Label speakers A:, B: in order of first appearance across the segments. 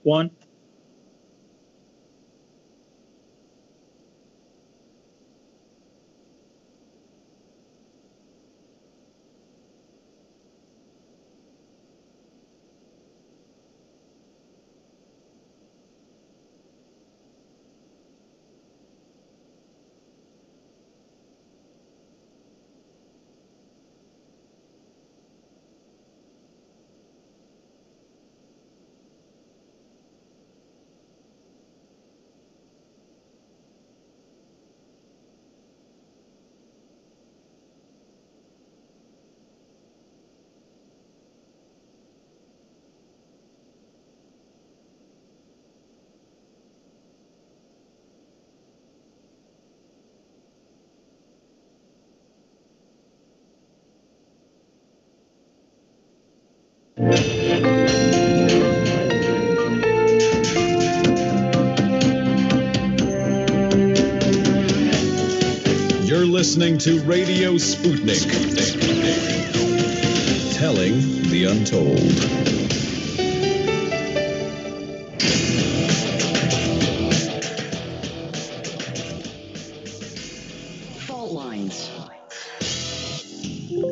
A: one.
B: You're listening to Radio Sputnik, telling the untold.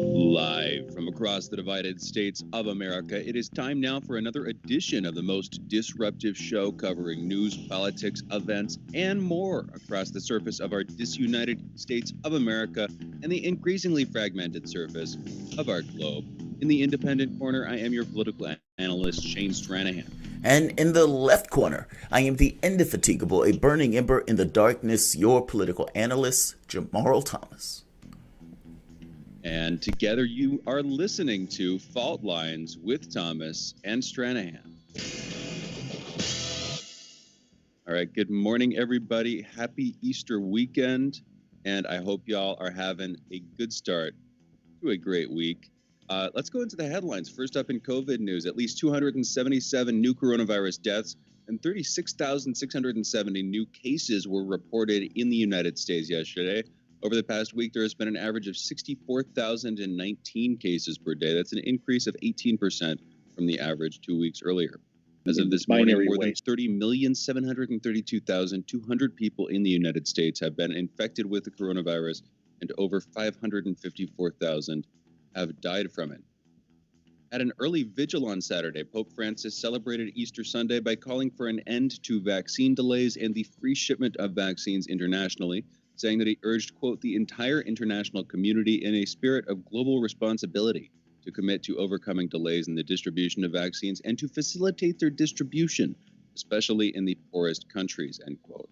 C: Live from across the divided states of America, it is time now for another edition of the most disruptive show covering news, politics, events, and more across the surface of our disunited states of America and the increasingly fragmented surface of our globe. In the independent corner, I am your political analyst, Shane Stranahan.
D: And in the left corner, I am the indefatigable, a burning ember in the darkness, your political analyst, Jamarl Thomas.
C: And together you are listening to Fault Lines with Thomas and Stranahan. All right, good morning, everybody. Happy Easter weekend. And I hope y'all are having a good start to a great week. Let's go into the headlines. First up in COVID news, at least 277 new coronavirus deaths and 36,670 new cases were reported in the United States yesterday. Over the past week, there has been an average of 64,019 cases per day. That's an increase of 18% from the average 2 weeks earlier. As of this morning, more than 30,732,200 people in the United States have been infected with the coronavirus, and over 554,000 have died from it. At an early vigil on Saturday, Pope Francis celebrated Easter Sunday by calling for an end to vaccine delays and the free shipment of vaccines internationally, saying that he urged, quote, the entire international community in a spirit of global responsibility to commit to overcoming delays in the distribution of vaccines and to facilitate their distribution, especially in the poorest countries, end quote.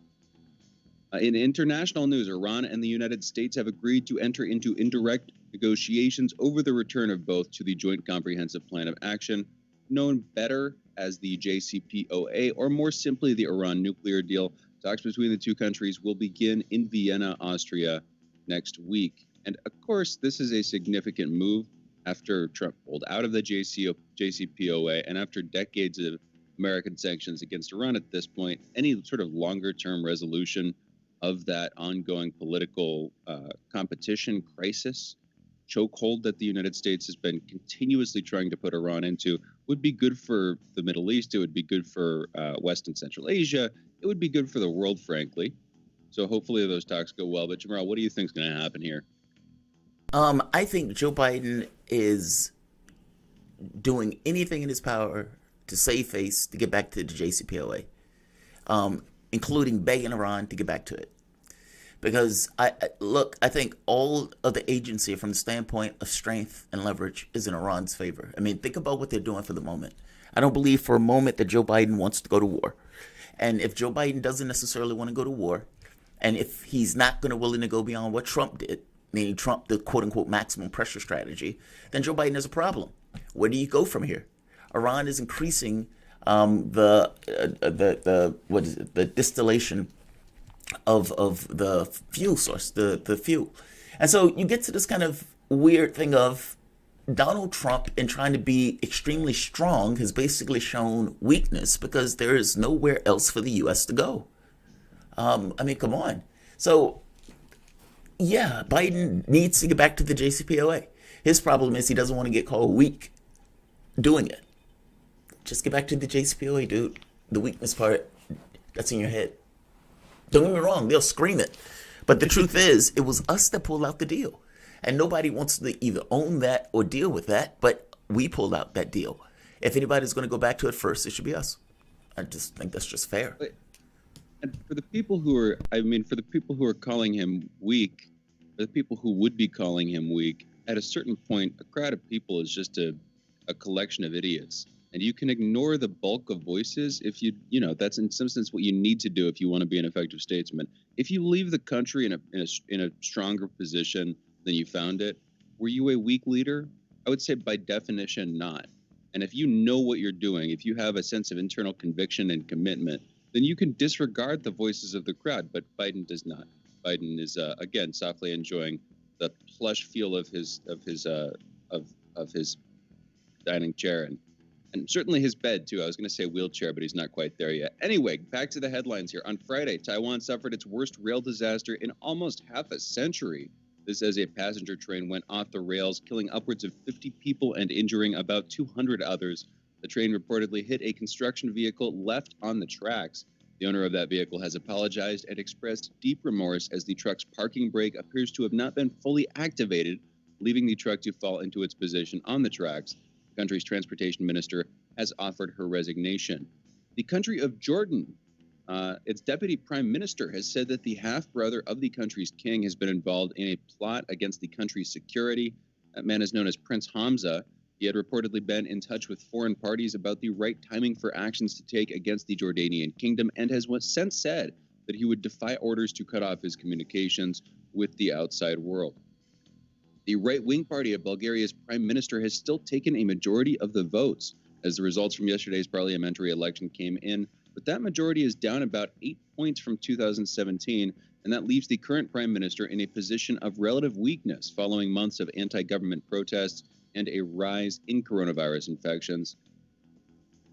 C: In international news, Iran and the United States have agreed to enter into indirect negotiations over the return of both to the Joint Comprehensive Plan of Action, known better as the JCPOA, or more simply the Iran nuclear deal. Talks between the two countries will begin in Vienna, Austria next week. And of course, this is a significant move after Trump pulled out of the JCPOA and after decades of American sanctions against Iran at this point. Any sort of longer-term resolution of that ongoing political competition crisis, chokehold that the United States has been continuously trying to put Iran into would be good for the Middle East. It would be good for West and Central Asia. It would be good for the world, frankly. So hopefully those talks go well. But Jamarl, what do you think is going to happen here?
D: I think Joe Biden is doing anything in his power to save face to get back to the JCPOA, including begging Iran to get back to it. Because I think all of the agency from the standpoint of strength and leverage is in Iran's favor. I mean, think about what they're doing for the moment. I don't believe for a moment that Joe Biden wants to go to war. And if Joe Biden doesn't necessarily want to go to war, and if he's not going to willing to go beyond what Trump did, meaning Trump, the quote-unquote maximum pressure strategy, then Joe Biden has a problem. Where do you go from here? Iran is increasing the distillation of the fuel source, the fuel. And so you get to this kind of weird thing of Donald Trump, in trying to be extremely strong, has basically shown weakness because there is nowhere else for the U.S. to go. I mean, come on. So, yeah, Biden needs to get back to the JCPOA. His problem is he doesn't want to get called weak doing it. Just get back to the JCPOA, dude. the weakness part that's in your head. Don't get me wrong, they'll scream it. But the truth is, it was us that pulled out the deal. And nobody wants to either own that or deal with that, but we pulled out that deal. If anybody's going to go back to it first, it should be us. I just think that's just fair.
C: And for the people who are, for the people who are calling him weak, for the people who would be calling him weak, at a certain point, a crowd of people is just a collection of idiots. And you can ignore the bulk of voices if that's in some sense what you need to do if you want to be an effective statesman. If you leave the country in a stronger position than you found it, were you a weak leader? I would say by definition not. And if you know what you're doing, if you have a sense of internal conviction and commitment, then you can disregard the voices of the crowd. But Biden does not. Biden is again softly enjoying the plush feel of his dining chair and certainly his bed, too. I was going to say wheelchair, but he's not quite there yet. Anyway, back to the headlines here. On Friday, Taiwan suffered its worst rail disaster in almost half a century. This as a passenger train went off the rails, killing upwards of 50 people and injuring about 200 others. The train reportedly hit a construction vehicle left on the tracks. The owner of that vehicle has apologized and expressed deep remorse as the truck's parking brake appears to have not been fully activated, leaving the truck to fall into its position on the tracks. The country's transportation minister has offered her resignation. The country of Jordan, its deputy prime minister, has said that the half-brother of the country's king has been involved in a plot against the country's security. That man is known as Prince Hamza. He had reportedly been in touch with foreign parties about the right timing for actions to take against the Jordanian kingdom and has since said that he would defy orders to cut off his communications with the outside world. The right-wing party of Bulgaria's prime minister has still taken a majority of the votes as the results from yesterday's parliamentary election came in, but that majority is down about 8 points from 2017, and that leaves the current prime minister in a position of relative weakness following months of anti-government protests and a rise in coronavirus infections.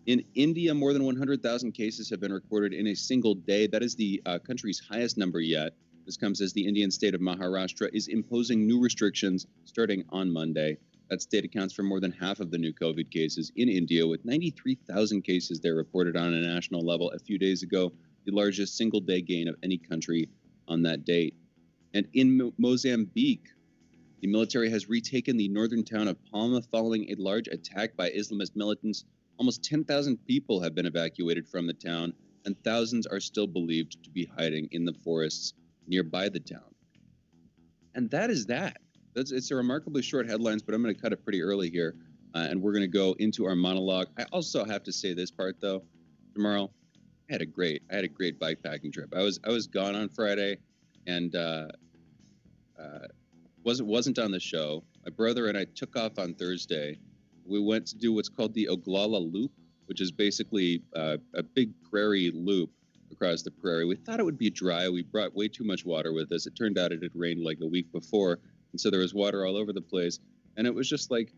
C: In India, more than 100,000 cases have been recorded in a single day. That is the country's highest number yet. This comes as the Indian state of Maharashtra is imposing new restrictions starting on Monday. That state accounts for more than half of the new COVID cases in India, with 93,000 cases there reported on a national level a few days ago, the largest single-day gain of any country on that date. And in Mozambique, the military has retaken the northern town of Palma following a large attack by Islamist militants. Almost 10,000 people have been evacuated from the town, and thousands are still believed to be hiding in the forests nearby the town. And that is that. It's a remarkably short headlines, but I'm going to cut it pretty early here, and we're going to go into our monologue. I also have to say this part, though. Jamarl, I had a great bikepacking trip. I was gone on Friday, and wasn't on the show. My brother and I took off on Thursday. We went to do what's called the Oglala Loop, which is basically a big prairie loop across the prairie. We thought it would be dry. We brought way too much water with us. It turned out it had rained like a week before, and so there was water all over the place. And it was just like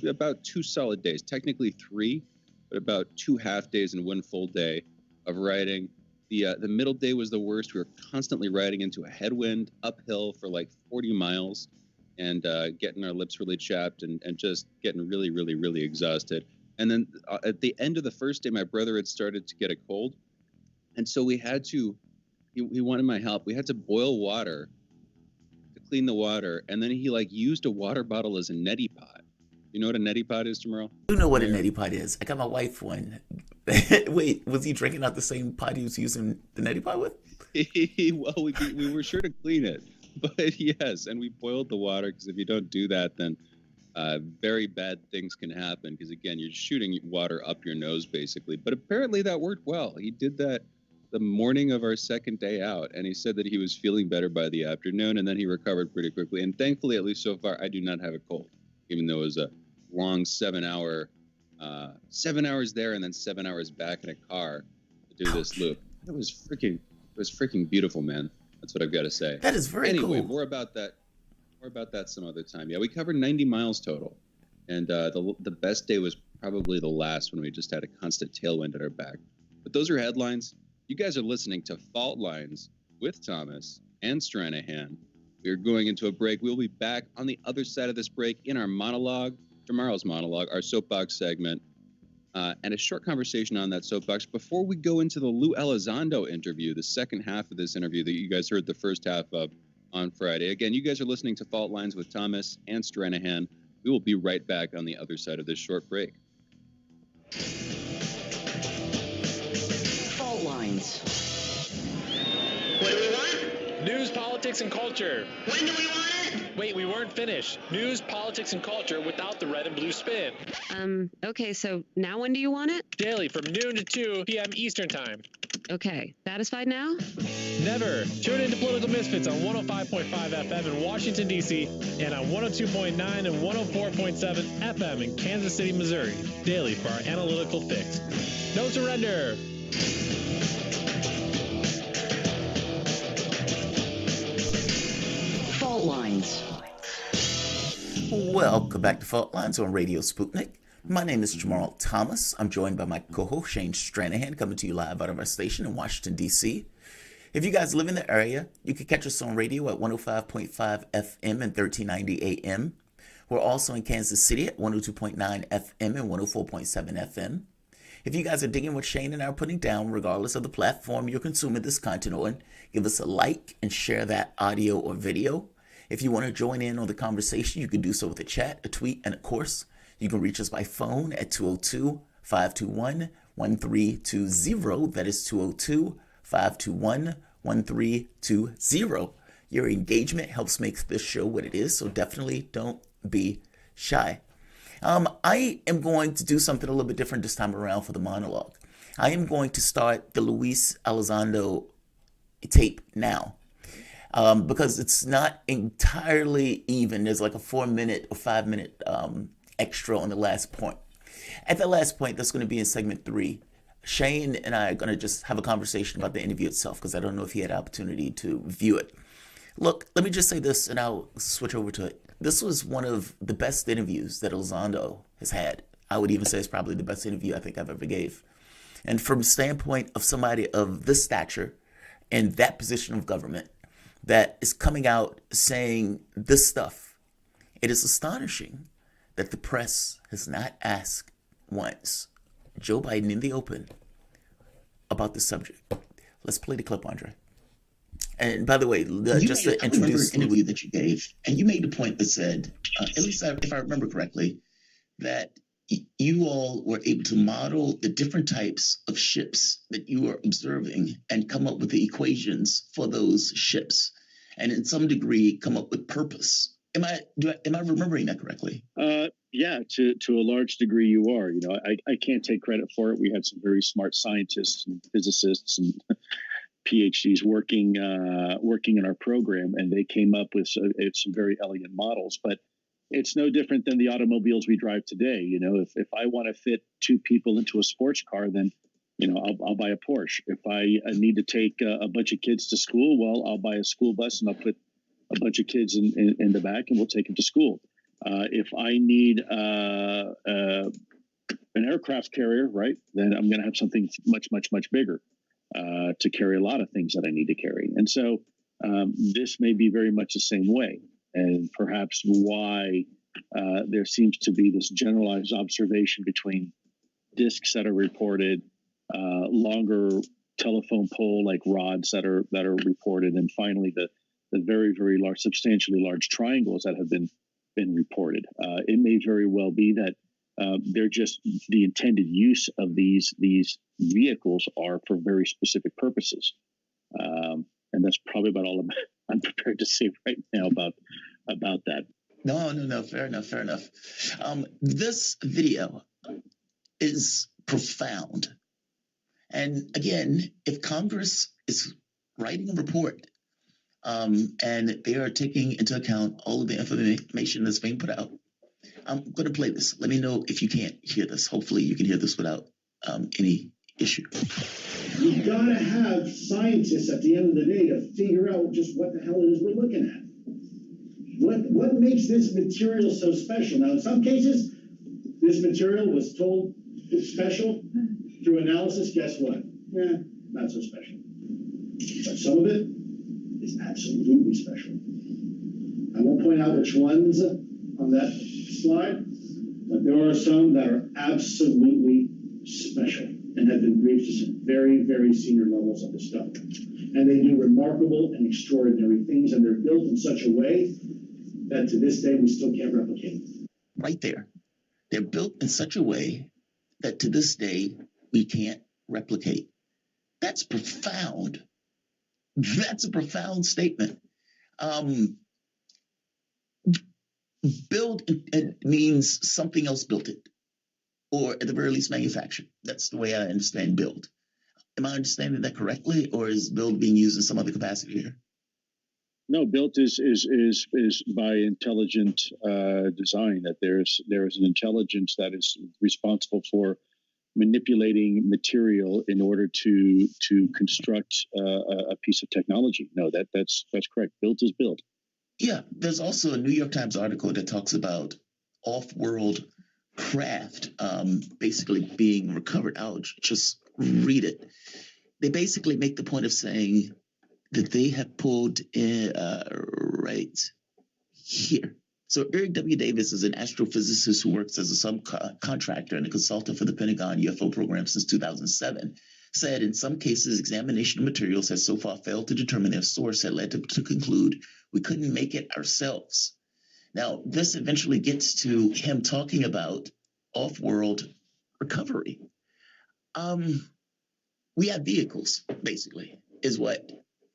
C: about 2 solid days, technically 3, but about 2 half days and 1 full day of riding. The middle day was the worst. We were constantly riding into a headwind uphill for like 40 miles and getting our lips really chapped and just getting really, really, really exhausted. And then at the end of the first day, my brother had started to get a cold. And so we had to, he wanted my help. We had to boil water to clean the water. And then he used a water bottle as a neti pot. You know what a neti pot is, Jamarl?
D: You know what a neti pot is. I got my wife one. Wait, was he drinking out the same pot he was using the neti pot with?
C: Well, we were sure to clean it. But yes, and we boiled the water because if you don't do that, then very bad things can happen. Because again, you're shooting water up your nose basically. But apparently that worked well. He did that the morning of our second day out, and he said that he was feeling better by the afternoon, and then he recovered pretty quickly. And thankfully, at least so far, I do not have a cold, even though it was a long 7 hours there and then 7 hours back in a car to do this loop. It was freaking beautiful, man. That's what I've got to say.
D: That is very cool.
C: Anyway, more about that some other time. Yeah, we covered 90 miles total, and the best day was probably the last when we just had a constant tailwind at our back. But those are headlines. You guys are listening to Fault Lines with Thomas and Stranahan. We are going into a break. We'll be back on the other side of this break in our monologue, Jamarl's monologue, our soapbox segment. and a short conversation on that soapbox before we go into the Lou Elizondo interview, the second half of this interview that you guys heard the first half of on Friday. Again, you guys are listening to Fault Lines with Thomas and Stranahan. We will be right back on the other side of this short break.
A: Fault Lines.
E: What do we want?
F: News, politics, and culture.
E: When do we want it?
F: Wait, we weren't finished. News, politics, and culture without the red and blue spin.
G: Okay, so now when do you want it?
F: Daily from noon to 2 p.m. Eastern Time.
G: Okay, satisfied now?
F: Never. Tune in to Political Misfits on 105.5 FM in Washington, D.C. and on 102.9 and 104.7 FM in Kansas City, Missouri. Daily for our analytical fix. No surrender.
A: Fault Lines.
D: Welcome back to Fault Lines on Radio Sputnik. My name is Jamarl Thomas. I'm joined by my co-host Shane Stranahan, coming to you live out of our station in Washington, D.C. If you guys live in the area, you can catch us on radio at 105.5 FM and 1390 AM. We're also in Kansas City at 102.9 FM and 104.7 FM. If you guys are digging what Shane and I are putting down, regardless of the platform you're consuming this content on, give us a like and share that audio or video. If you want to join in on the conversation, you can do so with a chat, a tweet, and of course, you can reach us by phone at 202-521-1320. That is 202-521-1320. Your engagement helps make this show what it is, so definitely don't be shy. I am going to do something a little bit different this time around for the monologue. I am going to start the Luis Elizondo tape now. Because it's not entirely even. There's like a 4-minute or 5-minute extra on the last point. At the last point, that's going to be in segment 3. Shane and I are going to just have a conversation about the interview itself because I don't know if he had an opportunity to view it. Look, let me just say this and I'll switch over to it. This was one of the best interviews that Elizondo has had. I would even say it's probably the best interview I think I've ever gave. And from the standpoint of somebody of this stature and that position of government, that is coming out saying this stuff, it is astonishing that the press has not asked once Joe Biden in the open about the subject. Let's play the clip, Andre. And by the way, just to introduce...
H: an interview that you gave, and you made the point that said, at least if I remember correctly, that you all were able to model the different types of ships that you were observing and come up with the equations for those ships, and in some degree come up with purpose. Am I remembering that correctly?
I: Yeah, to a large degree you are. You know, I can't take credit for it. We had some very smart scientists and physicists and PhDs working in our program, and they came up with some very elegant models. But it's no different than the automobiles we drive today. You know, if I want to fit 2 people into a sports car, then, you know, I'll buy a Porsche. If I need to take a bunch of kids to school, well, I'll buy a school bus and I'll put a bunch of kids in the back and we'll take them to school. If I need an aircraft carrier, right, then I'm going to have something much, much, much bigger to carry a lot of things that I need to carry. And so this may be very much the same way. And perhaps why there seems to be this generalized observation between discs that are reported, longer telephone pole like rods that are reported, and finally the very, very large, substantially large triangles that have been reported. It may very well be that they're just the intended use of these vehicles are for very specific purposes, and that's probably about all I'm prepared to say right now about that.
H: No. Fair enough. This video is profound. And again, if Congress is writing a report and they are taking into account all of the information that's being put out, I'm going to play this. Let me know if you can't hear this. Hopefully you can hear this without any issue.
J: You've got to have scientists at the end of the day to figure out just what the hell it is we're looking at. What makes this material so special? Now, in some cases, this material was told it's special. Through analysis, guess what? Not so special. But some of it is absolutely special. I won't point out which ones on that slide, but there are some that are absolutely special and have been briefed to some very, very senior levels of the stuff. And they do remarkable and extraordinary things, and they're built in such a way that to this day we still can't replicate.
H: Right there. They're built in such a way that to this day we can't replicate. That's profound. That's a profound statement. Build it means something else built it, or at the very least manufactured. That's the way I understand build. Am I understanding that correctly, or is build being used in some other capacity here?
I: No, built is by intelligent design. That there's an intelligence that is responsible for manipulating material in order to construct a piece of technology. No, that's correct. Built is built.
H: Yeah, there's also a New York Times article that talks about off-world craft basically being recovered. I'll just read it. They basically make the point of saying that they have pulled in right here. So Eric W. Davis is an astrophysicist who works as a subcontractor and a consultant for the Pentagon UFO program since 2007, said in some cases examination of materials has so far failed to determine their source that led to conclude we couldn't make it ourselves. Now, this eventually gets to him talking about off-world recovery. We have vehicles, basically, is what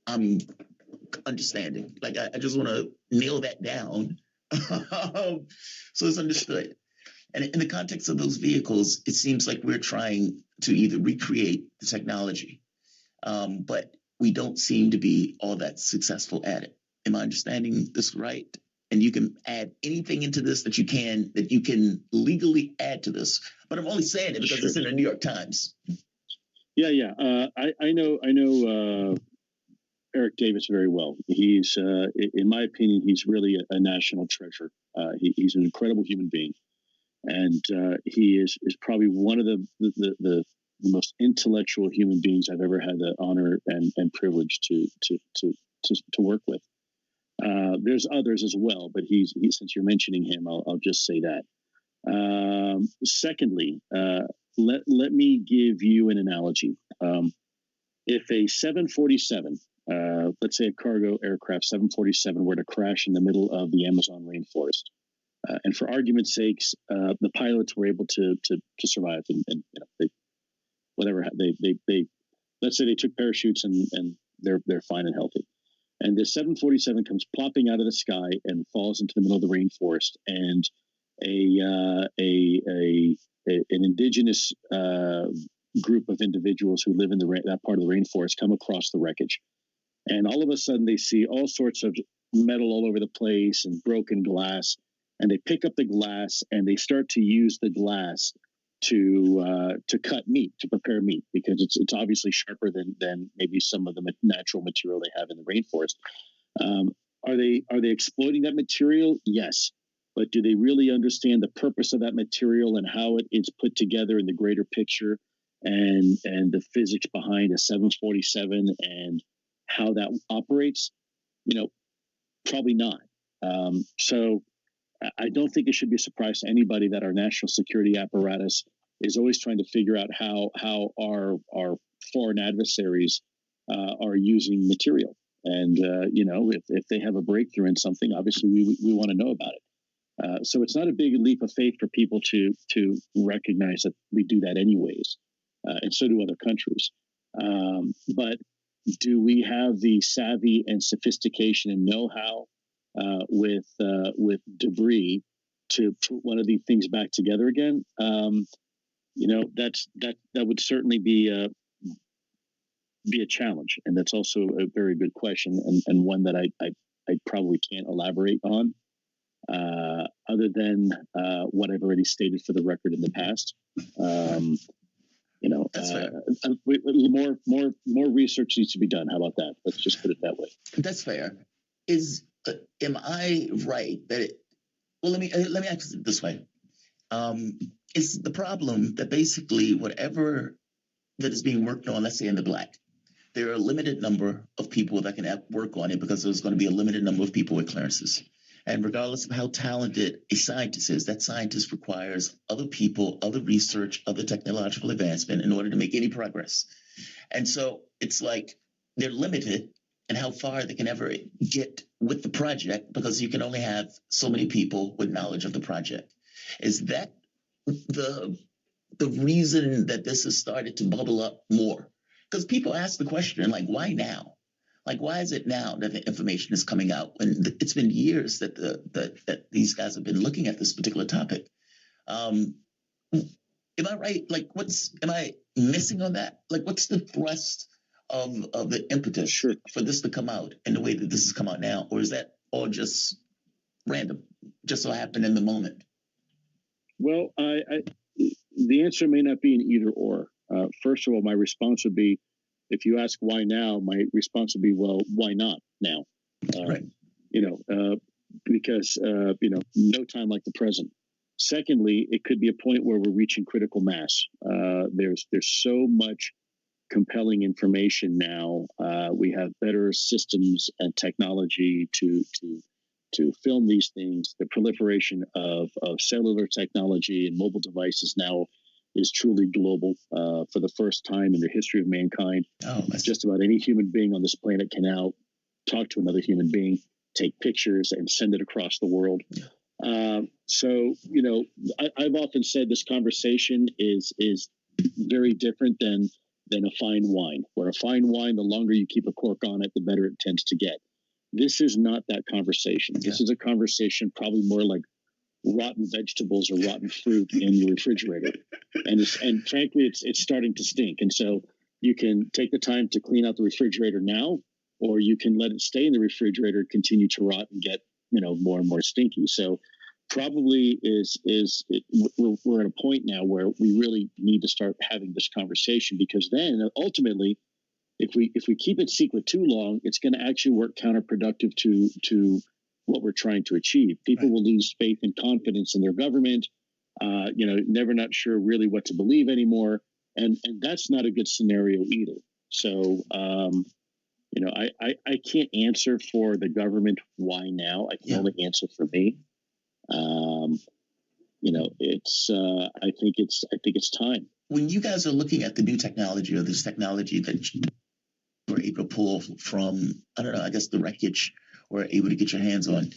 H: I'm understanding. Like, I just want to nail that down so it's understood. And in the context of those vehicles, it seems like we're trying to either recreate the technology, but we don't seem to be all that successful at it. Am I understanding this right? And you can add anything into this that you can legally add to this. But I'm only saying it because It's in the New York Times.
I: Yeah. I know Eric Davis very well. He's, in my opinion, he's really a national treasure. He's an incredible human being, and he is probably one of the most intellectual human beings I've ever had the honor and privilege to work with. There's others as well, but he's since you're mentioning him, I'll just say that. Secondly, let me give you an analogy. If a 747, let's say a cargo aircraft 747, were to crash in the middle of the Amazon rainforest, and for argument's sakes, the pilots were able to survive, and they let's say they took parachutes and they're fine and healthy. And the 747 comes plopping out of the sky and falls into the middle of the rainforest, and an indigenous group of individuals who live in that part of the rainforest come across the wreckage, and all of a sudden they see all sorts of metal all over the place and broken glass, and they pick up the glass and they start to use the glass to cut meat, to prepare meat, because it's obviously sharper than maybe some of the natural material they have in the rainforest. Are they exploiting that material? Yes. But do they really understand the purpose of that material and how it's put together in the greater picture, and the physics behind a 747 and how that operates? Probably not. So I don't think it should be a surprise to anybody that our national security apparatus is always trying to figure out how our foreign adversaries are using material. And if they have a breakthrough in something, obviously we want to know about it. So it's not a big leap of faith for people to recognize that we do that anyways, and so do other countries. But do we have the savvy and sophistication and know-how with debris to put one of these things back together again? That would certainly be a challenge, and that's also a very good question, and one that I probably can't elaborate on, other than what I've already stated for the record in the past.
H: That's fair.
I: More research needs to be done. How about that? Let's just put it that way.
H: That's fair. Am I right that let me ask it this way. It's the problem that basically whatever that is being worked on, let's say in the black, there are a limited number of people that can work on it because there's going to be a limited number of people with clearances. And regardless of how talented a scientist is, that scientist requires other people, other research, other technological advancement in order to make any progress. And so it's like they're limited in how far they can ever get with the project because you can only have so many people with knowledge of the project. Is that the reason that this has started to bubble up more? Because people ask the question, like, why now? Like, why is it now that the information is coming out when it's been years that that these guys have been looking at this particular topic? Am I right? Like, am I missing on that? Like, what's the thrust of the impetus for this to come out in the way that this has come out now? Or is that all just random, just so happened in the moment?
I: Well, the answer may not be an either or. First of all, my response would be, if you ask why now, my response would be, well, why not now?
H: Right.
I: Because no time like the present. Secondly, it could be a point where we're reaching critical mass. There's so much compelling information now. We have better systems and technology to film these things. The proliferation of cellular technology and mobile devices now is truly global for the first time in the history of mankind. Just about any human being on this planet can now talk to another human being, take pictures, and send it across the world. So, I've often said this conversation is very different than a fine wine, where a fine wine, the longer you keep a cork on it, the better it tends to get. This is not that conversation. This is a conversation probably more like rotten vegetables or rotten fruit in your refrigerator. And frankly, it's starting to stink. And so you can take the time to clean out the refrigerator now, or you can let it stay in the refrigerator, continue to rot and get, more and more stinky. So probably we're at a point now where we really need to start having this conversation, because then ultimately, if we keep it secret too long, it's going to actually work counterproductive to what we're trying to achieve. People will lose faith and confidence in their government, never not sure really what to believe anymore. And that's not a good scenario either. So, I can't answer for the government why now. I can only answer for me. I think it's time.
H: When you guys are looking at the new technology or this technology that you were able to pull from, I don't know, I guess the wreckage, or able to get your hands on,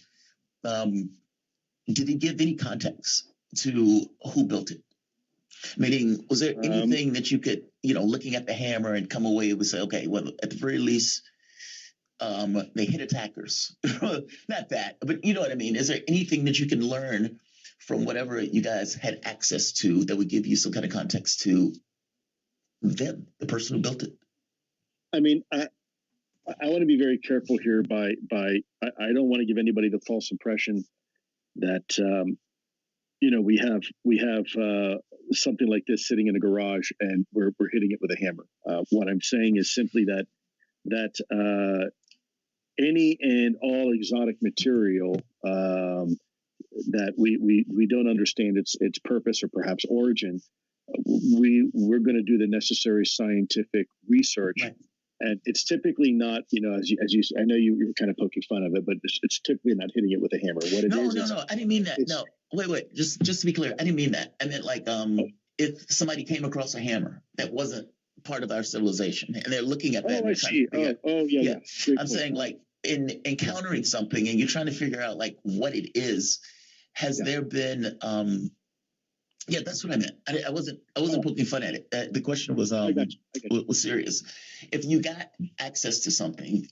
H: did it give any context to who built it? Meaning, was there anything that you could, looking at the hammer and come away with, say, okay, well, at the very least, they hit attackers. Not that, but you know what I mean? Is there anything that you can learn from whatever you guys had access to that would give you some kind of context to them, the person who built it?
I: I mean, I want to be very careful here I don't want to give anybody the false impression that, we have something like this sitting in a garage and we're hitting it with a hammer. What I'm saying is simply that any and all exotic material that we don't understand its purpose or perhaps origin, we're going to do the necessary scientific research. Right. And it's typically not, as you, I know you're kind of poking fun of it, but it's typically not hitting it with a hammer. What it is?
H: No, I didn't mean that. No, wait. Just to be clear, I didn't mean that. I meant like if somebody came across a hammer that wasn't part of our civilization and they're looking at that.
I: Oh, I see. Yeah.
H: I'm saying like in encountering something and you're trying to figure out like what it is. Has there been? Yeah, that's what I meant. I wasn't poking fun at it. The question was was serious. If you got access to something,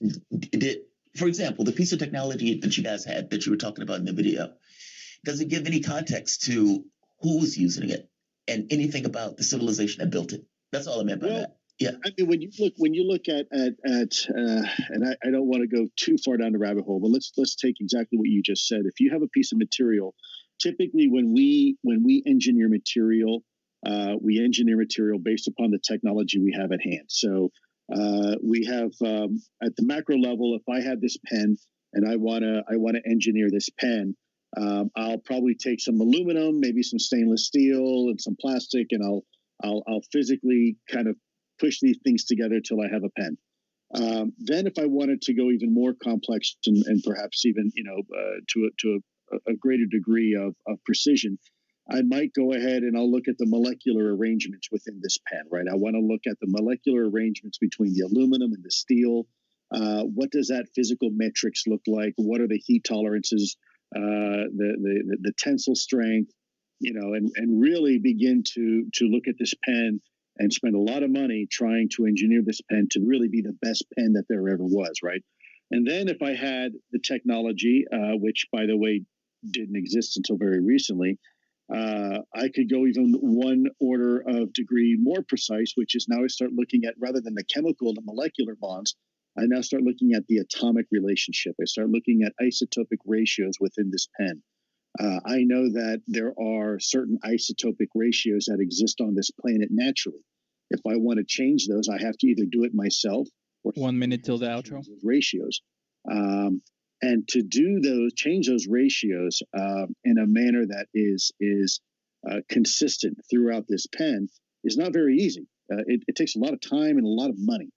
H: for example, the piece of technology that you guys had that you were talking about in the video, does it give any context to who was using it and anything about the civilization that built it? That's all I meant by that. Yeah.
I: I mean, when you look at and I don't want to go too far down the rabbit hole, but let's take exactly what you just said. If you have a piece of material, typically when we engineer material, we engineer material based upon the technology we have at hand. So we have at the macro level, if I have this pen and I want to engineer this pen, I'll probably take some aluminum, maybe some stainless steel and some plastic, and I'll physically kind of push these things together till I have a pen. Then, if I wanted to go even more complex and perhaps even to a greater degree of precision, I might go ahead and I'll look at the molecular arrangements within this pen. Right, I want to look at the molecular arrangements between the aluminum and the steel. What does that physical metrics look like? What are the heat tolerances? The tensile strength? And really begin to look at this pen and spend a lot of money trying to engineer this pen to really be the best pen that there ever was, right? And then if I had the technology, which, by the way, didn't exist until very recently, I could go even one order of degree more precise, which is now I start looking at, rather than the chemical and the molecular bonds, I now start looking at the atomic relationship. I start looking at isotopic ratios within this pen. I know that there are certain isotopic ratios that exist on this planet naturally. If I want to change those, I have to either do it myself or
A: 1 minute till the outro.
I: Ratios. And to change those ratios in a manner that is consistent throughout this pen is not very easy. It takes a lot of time and a lot of money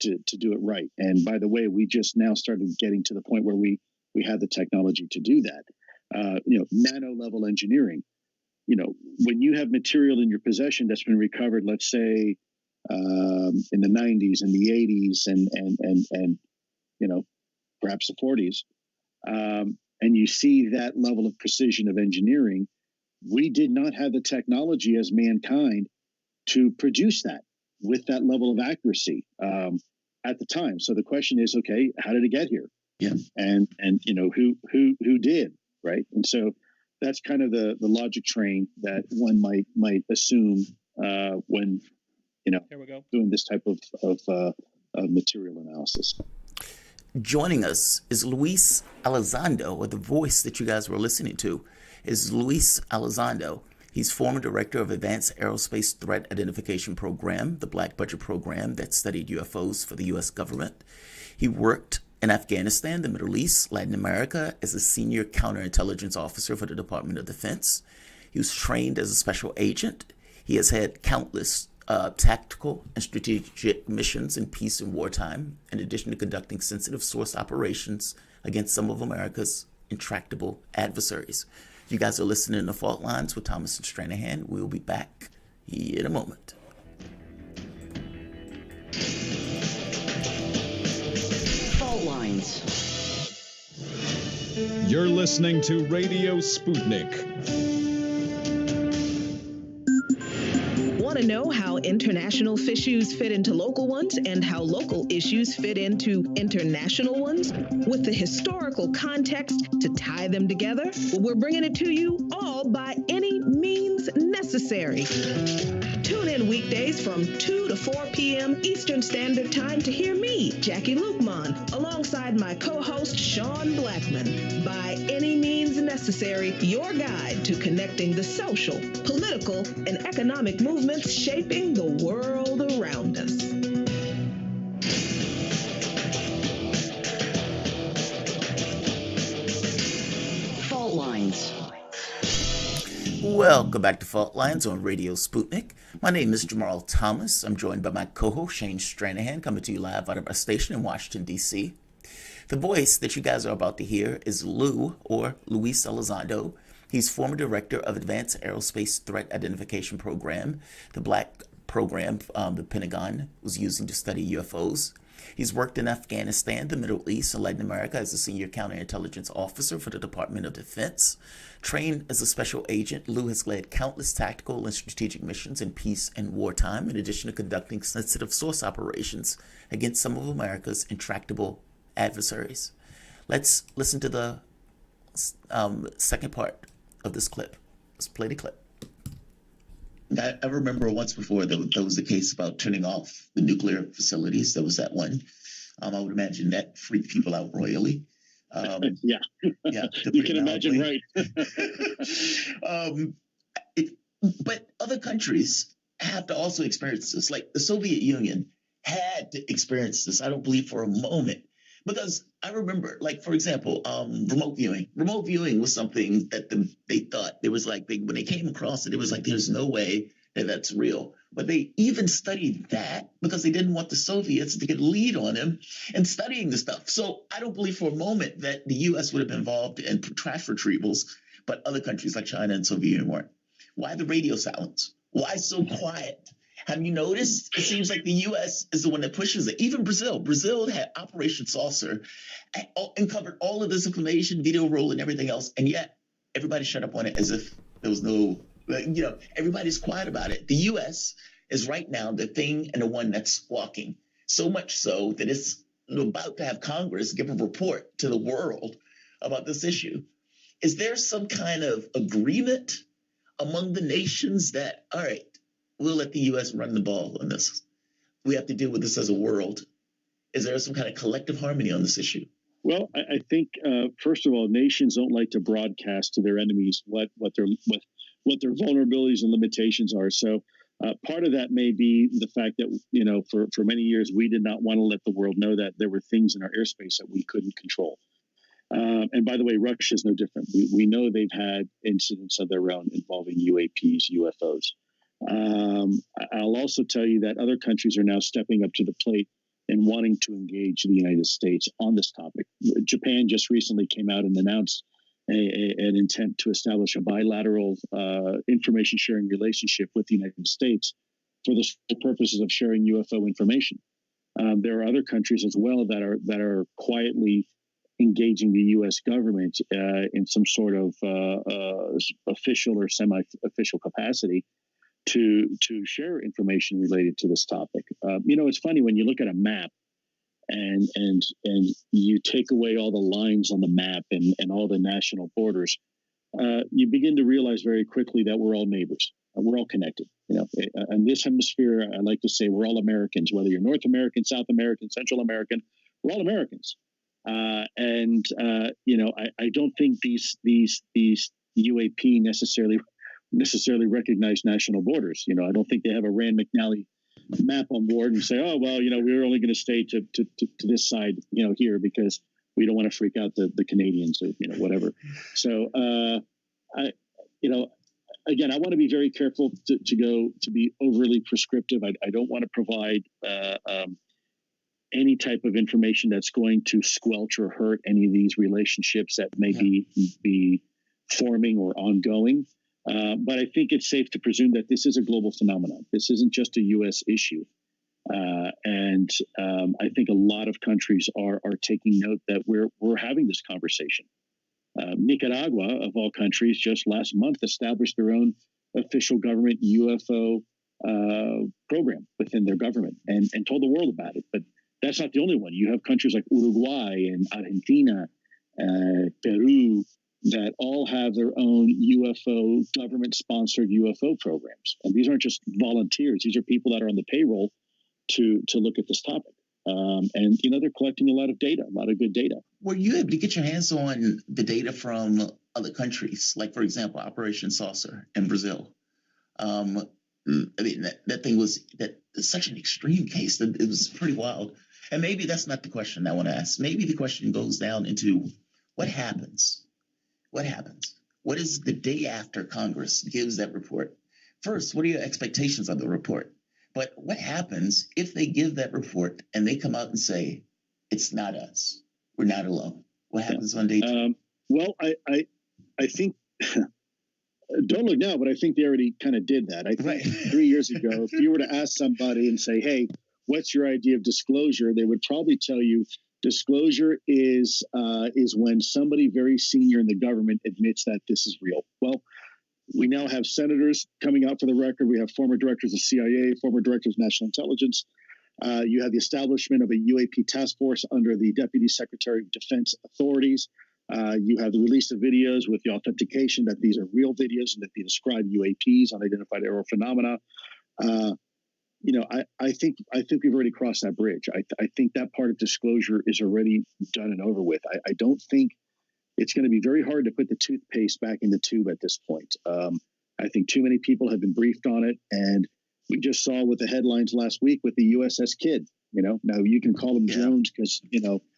I: to do it right. And by the way, we just now started getting to the point where we have the technology to do that. Nano level engineering. When you have material in your possession that's been recovered, let's say in the 90s and the 80s and perhaps the 40s, and you see that level of precision of engineering, we did not have the technology as mankind to produce that with that level of accuracy at the time. So the question is, okay, how did it get here?
H: Yeah.
I: And who did, right? And so that's kind of the logic train that one might assume when
A: Here we go.
I: doing this type of material analysis.
D: Joining us is Luis Elizondo, or the voice that you guys were listening to is Luis Elizondo. He's former director of Advanced Aerospace Threat Identification Program, the Black Budget program that studied UFOs for the U.S. government. He worked in Afghanistan, the Middle East, Latin America as a senior counterintelligence officer for the Department of Defense. He was trained as a special agent. He has had countless tactical and strategic missions in peace and wartime, in addition to conducting sensitive source operations against some of America's intractable adversaries. You guys are listening to Fault Lines with Thomas and Stranahan. We'll be back in a moment.
K: Fault Lines.
B: You're listening to Radio Sputnik.
L: Want to know how international issues fit into local ones and how local issues fit into international ones, with the historical context to tie them together? Well, we're bringing it to you all by any means necessary. Tune in weekdays from 2 to 4 p.m. Eastern Standard Time to hear me, Jackie Lukman, alongside my co-host Sean Blackman. By any means necessary, your guide to connecting the social, political, and economic movements shaping the world around us.
K: Fault Lines.
D: Welcome back to Fault Lines on Radio Sputnik. My name is Jamarl Thomas. I'm joined by my co-host Shane Stranahan, coming to you live out of our station in Washington, D.C. The voice that you guys are about to hear is Lou, or Luis Elizondo. He's former director of Advanced Aerospace Threat Identification Program, the Black program the Pentagon was using to study UFOs. He's worked in Afghanistan, the Middle East, and Latin America as a senior counterintelligence officer for the Department of Defense. Trained as a special agent, Lou has led countless tactical and strategic missions in peace and wartime, in addition to conducting sensitive source operations against some of America's intractable adversaries. Let's listen to the second part of this clip. Let's play the clip.
H: I remember once before there was a case about turning off the nuclear facilities. There was that one. I would imagine that freaked people out royally.
I: Yeah, you can imagine, right?
H: But other countries have to also experience this. Like the Soviet Union had to experience this. I don't believe for a moment. Because I remember, like, for example, remote viewing. Remote viewing was something that they thought, it was like, when they came across it, it was like, there's no way that that's real. But they even studied that because they didn't want the Soviets to get a lead on them in studying the stuff. So I don't believe for a moment that the U.S. would have been involved in trash retrievals, but other countries like China and Soviet Union weren't. Why the radio silence? Why so quiet? Have you noticed? It seems like the U.S. is the one that pushes it. Even Brazil. Brazil had Operation Saucer and covered all of this information, video roll, and everything else. And yet everybody shut up on it as if there was no, everybody's quiet about it. The U.S. is right now the thing and the one that's squawking. So much so that it's about to have Congress give a report to the world about this issue. Is there some kind of agreement among the nations that, all right, we'll let the U.S. run the ball on this? We have to deal with this as a world. Is there some kind of collective harmony on this issue?
I: Well, I think first of all, nations don't like to broadcast to their enemies what their vulnerabilities and limitations are. So part of that may be the fact that for many years we did not want to let the world know that there were things in our airspace that we couldn't control. And by the way, Russia is no different. We know they've had incidents of their own involving UAPs, UFOs. I'll also tell you that other countries are now stepping up to the plate and wanting to engage the United States on this topic. Japan just recently came out and announced an intent to establish a bilateral information sharing relationship with the United States for the purposes of sharing UFO information. There are other countries as well that are quietly engaging the U.S. government in some sort of official or semi-official capacity to share information related to this topic. It's funny when you look at a map and you take away all the lines on the map and all the national borders, you begin to realize very quickly that we're all neighbors. We're all connected. In this hemisphere, I like to say we're all Americans, whether you're North American, South American, Central American, we're all Americans. I don't think these UAP necessarily recognize national borders. I don't think they have a Rand McNally map on board and say, oh, well, we're only going to stay to this side, here because we don't want to freak out the Canadians or, whatever. So, again, I want to be very careful to be overly prescriptive. I don't want to provide any type of information that's going to squelch or hurt any of these relationships that may be forming or ongoing. But I think it's safe to presume that this is a global phenomenon. This isn't just a U.S. issue. And I think a lot of countries are taking note that we're having this conversation. Nicaragua, of all countries, just last month established their own official government UFO program within their government and told the world about it. But that's not the only one. You have countries like Uruguay and Argentina, Peru, that all have their own UFO, government-sponsored UFO programs. And these aren't just volunteers. These are people that are on the payroll to look at this topic. And they're collecting a lot of data, a lot of good data.
H: Were you able to get your hands on the data from other countries, like, for example, Operation Saucer in Brazil? I mean, that thing was such an extreme case that it was pretty wild. And maybe that's not the question I want to ask. Maybe the question goes down into what happens? What happens? What is the day after Congress gives that report? First, what are your expectations of the report? But what happens if they give that report and they come out and say, it's not us, we're not alone? What happens on day two?
I: Well, I think, don't look now, but I think they already kind of did that. I think 3 years ago, if you were to ask somebody and say, hey, what's your idea of disclosure? They would probably tell you disclosure is when somebody very senior in the government admits that this is real. Well, we now have senators coming out for the record. We have former directors of CIA, former directors of national intelligence. You have the establishment of a UAP task force under the Deputy Secretary of Defense authorities. You have the release of videos with the authentication that these are real videos and that they describe UAPs, unidentified aerial phenomena. I think we've already crossed that bridge. I think that part of disclosure is already done and over with. I don't think it's going to be very hard to put the toothpaste back in the tube at this point. I think too many people have been briefed on it, and we just saw with the headlines last week with the USS Kidd. Now you can call them drones because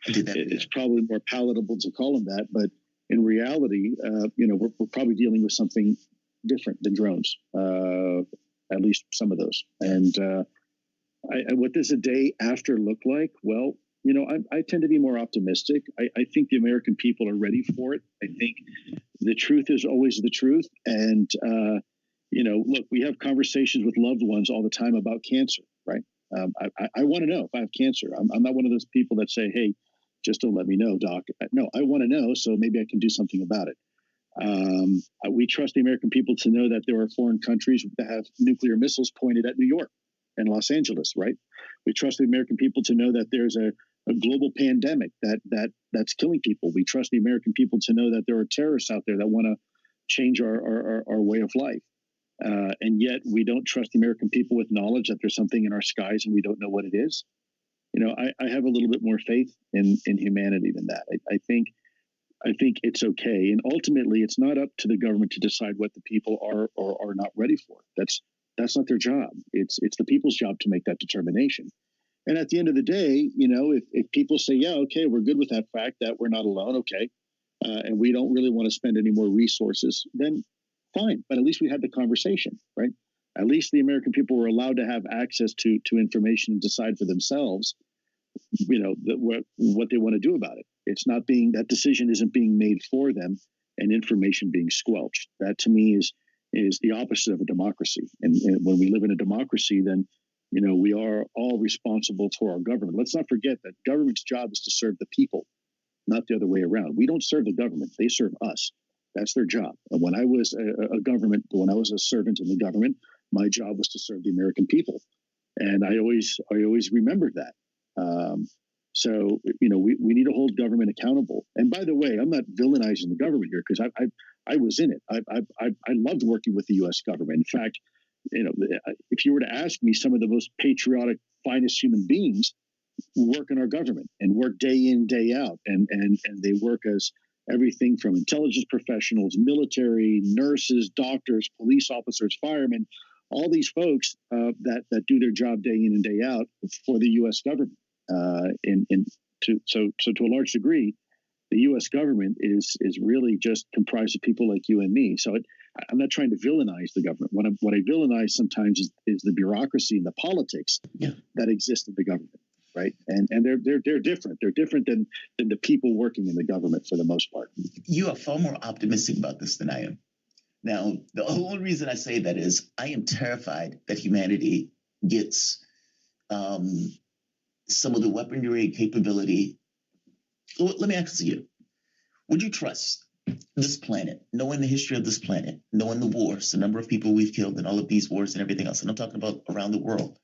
I: it's probably more palatable to call them that, but in reality, we're probably dealing with something different than drones. at least some of those. And what does a day after look like? Well, I tend to be more optimistic. I think the American people are ready for it. I think the truth is always the truth. And, look, we have conversations with loved ones all the time about cancer, right? I want to know if I have cancer. I'm not one of those people that say, hey, just don't let me know, doc. No, I want to know, so maybe I can do something about it. We trust the American people to know that there are foreign countries that have nuclear missiles pointed at New York and Los Angeles, right? We trust the American people to know that there's a global pandemic that's killing people. We trust the American people to know that there are terrorists out there that want to change our way of life. And yet we don't trust the American people with knowledge that there's something in our skies and we don't know what it is. I have a little bit more faith in humanity than that. I think it's okay. And ultimately, it's not up to the government to decide what the people are or are not ready for. That's not their job. It's the people's job to make that determination. And at the end of the day, if people say, yeah, okay, we're good with that fact that we're not alone, okay, and we don't really want to spend any more resources, then fine. But at least we had the conversation, right? At least the American people were allowed to have access to information and decide for themselves, what they want to do about it. It's not that decision isn't being made for them and information being squelched. That to me is the opposite of a democracy. And when we live in a democracy, then, we are all responsible for our government. Let's not forget that government's job is to serve the people, not the other way around. We don't serve the government. They serve us. That's their job. And when I was when I was a servant in the government, my job was to serve the American people. And I always remembered that. So, we need to hold government accountable. And by the way, I'm not villainizing the government here because I was in it. I loved working with the U.S. government. In fact, if you were to ask me, some of the most patriotic, finest human beings work in our government and work day in, day out. And they work as everything from intelligence professionals, military, nurses, doctors, police officers, firemen, all these folks that do their job day in and day out for the U.S. government. So to a large degree, the U.S. government is really just comprised of people like you and me. So I'm not trying to villainize the government. What I villainize sometimes is the bureaucracy and the politics that exist in the government, right? And they're different. They're different than the people working in the government for the most part.
H: You are far more optimistic about this than I am. Now, the only reason I say that is I am terrified that humanity gets some of the weaponry capability. Let me ask you, would you trust this planet, knowing the history of this planet, knowing the wars, the number of people we've killed in all of these wars and everything else, and I'm talking about around the world,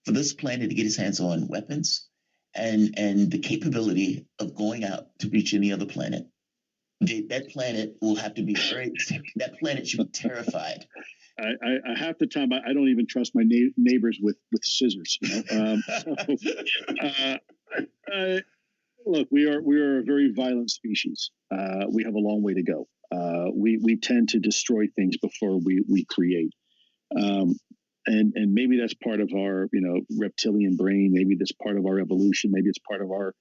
H: for this planet to get its hands on weapons and the capability of going out to reach any other planet? That planet will have to be that planet should be terrified.
I: I half the time I don't even trust my neighbors with scissors. Look, we are a very violent species. We have a long way to go. We tend to destroy things before we create. And maybe that's part of our reptilian brain. Maybe that's part of our evolution. Maybe it's part of our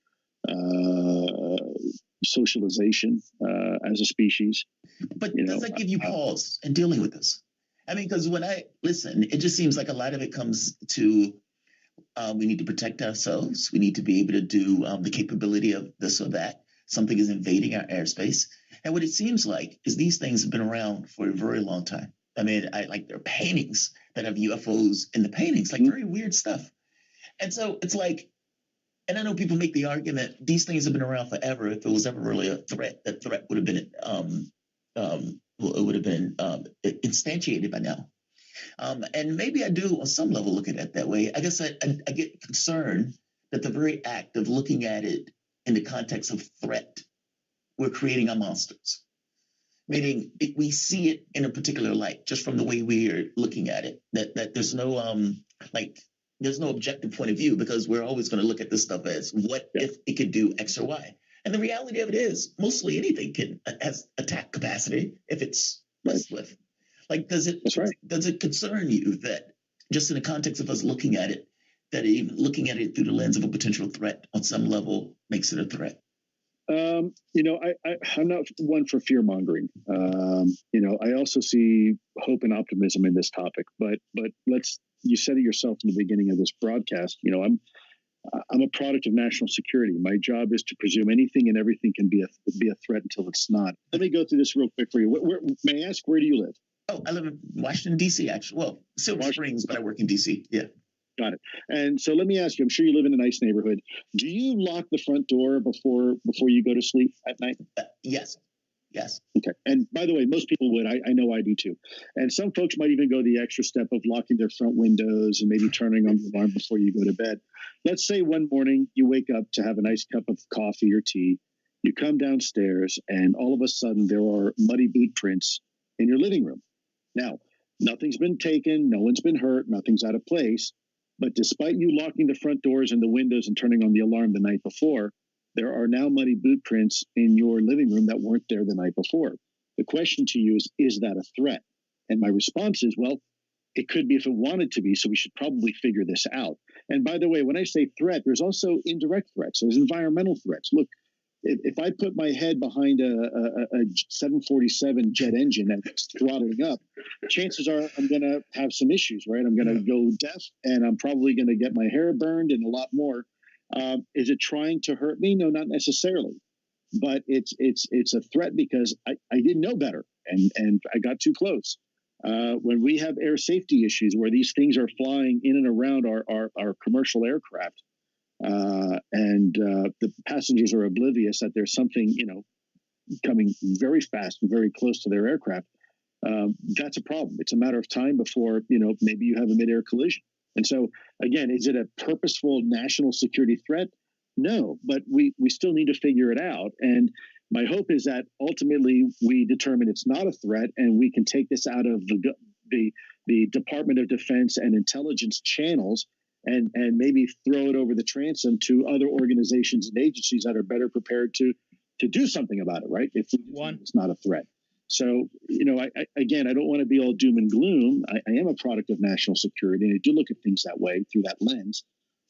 I: socialization as a species.
H: But does that give you pause in dealing with this? I mean, because when I listen, it just seems like a lot of it comes to we need to protect ourselves. We need to be able to do the capability of this or that. Something is invading our airspace. And what it seems like is these things have been around for a very long time. I mean, there are paintings that have UFOs in the paintings, like very weird stuff. And so it's like, and I know people make the argument, these things have been around forever. If it was ever really a threat, that threat would have been it would have been instantiated by now. And maybe I do on some level look at it that way. I guess I get concerned that the very act of looking at it in the context of threat, we're creating our monsters. Meaning we see it in a particular light, just from the way we're looking at it, that there's no there's no objective point of view, because we're always going to look at this stuff as what if it could do X or Y. And the reality of it is mostly anything has attack capacity if it's messed with. Like, does it concern you that just in the context of us looking at it, that even looking at it through the lens of a potential threat on some level makes it a threat?
I: I'm not one for fear mongering. I also see hope and optimism in this topic. But you said it yourself in the beginning of this broadcast. I'm a product of national security. My job is to presume anything and everything can be a threat until it's not. Let me go through this real quick for you. May I ask, where do you live?
H: Oh, I live in Washington, D.C., actually. Well, Silver Springs, but I work in D.C. Yeah.
I: Got it. And so let me ask you, I'm sure you live in a nice neighborhood. Do you lock the front door before you go to sleep at night?
H: Yes. Yes.
I: Okay. And by the way, most people would. I know I do too. And some folks might even go the extra step of locking their front windows and maybe turning on the alarm before you go to bed. Let's say one morning you wake up to have a nice cup of coffee or tea. You come downstairs and all of a sudden there are muddy boot prints in your living room. Now, nothing's been taken. No one's been hurt. Nothing's out of place. But despite you locking the front doors and the windows and turning on the alarm the night before, there are now muddy boot prints in your living room that weren't there the night before. The question to you is that a threat? And my response is, well, it could be if it wanted to be, so we should probably figure this out. And by the way, when I say threat, there's also indirect threats. There's environmental threats. Look, if I put my head behind a 747 jet engine that's throttling up, chances are I'm going to have some issues, right? I'm going to go deaf, and I'm probably going to get my hair burned and a lot more. Is it trying to hurt me? No, not necessarily. But it's a threat because I didn't know better, and I got too close. When we have air safety issues where these things are flying in and around our commercial aircraft, and the passengers are oblivious that there's something, coming very fast and very close to their aircraft, that's a problem. It's a matter of time before, maybe you have a midair collision. And so, again, is it a purposeful national security threat? No, but we still need to figure it out. And my hope is that ultimately we determine it's not a threat and we can take this out of the Department of Defense and intelligence channels and maybe throw it over the transom to other organizations and agencies that are better prepared to do something about it, right? If it's not a threat. So, I don't want to be all doom and gloom. I am a product of national security, and I do look at things that way through that lens.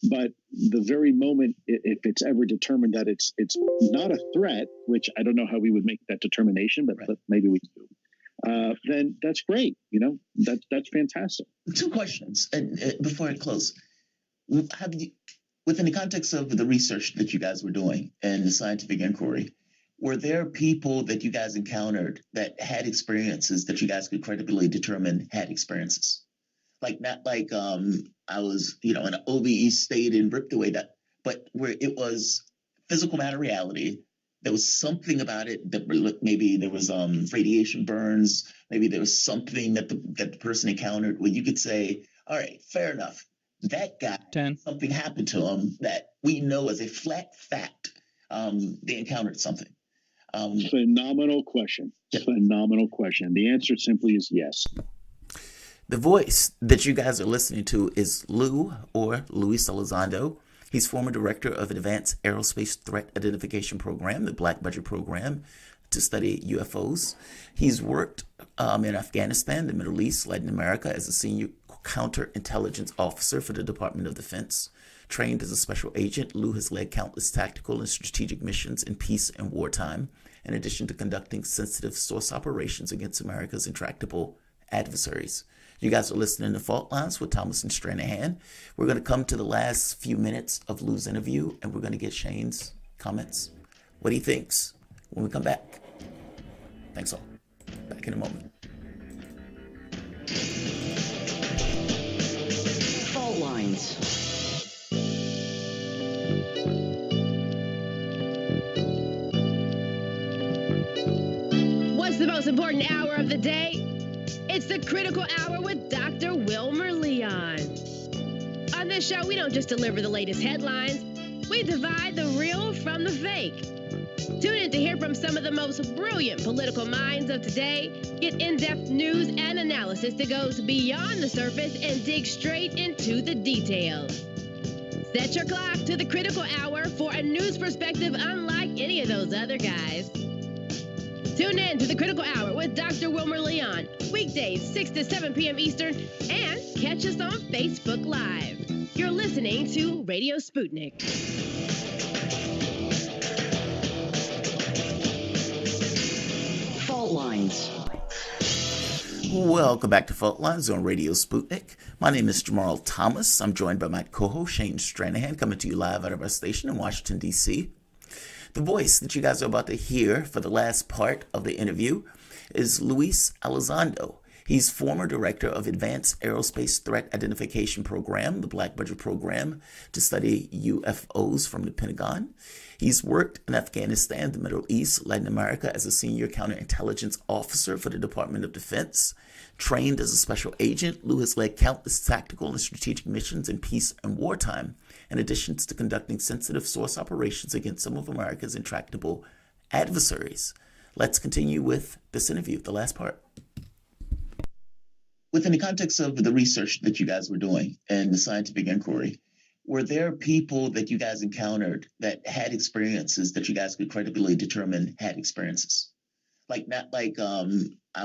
I: But the very moment, if it's ever determined that it's not a threat, which I don't know how we would make that determination, but maybe we do, then that's great. That's fantastic.
H: 2 questions, and before I close. Have you, within the context of the research that you guys were doing and the scientific inquiry, were there people that you guys encountered that had experiences that you guys could credibly determine had experiences? Not like I was, in an OBE state and ripped away that, but where it was physical matter reality. There was something about it that maybe there was radiation burns. Maybe there was something that the person encountered where you could say, all right, fair enough. That guy, something happened to him that we know as a flat fact. They encountered something.
I: Phenomenal question. Yeah. Phenomenal question. The answer simply is yes.
D: The voice that you guys are listening to is Lou, or Luis Elizondo. He's former director of Advanced Aerospace Threat Identification Program, the Black Budget Program, to study UFOs. He's worked in Afghanistan, the Middle East, Latin America as a senior counterintelligence officer for the Department of Defense. Trained as a special agent, Lou has led countless tactical and strategic missions in peace and wartime, in addition to conducting sensitive source operations against America's intractable adversaries. You guys are listening to Fault Lines with Thomas and Stranahan. We're going to come to the last few minutes of Lou's interview, and we're going to get Shane's comments, what he thinks, when we come back. Thanks all. Back in a moment.
K: Fault Lines.
M: What's the most important hour of the day? It's the Critical Hour with Dr. Wilmer Leon. On this show, we don't just deliver the latest headlines. We divide the real from the fake. Tune in to hear from some of the most brilliant political minds of today. Get in-depth news and analysis that goes beyond the surface and dig straight into the details. Set your clock to the Critical Hour for a news perspective unlike any of those other guys. Tune in to the Critical Hour with Dr. Wilmer Leon, weekdays 6 to 7 p.m. Eastern, and catch us on Facebook Live. You're listening to Radio Sputnik.
K: fault lines.
D: Welcome back to Fault Lines on Radio Sputnik. My name is Jamarl Thomas. I'm joined by my co-host Shane Stranahan, coming to you live out of our station in Washington, D.C. The voice that you guys are about to hear for the last part of the interview is Luis Elizondo. He's former director of Advanced Aerospace Threat Identification Program, the Black Budget Program, to study UFOs from the Pentagon. He's worked in Afghanistan, the Middle East, Latin America as a senior counterintelligence officer for the Department of Defense. Trained as a special agent, Lou has led countless tactical and strategic missions in peace and wartime, in addition to conducting sensitive source operations against some of America's intractable adversaries. Let's continue with this interview, the last part.
H: Within the context of the research that you guys were doing and the scientific inquiry, were there people that you guys encountered that had experiences that you guys could credibly determine had experiences? Like, not like I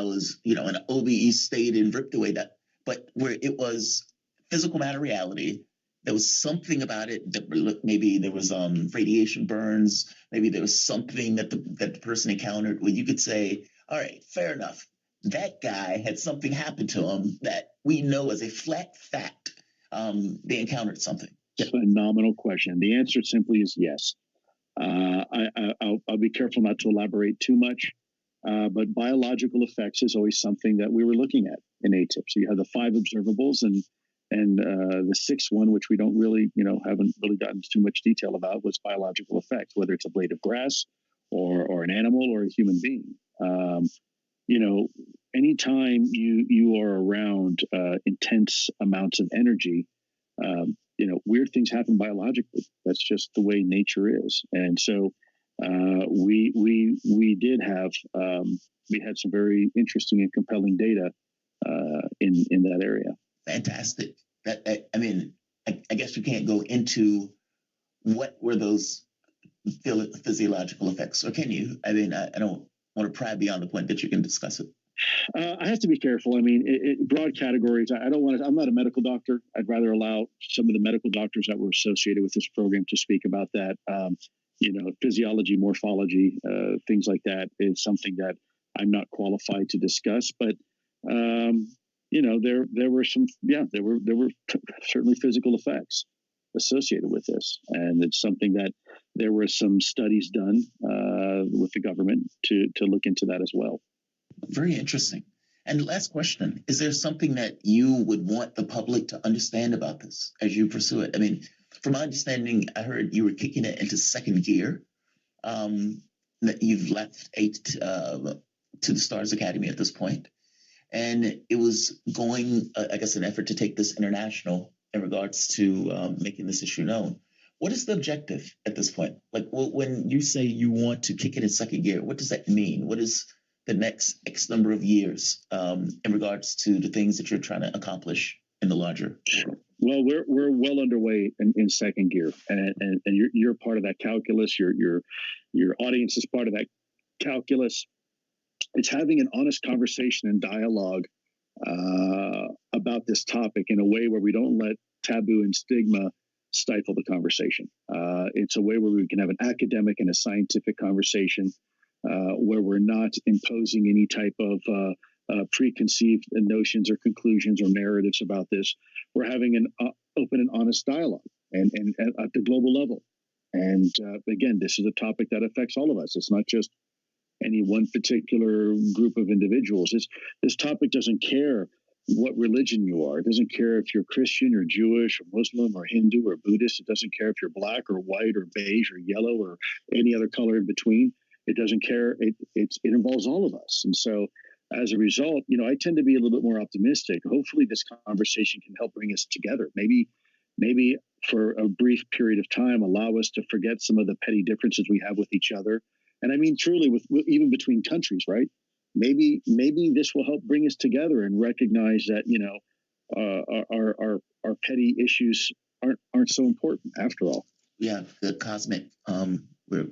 H: was, in an OBE state and ripped away that, but where it was physical matter reality. There was something about it that maybe there was radiation burns. Maybe there was something that the person encountered where you could say, all right, fair enough. That guy had something happen to him that we know as a flat fact. They encountered something.
I: Phenomenal question. The answer simply is yes. I'll be careful not to elaborate too much, but biological effects is always something that we were looking at in ATIP. So you have the 5 observables and the 6th one, which we don't really, haven't really gotten into too much detail about, was biological effects, whether it's a blade of grass or an animal or a human being. Anytime you are around intense amounts of energy, weird things happen biologically. That's just the way nature is. And so we did have, we had some very interesting and compelling data in that area.
H: Fantastic. I guess you can't go into what were those physiological effects, or can you? I don't want to pry beyond the point that you can discuss it.
I: I have to be careful. Broad categories. I'm not a medical doctor. I'd rather allow some of the medical doctors that were associated with this program to speak about that. Physiology, morphology, things like that is something that I'm not qualified to discuss. But there were some. Yeah, there were certainly physical effects associated with this, and it's something that there were some studies done with the government to look into that as well.
H: Very interesting. And last question, is there something that you would want the public to understand about this as you pursue it? From my understanding, I heard you were kicking it into second gear, that you've left to the Stars Academy at this point. And it was going, an effort to take this international in regards to making this issue known. What is the objective at this point? Like, when you say you want to kick it in second gear, what does that mean? What is the next X number of years in regards to the things that you're trying to accomplish in the larger world?
I: Well, we're well underway in second gear, and you're part of that calculus. Your audience is part of that calculus. It's having an honest conversation and dialogue about this topic in a way where we don't let taboo and stigma stifle the conversation. It's a way where we can have an academic and a scientific conversation where we're not imposing any type of preconceived notions or conclusions or narratives about this. We're having an open and honest dialogue and at the global level. And again, this is a topic that affects all of us. It's not just any one particular group of individuals. This topic doesn't care what religion you are. It doesn't care if you're Christian or Jewish or Muslim or Hindu or Buddhist. It doesn't care if you're black or white or beige or yellow or any other color in between. It doesn't care. It involves all of us. And so as a result, I tend to be a little bit more optimistic. Hopefully this conversation can help bring us together. Maybe for a brief period of time, allow us to forget some of the petty differences we have with each other. And I mean, truly, with even between countries, right? Maybe this will help bring us together and recognize that, our petty issues aren't so important after all.
H: Yeah, the cosmic, where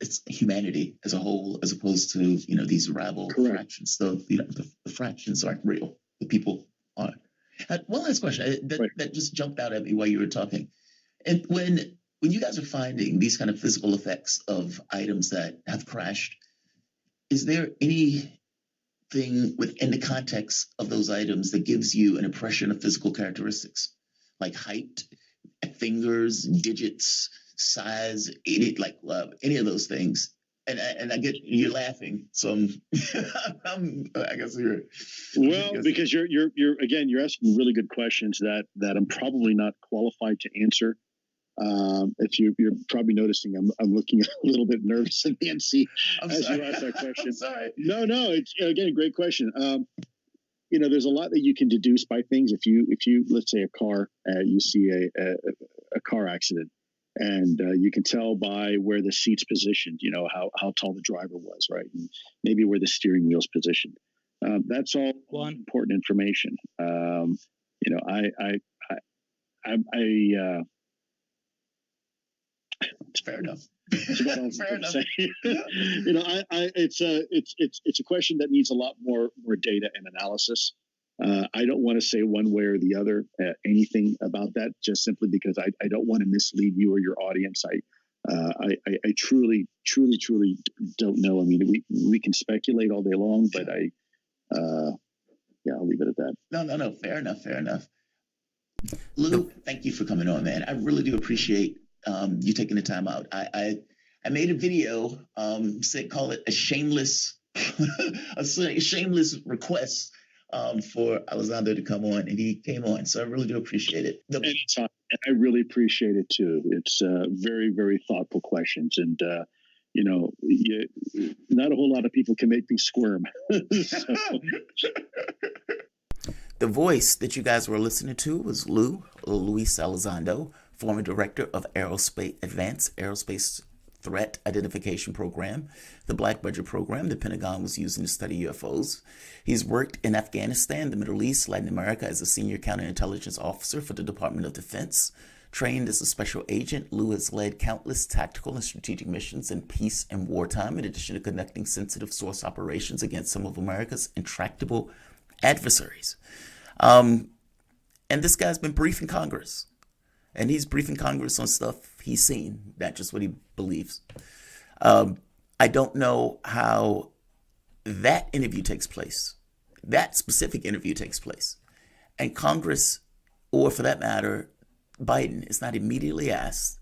H: it's humanity as a whole, as opposed to these rival fractions. So the fractions aren't real; the people are. One last question that just jumped out at me while you were talking, and when you guys are finding these kind of physical effects of items that have crashed, is there any something within the context of those items that gives you an impression of physical characteristics, like height, fingers, digits, size, any of those things. And I get you're laughing, so I guess you're
I: because you're asking really good questions that I'm probably not qualified to answer. If you're probably noticing, I'm looking a little bit nervous at the NC as you ask that question.
H: I'm sorry.
I: No, it's again a great question. There's a lot that you can deduce by things. If you let's say a car, you see a car accident, and you can tell by where the seat's positioned. How tall the driver was, right, and maybe where the steering wheel's positioned. That's all important information.
H: Fair enough.
I: Fair enough. It's a question that needs a lot more data and analysis. I don't want to say one way or the other anything about that, just simply because I don't want to mislead you or your audience. I truly don't know. I mean, we can speculate all day long, but I'll leave it at that.
H: No. Fair enough. Lou, thank you for coming on, man. I really do appreciate you taking the time out. I made a video, call it a shameless request for Elizondo to come on, and he came on. So I really do appreciate it.
I: Anytime. I really appreciate it too. It's very, very thoughtful questions, and not a whole lot of people can make me squirm.
D: The voice that you guys were listening to was Luis Elizondo, former director of Advanced Aerospace Threat Identification Program, the Black Budget Program the Pentagon was using to study UFOs. He's worked in Afghanistan, the Middle East, Latin America as a senior counterintelligence officer for the Department of Defense. Trained as a special agent, Lou has led countless tactical and strategic missions in peace and wartime, in addition to conducting sensitive source operations against some of America's intractable adversaries. And this guy's been briefing Congress. And he's briefing Congress on stuff he's seen, not just what he believes. I don't know how that interview takes place, that specific interview takes place. And Congress, or for that matter, Biden, is not immediately asked,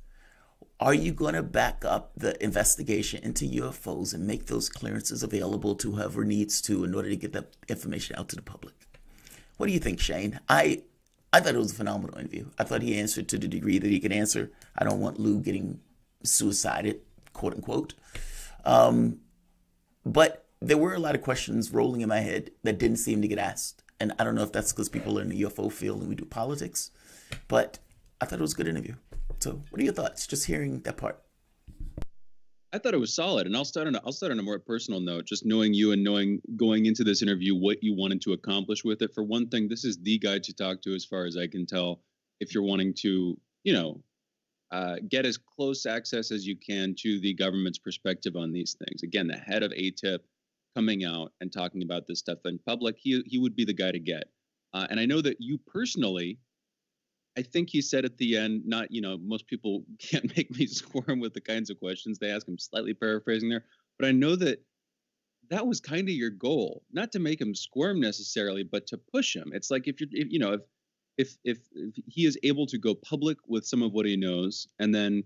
D: are you going to back up the investigation into UFOs and make those clearances available to whoever needs to in order to get that information out to the public? What do you think, Shane? I thought it was a phenomenal interview. I thought he answered to the degree that he could answer. I don't want Lou getting suicided, quote unquote. But there were a lot of questions rolling in my head that didn't seem to get asked. And I don't know if that's because people are in the UFO field and we do politics, but I thought it was a good interview. So what are your thoughts? Just hearing that part.
C: I thought it was solid, and I'll start on a more personal note. Just knowing you and knowing going into this interview what you wanted to accomplish with it. For one thing, this is the guy to talk to, as far as I can tell, if you're wanting to, get as close access as you can to the government's perspective on these things. Again, the head of ATIP coming out and talking about this stuff in public, he would be the guy to get. And I know that you personally, I think he said at the end, most people can't make me squirm with the kinds of questions they ask. I'm slightly paraphrasing there, but I know that was kind of your goal, not to make him squirm necessarily, but to push him. It's like if he is able to go public with some of what he knows, and then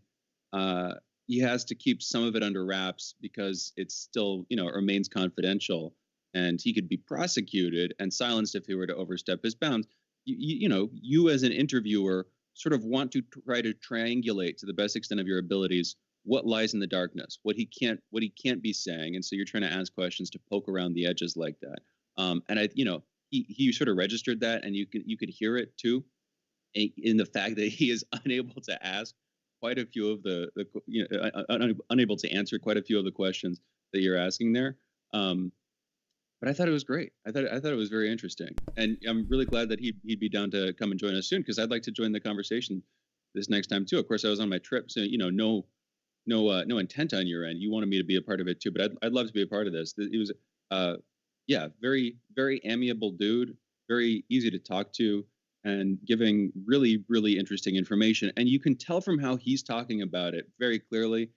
C: he has to keep some of it under wraps because it's still, it remains confidential, and he could be prosecuted and silenced if he were to overstep his bounds. You as an interviewer sort of want to try to triangulate to the best extent of your abilities what lies in the darkness, what he can't be saying, and so you're trying to ask questions to poke around the edges like that. And he sort of registered that, and you could hear it too, in the fact that he is unable to ask quite a few of unable to answer quite a few of the questions that you're asking there. But I thought it was great. I thought it was very interesting, and I'm really glad that he'd be down to come and join us soon, because I'd like to join the conversation this next time too. Of course, I was on my trip, so no intent on your end. You wanted me to be a part of it too, but I'd love to be a part of this. It was very, very amiable dude, very easy to talk to, and giving really, really interesting information. And you can tell from how he's talking about it very clearly,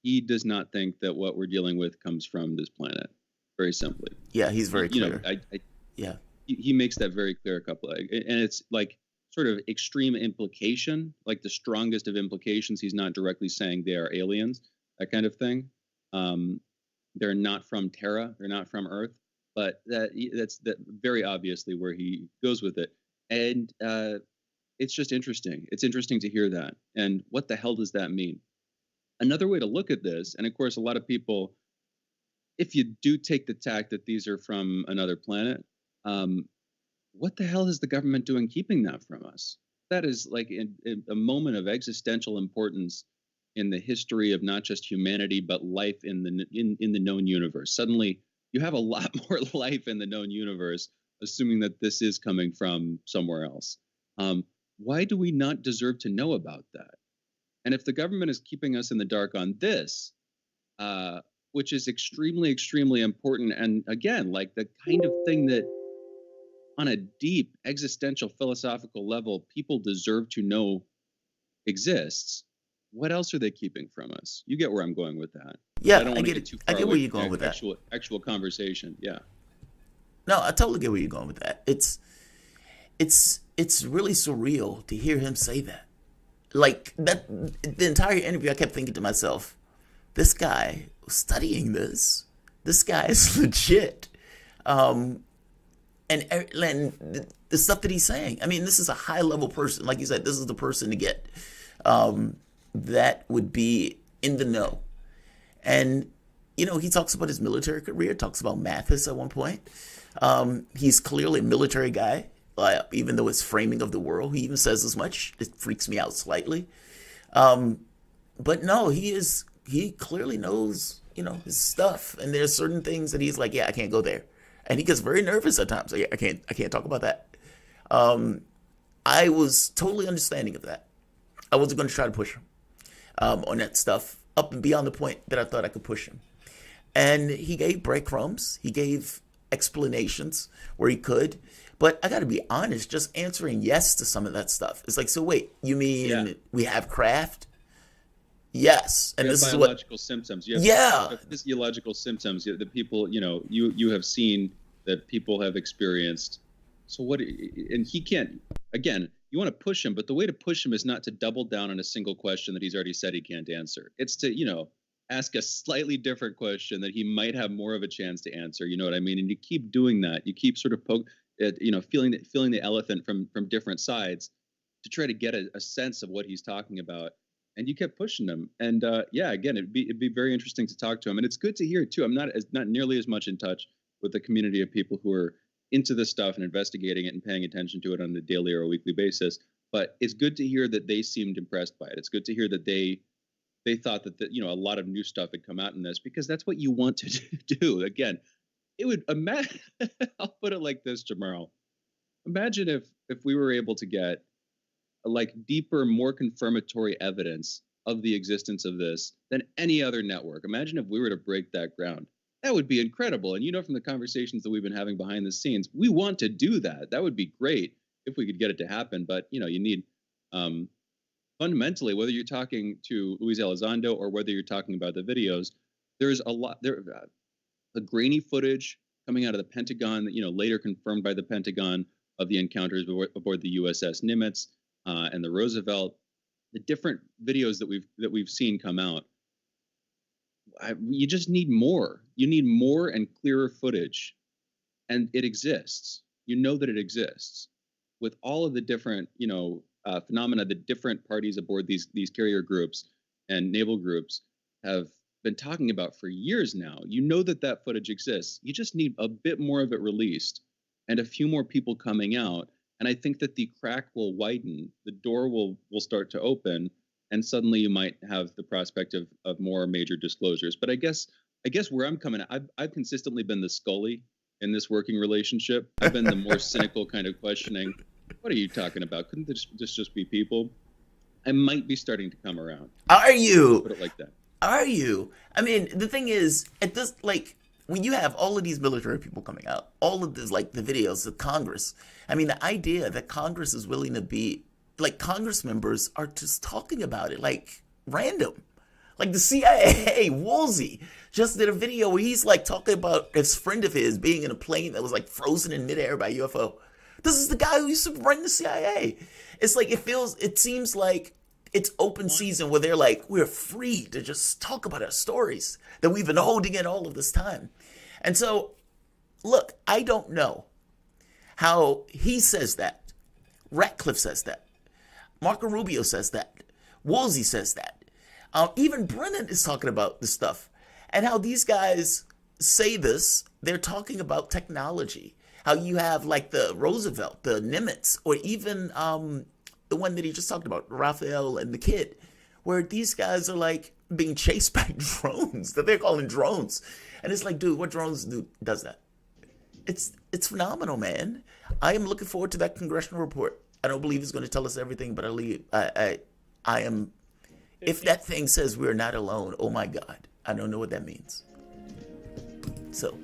C: he does not think that what we're dealing with comes from this planet. Very simply.
D: Yeah, he's very
C: You
D: clear.
C: know,
D: Yeah.
C: he makes that very clear a couple, and it's like sort of extreme implication, like the strongest of implications. He's not directly saying they are aliens, that kind of thing. They're not from Terra, they're not from Earth, but that's very obviously where he goes with it, and it's just interesting. It's interesting to hear that, and what the hell does that mean? Another way to look at this, and of course, a lot of people, if you do take the tack that these are from another planet, what the hell is the government doing keeping that from us? That is like a moment of existential importance in the history of not just humanity but life in the known universe. Suddenly, you have a lot more life in the known universe, assuming that this is coming from somewhere else. Why do we not deserve to know about that? And if the government is keeping us in the dark on this, which is extremely, extremely important, and again, like the kind of thing that on a deep existential philosophical level, people deserve to know exists. What else are they keeping from us? You get where I'm going with that.
D: Yeah,
C: I don't want to get too far
D: I get
C: away
D: where you're
C: from
D: going with that.
C: Actual conversation. Yeah.
D: No, I totally get where you're going with that. It's really surreal to hear him say that. Like that, the entire interview, I kept thinking to myself, this guy was studying this. This guy is legit. And the stuff that he's saying, I mean, this is a high level person. Like you said, this is the person to get that would be in the know. And, you know, he talks about his military career, talks about Mathis at one point. He's clearly a military guy, even though his framing of the world, he even says as much. It freaks me out slightly. But no, he clearly knows, you know, his stuff. And there's certain things that he's like, yeah, I can't go there. And he gets very nervous at times. Like, I can't talk about that. I was totally understanding of that. I wasn't going to try to push him on that stuff up and beyond the point that I thought I could push him. And he gave breadcrumbs. He gave explanations where he could. But I got to be honest, just answering yes to some of that stuff. It's like, so wait, you mean we have craft? Yes. And this is what
C: biological symptoms. You have physiological symptoms that people, you know, you have seen that people have experienced. So what? And he can't. Again, you want to push him, but the way to push him is not to double down on a single question that he's already said he can't answer. It's to, you know, ask a slightly different question that he might have more of a chance to answer. You know what I mean? And you keep doing that. You keep sort of feeling the elephant from different sides to try to get a sense of what he's talking about. And you kept pushing him. And again, it'd be very interesting to talk to him. And it's good to hear too. I'm not nearly as much in touch with the community of people who are into this stuff and investigating it and paying attention to it on a daily or a weekly basis. But it's good to hear that they seemed impressed by it. It's good to hear that they thought that a lot of new stuff had come out in this, because that's what you want to do. Again, it would imagine. I'll put it like this, Jamarl. Imagine if we were able to get like deeper, more confirmatory evidence of the existence of this than any other network. Imagine if we were to break that ground. That would be incredible. And from the conversations that we've been having behind the scenes, we want to do that. That would be great if we could get it to happen. But, you need fundamentally, whether you're talking to Luis Elizondo or whether you're talking about the videos, there's a grainy footage coming out of the Pentagon that, later confirmed by the Pentagon of the encounters aboard the USS Nimitz and the Roosevelt, the different videos that we've seen come out. You just need more. You need more and clearer footage, and it exists. You know that it exists with all of the different, phenomena that different parties aboard these carrier groups and naval groups have been talking about for years now. You know that footage exists. You just need a bit more of it released and a few more people coming out. And I think that the crack will widen, the door will start to open, and suddenly you might have the prospect of more major disclosures. But I guess where I'm coming at, I've consistently been the Scully in this working relationship. I've been the more cynical kind of questioning. What are you talking about? Couldn't this just be people? I might be starting to come around.
D: Are you?
C: Put it like that.
D: Are you? I mean, the thing is, at this, like, when you have all of these military people coming out, all of this, like the videos of Congress, I mean, the idea that Congress is willing to be, like, Congress members are just talking about it, like, random. Like the CIA, Woolsey just did a video where he's like talking about this friend of his being in a plane that was like frozen in midair by UFO. This is the guy who used to run the CIA. It's like it seems like it's open season where they're like, we're free to just talk about our stories that we've been holding in all of this time. And so, look, I don't know how he says that. Ratcliffe says that. Marco Rubio says that. Woolsey says that. Even Brennan is talking about this stuff. And how these guys say this, they're talking about technology. How you have like the Roosevelt, the Nimitz, or even the one that he just talked about, Raphael and the kid, where these guys are like being chased by drones that they're calling drones. And it's like, dude, what drones does that? It's phenomenal, man. I am looking forward to that congressional report. I don't believe it's going to tell us everything, but I am. If that thing says we're not alone, oh my God, I don't know what that means. So.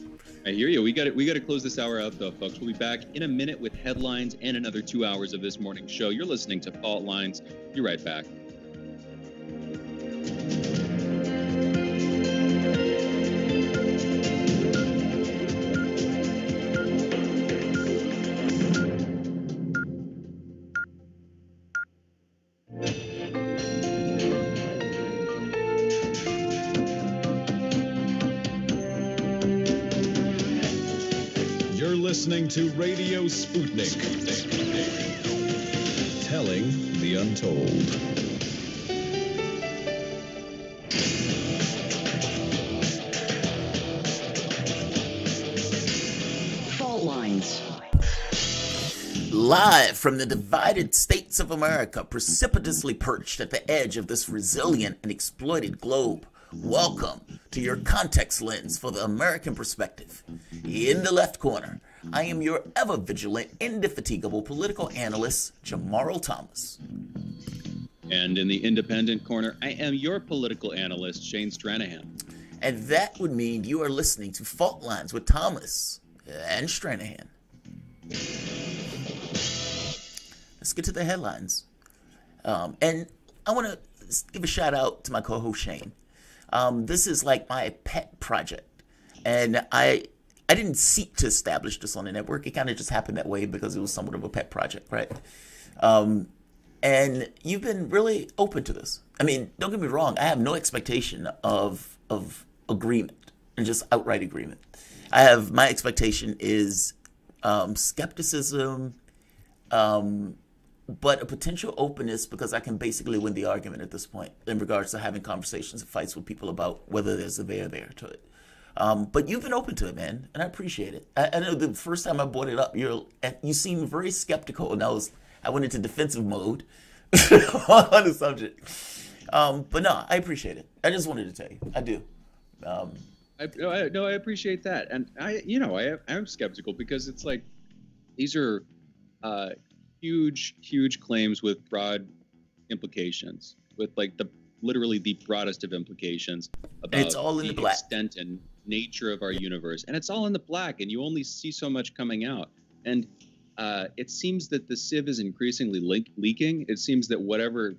C: I hear you. We got to close this hour out, though, folks. We'll be back in a minute with headlines and another 2 hours of this morning's show. You're listening to Fault Lines. Be right back.
B: Listening to Radio Sputnik. Telling the untold.
K: Fault lines.
D: Live from the divided states of America, precipitously perched at the edge of this resilient and exploited globe. Welcome to your context lens for the American perspective. In the left corner, I am your ever-vigilant, indefatigable political analyst, Jamarl Thomas.
C: And in the independent corner, I am your political analyst, Shane Stranahan.
D: And that would mean you are listening to Fault Lines with Thomas and Stranahan. Let's get to the headlines. And I want to give a shout out to my co-host, Shane. This is like my pet project. And I didn't seek to establish this on the network. It kind of just happened that way because it was somewhat of a pet project, right? And you've been really open to this. I mean, don't get me wrong. I have no expectation of agreement and just outright agreement. My expectation is skepticism, but a potential openness because I can basically win the argument at this point in regards to having conversations and fights with people about whether there's a there to it. But you've been open to it, man, and I appreciate it. I know the first time I brought it up, you seemed very skeptical, and I went into defensive mode on the subject. But no, I appreciate it. I just wanted to tell you, I do.
C: I appreciate that, and I'm skeptical because it's like these are huge claims with broad implications, with like literally the broadest of implications about
D: it's all in the black.
C: Extent and nature of our universe, and it's all in the black, and you only see so much coming out. And it seems that the sieve is increasingly leaking. It seems that whatever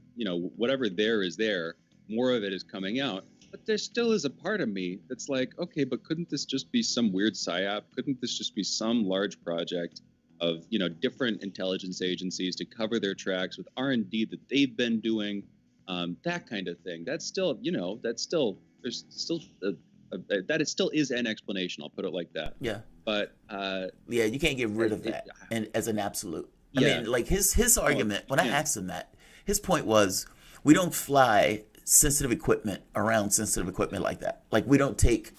C: there is there, more of it is coming out. But there still is a part of me that's like, okay, but couldn't this just be some weird psyop? Couldn't this just be some large project of different intelligence agencies to cover their tracks with R&D that they've been doing, that kind of thing? That's still, there's still that it still is an explanation. I'll put it like that.
D: Yeah.
C: But
D: you can't get rid of that and as an absolute. I mean, like his argument when I asked him that, his point was we don't fly sensitive equipment around sensitive equipment like that. Like we don't take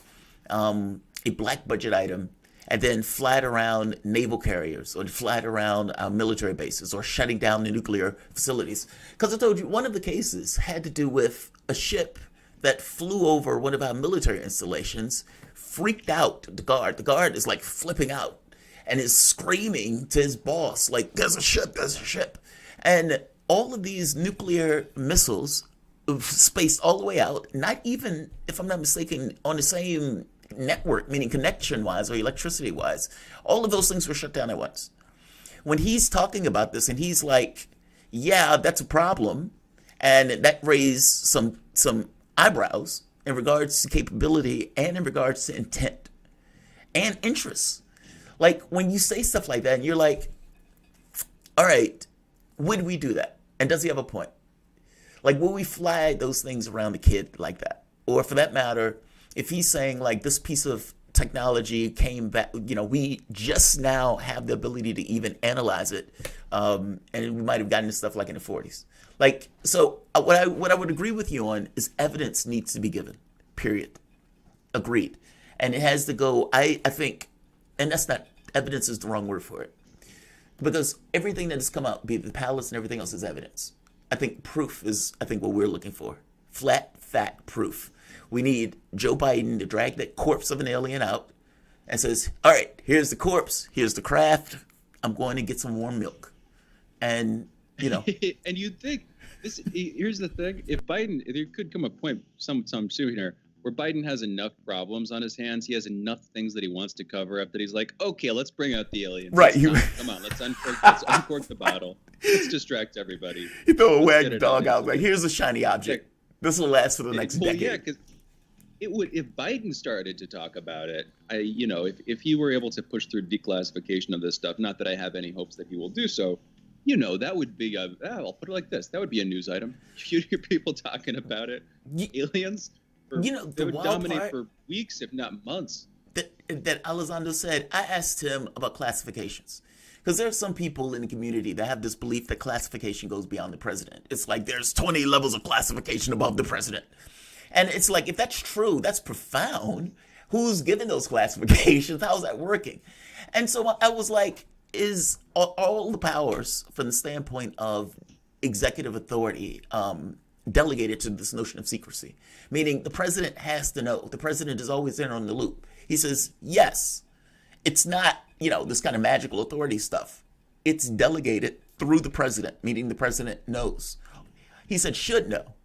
D: a black budget item and then fly it around naval carriers or fly it around military bases or shutting down the nuclear facilities. Because I told you one of the cases had to do with a ship that flew over one of our military installations, freaked out the guard. The guard is like flipping out and is screaming to his boss, like, there's a ship. And all of these nuclear missiles spaced all the way out, not even, if I'm not mistaken, on the same network, meaning connection-wise or electricity-wise. All of those things were shut down at once. When he's talking about this and he's like, yeah, that's a problem, and that raised some eyebrows in regards to capability and in regards to intent and interests. Like when you say stuff like that and you're like, all right, would we do that? And does he have a point? Like, will we fly those things around the kid like that? Or for that matter, if he's saying like this piece of technology came back, we just now have the ability to even analyze it. And we might have gotten to stuff like in the 40s. Like, so what I would agree with you on is evidence needs to be given, period. Agreed. And it has to go, I think, and that's not, evidence is the wrong word for it. Because everything that has come out, be it the palace and everything else, is evidence. I think proof is, what we're looking for. Flat, fact proof. We need Joe Biden to drag that corpse of an alien out and says, all right, here's the corpse, here's the craft, I'm going to get some warm milk. And,
C: and you'd think, here's the thing, if there could come a point some soon here where Biden has enough problems on his hands, he has enough things that he wants to cover up that he's like, okay, let's bring out the aliens.
D: Right.
C: Come on, let's uncork the bottle. Let's distract everybody.
D: You throw a wag dog out, like, here's a shiny object. This will last for the next decade.
C: Yeah, because it would, if Biden started to talk about it, if he were able to push through declassification of this stuff, not that I have any hopes that he will do so, that would be I'll put it like this. That would be a news item. You'd hear people talking about it. Aliens. They would dominate for weeks, if not months.
D: That Elizondo said, I asked him about classifications. Because there are some people in the community that have this belief that classification goes beyond the president. It's like there's 20 levels of classification above the president. And it's like, if that's true, that's profound. Who's giving those classifications? How's that working? And so I was like, is all the powers from the standpoint of executive authority delegated to this notion of secrecy? Meaning the president has to know. The president is always in on the loop. He says, yes, it's not, this kind of magical authority stuff. It's delegated through the president, meaning the president knows. He said should know,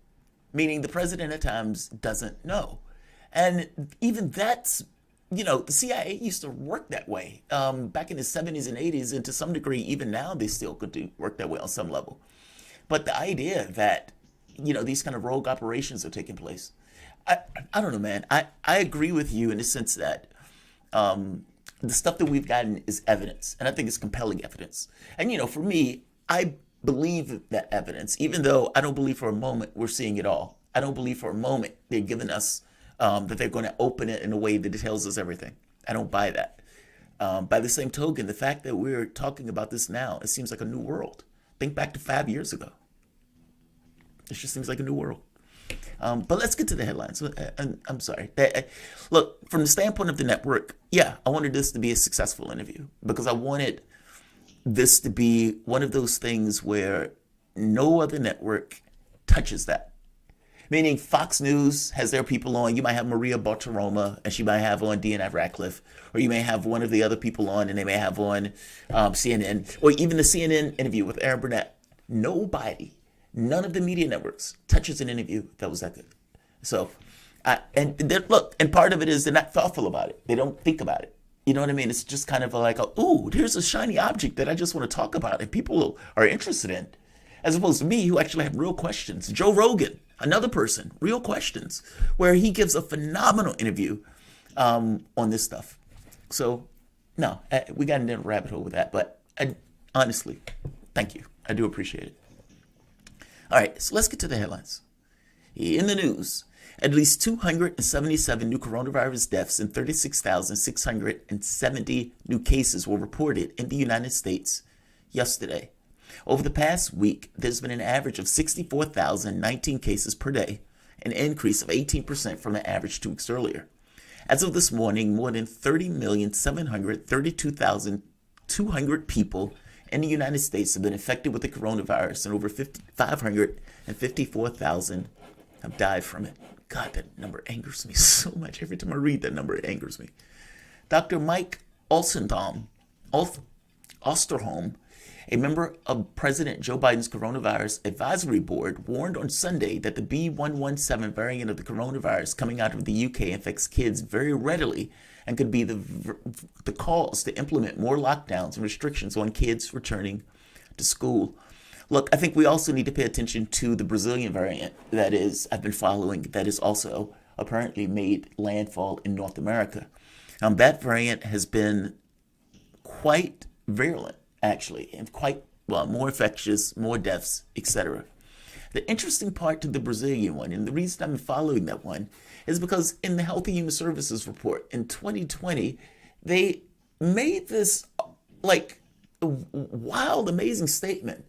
D: meaning the president at times doesn't know. And even that's, the CIA used to work that way back in the 70s and 80s, and to some degree, even now, they still could work that way on some level. But the idea that, these kind of rogue operations are taking place, I don't know, man. I agree with you in the sense that the stuff that we've gotten is evidence, and I think it's compelling evidence. And, for me, I believe that evidence, even though I don't believe for a moment we're seeing it all. I don't believe for a moment they're giving us that they're going to open it in a way that it tells us everything. I don't buy that. By the same token, the fact that we're talking about this now, it seems like a new world. Think back to 5 years ago. It just seems like a new world. But let's get to the headlines. I'm sorry. Look, from the standpoint of the network, yeah, I wanted this to be a successful interview because I wanted this to be one of those things where no other network touches that. Meaning Fox News has their people on. You might have Maria Bartiromo, and she might have on Deanna Ratcliffe. Or you may have one of the other people on, and they may have on CNN. Or even the CNN interview with Aaron Burnett. Nobody, none of the media networks touches an interview that was that good. So, and part of it is they're not thoughtful about it. They don't think about it. You know what I mean? It's just kind of like, ooh, here's a shiny object that I just want to talk about and people are interested in. As opposed to me, who actually have real questions. Joe Rogan, another person, real questions, where he gives a phenomenal interview on this stuff. So, no, we got into a rabbit hole with that. But honestly, thank you. I do appreciate it. All right, so let's get to the headlines. In the news, at least 277 new coronavirus deaths and 36,670 new cases were reported in the United States yesterday. Over the past week, there's been an average of 64,019 cases per day, an increase of 18% from the average 2 weeks earlier. As of this morning, more than 30,732,200 people in the United States have been infected with the coronavirus, and over 554,000 have died from it. God, that number angers me so much. Every time I read that number, it angers me. Dr. Mike Osterholm, a member of President Joe Biden's coronavirus advisory board, warned on Sunday that the B.1.1.7 variant of the coronavirus coming out of the UK infects kids very readily and could be the cause to implement more lockdowns and restrictions on kids returning to school. Look, I think we also need to pay attention to the Brazilian variant that I've been following, that is also apparently made landfall in North America. That variant has been quite virulent, actually, and quite, well, more infectious, more deaths, etc. The interesting part to the Brazilian one, and the reason I'm following that one, is because in the Health and Human Services report in 2020, they made this like wild, amazing statement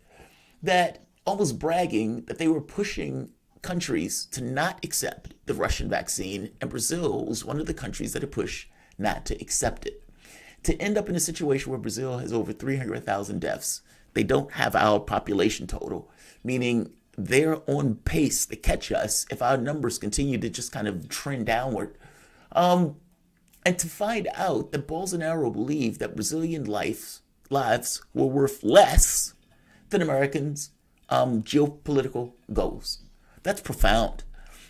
D: that almost bragging that they were pushing countries to not accept the Russian vaccine, and Brazil was one of the countries that had pushed not to accept it. To end up in a situation where Brazil has over 300,000 deaths, they don't have our population total, meaning they're on pace to catch us if our numbers continue to just kind of trend downward. And to find out that Bolsonaro believed that Brazilian lives were worth less than Americans' geopolitical goals. That's profound.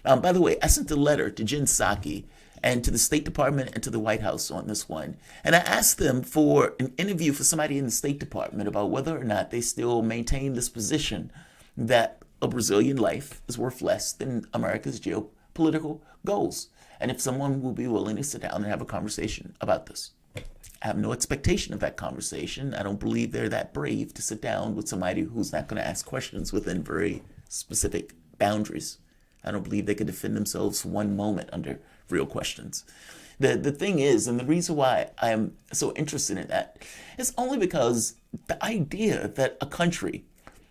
D: By the way, I sent a letter to Jen Psaki and to the State Department and to the White House on this one. And I asked them for an interview for somebody in the State Department about whether or not they still maintain this position that a Brazilian life is worth less than America's geopolitical goals. And if someone will be willing to sit down and have a conversation about this. I have no expectation of that conversation. I don't believe they're that brave to sit down with somebody who's not going to ask questions within very specific boundaries. I don't believe they could defend themselves for one moment under real questions. The thing is, and the reason why I am so interested in that is only because the idea that a country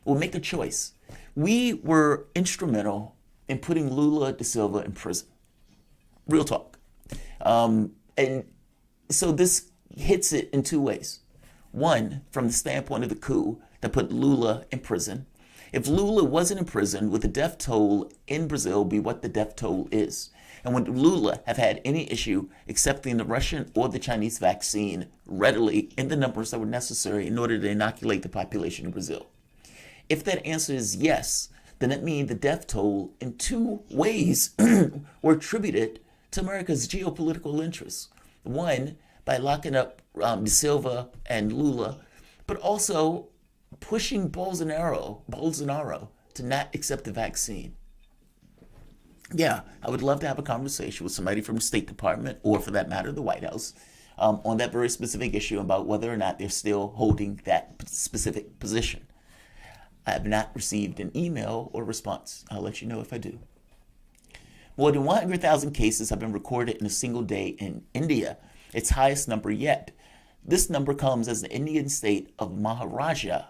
D: will make a choice. We were instrumental in putting Lula da Silva in prison. Real talk. And so this hits it in two ways. One, from the standpoint of the coup that put Lula in prison. If Lula wasn't in prison, would the death toll in Brazil be what the death toll is? And would Lula have had any issue accepting the Russian or the Chinese vaccine readily in the numbers that were necessary in order to inoculate the population of Brazil? If that answer is yes, then that means the death toll in two ways were attributed to America's geopolitical interests. One, by locking up da Silva and Lula, but also pushing Bolsonaro to not accept the vaccine. Yeah, I would love to have a conversation with somebody from the State Department, or for that matter, the White House, on that very specific issue about whether or not they're still holding that specific position. I have not received an email or response. I'll let you know if I do. More than 100,000 cases have been recorded in a single day in India, its highest number yet. This number comes as the Indian state of Maharashtra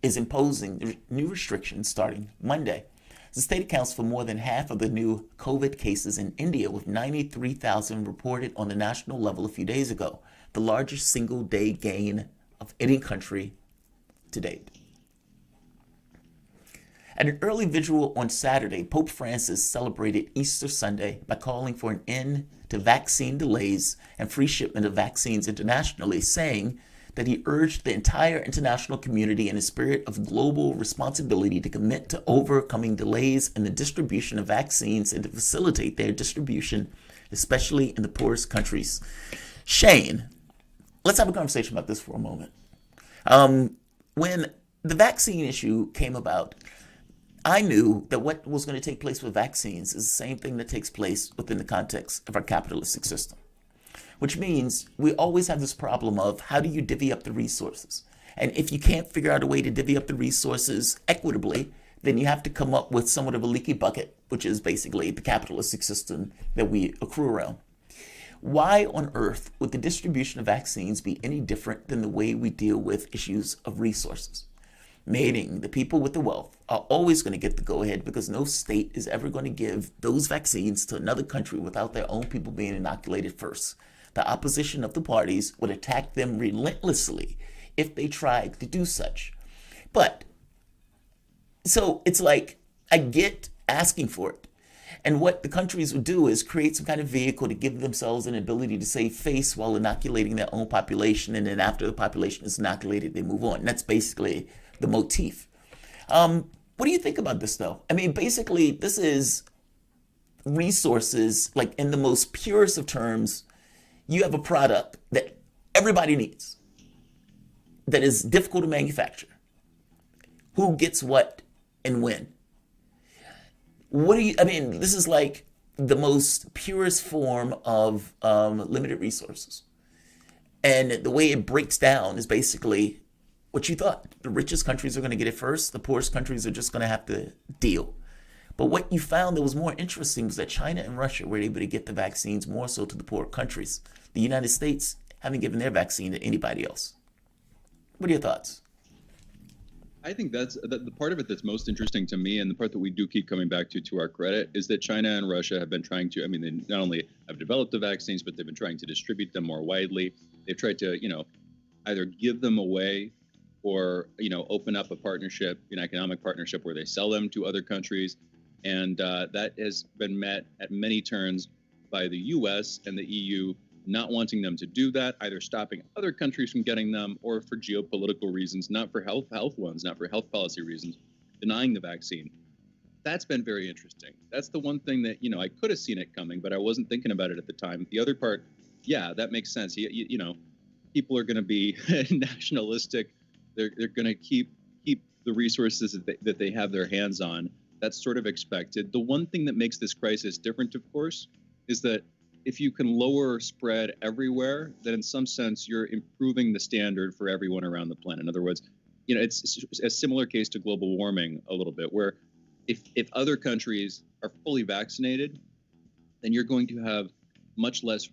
D: is imposing new restrictions starting Monday. The state accounts for more than half of the new COVID cases in India, with 93,000 reported on the national level a few days ago, the largest single-day gain of any country to date. At an early vigil on Saturday, Pope Francis celebrated Easter Sunday by calling for an end to vaccine delays and free shipment of vaccines internationally, saying that he urged the entire international community in a spirit of global responsibility to commit to overcoming delays in the distribution of vaccines and to facilitate their distribution, especially in the poorest countries. Shane, let's have a conversation about this for a moment. When the vaccine issue came about, I knew that what was going to take place with vaccines is the same thing that takes place within the context of our capitalistic system, which means we always have this problem of how do you divvy up the resources? And if you can't figure out a way to divvy up the resources equitably, then you have to come up with somewhat of a leaky bucket, which is basically the capitalistic system that we accrue around. Why on earth would the distribution of vaccines be any different than the way we deal with issues of resources? Meaning the people with the wealth are always going to get the go-ahead because no state is ever going to give those vaccines to another country without their own people being inoculated first. The opposition of the parties would attack them relentlessly if they tried to do such. But, so it's like, I get asking for it. And what the countries would do is create some kind of vehicle to give themselves an ability to save face while inoculating their own population. And then after the population is inoculated, they move on. And that's basically the motif. What do you think about this, though? I mean, basically, this is resources, like in the most purest of terms. You have a product that everybody needs, that is difficult to manufacture, who gets what and when. What do you, I mean, this is like the most purest form of limited resources. And the way it breaks down is basically what you thought. The richest countries are going to get it first. The poorest countries are just going to have to deal. But what you found that was more interesting was that China and Russia were able to get the vaccines more so to the poor countries. The United States haven't given their vaccine to anybody else. What are your thoughts?
C: I think that's the part of it that's most interesting to me, and the part that we do keep coming back to our credit, is that China and Russia have been trying to, I mean, they not only have developed the vaccines, but they've been trying to distribute them more widely. They've tried to, either give them away or, open up a partnership, an economic partnership where they sell them to other countries. And that has been met at many turns by the U.S. and the EU not wanting them to do that, either stopping other countries from getting them or for geopolitical reasons, not for health ones, not for health policy reasons, denying the vaccine. That's been very interesting. That's the one thing that, I could have seen it coming, but I wasn't thinking about it at the time. The other part, yeah, that makes sense. People are going to be nationalistic. They're going to keep the resources that they have their hands on. That's sort of expected. The one thing that makes this crisis different, of course, is that if you can lower spread everywhere, then in some sense you're improving the standard for everyone around the planet. In other words, it's a similar case to global warming a little bit, where if other countries are fully vaccinated, then you're going to have much less,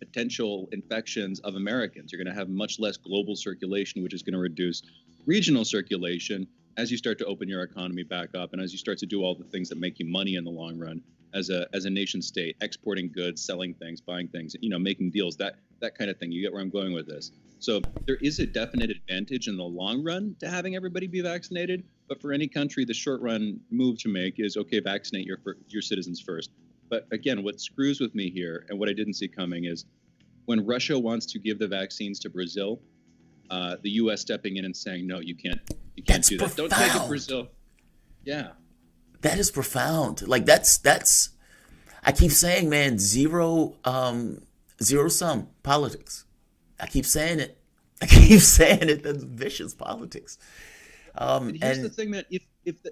C: potential infections of Americans. You're going to have much less global circulation, which is going to reduce regional circulation as you start to open your economy back up and as you start to do all the things that make you money in the long run as a nation state, exporting goods, selling things, buying things, making deals, that kind of thing. You get where I'm going with this. So there is a definite advantage in the long run to having everybody be vaccinated. But for any country, the short run move to make is, okay, vaccinate your citizens first. But again, what screws with me here and what I didn't see coming is when Russia wants to give the vaccines to Brazil, the U.S. stepping in and saying, no, you can't do that. Don't take it, Brazil. Yeah. That
D: is profound. Like that's I keep saying, man, zero sum politics. I keep saying it. That's vicious politics.
C: And here's the thing, that if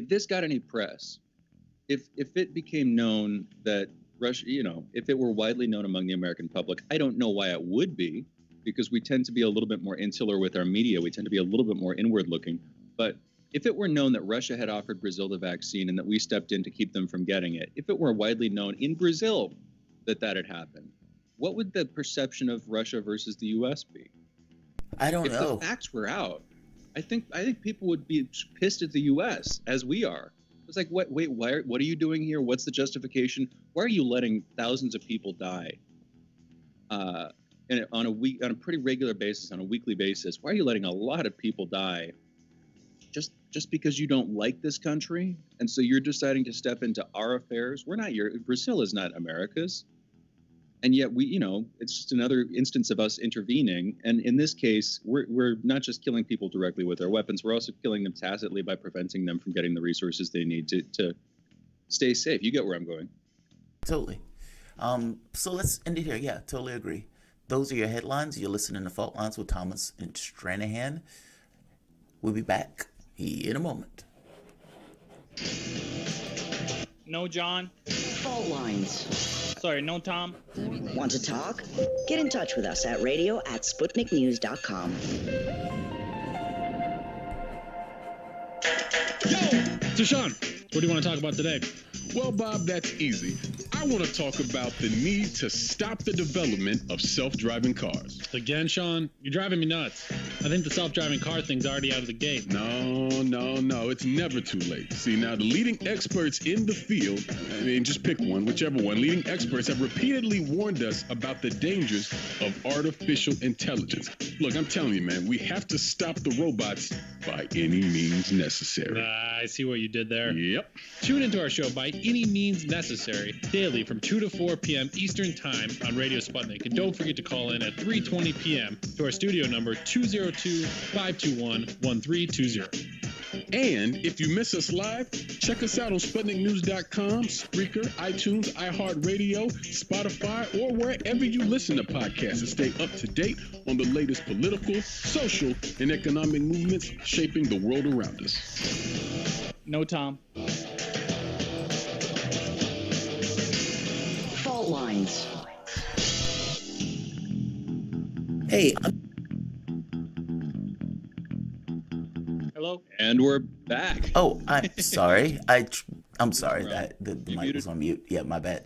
C: this got any press, if it became known that Russia, if it were widely known among the American public, I don't know why it would be, because we tend to be a little bit more insular with our media. We tend to be a little bit more inward looking. But if it were known that Russia had offered Brazil the vaccine and that we stepped in to keep them from getting it, if it were widely known in Brazil that had happened, what would the perception of Russia versus the U.S. be?
D: I don't know.
C: If the facts were out, I think people would be pissed at the U.S. as we are. It's like, what are you doing here? What's the justification? Why are you letting thousands of people die? And on a pretty regular basis, on a weekly basis, why are you letting a lot of people die just because you don't like this country? And so you're deciding to step into our affairs. Brazil is not America's. And yet it's just another instance of us intervening. And in this case, we're not just killing people directly with our weapons. We're also killing them tacitly by preventing them from getting the resources they need to stay safe. You get where I'm going.
D: Totally. So let's end it here. Yeah, totally agree. Those are your headlines. You're listening to Fault Lines with Thomas and Stranahan. We'll be back in a moment.
A: No, John.
K: Fault Lines.
A: Sorry, no, Tom.
K: Want to talk? Get in touch with us at radio@sputniknews.com.
F: So, Sean, what do you want to talk about today?
B: Well, Bob, that's easy. I want to talk about the need to stop the development of self-driving cars.
F: Again, Sean, you're driving me nuts. I think the self-driving car thing's already out of the gate.
B: No, it's never too late. See, now the leading experts in the field, just pick one, whichever one, leading experts have repeatedly warned us about the dangers of artificial intelligence. Look, I'm telling you, man, we have to stop the robots by any means necessary.
F: I see what you did there.
B: Yep.
F: Tune into our show By Any Means Necessary daily from 2 to 4 p.m. Eastern Time on Radio Sputnik. And don't forget to call in at 3:20 p.m. to our studio number 202-521-1320.
B: And if you miss us live, check us out on SputnikNews.com, Spreaker, iTunes, iHeartRadio, Spotify, or wherever you listen to podcasts to stay up to date on the latest political, social, and economic movements shaping the world around us.
A: No, Tom.
K: Fault lines.
D: Hey,
A: Hello?
C: And we're back.
D: oh, I'm sorry. I'm sorry that the mic was on mute. Yeah, my bad.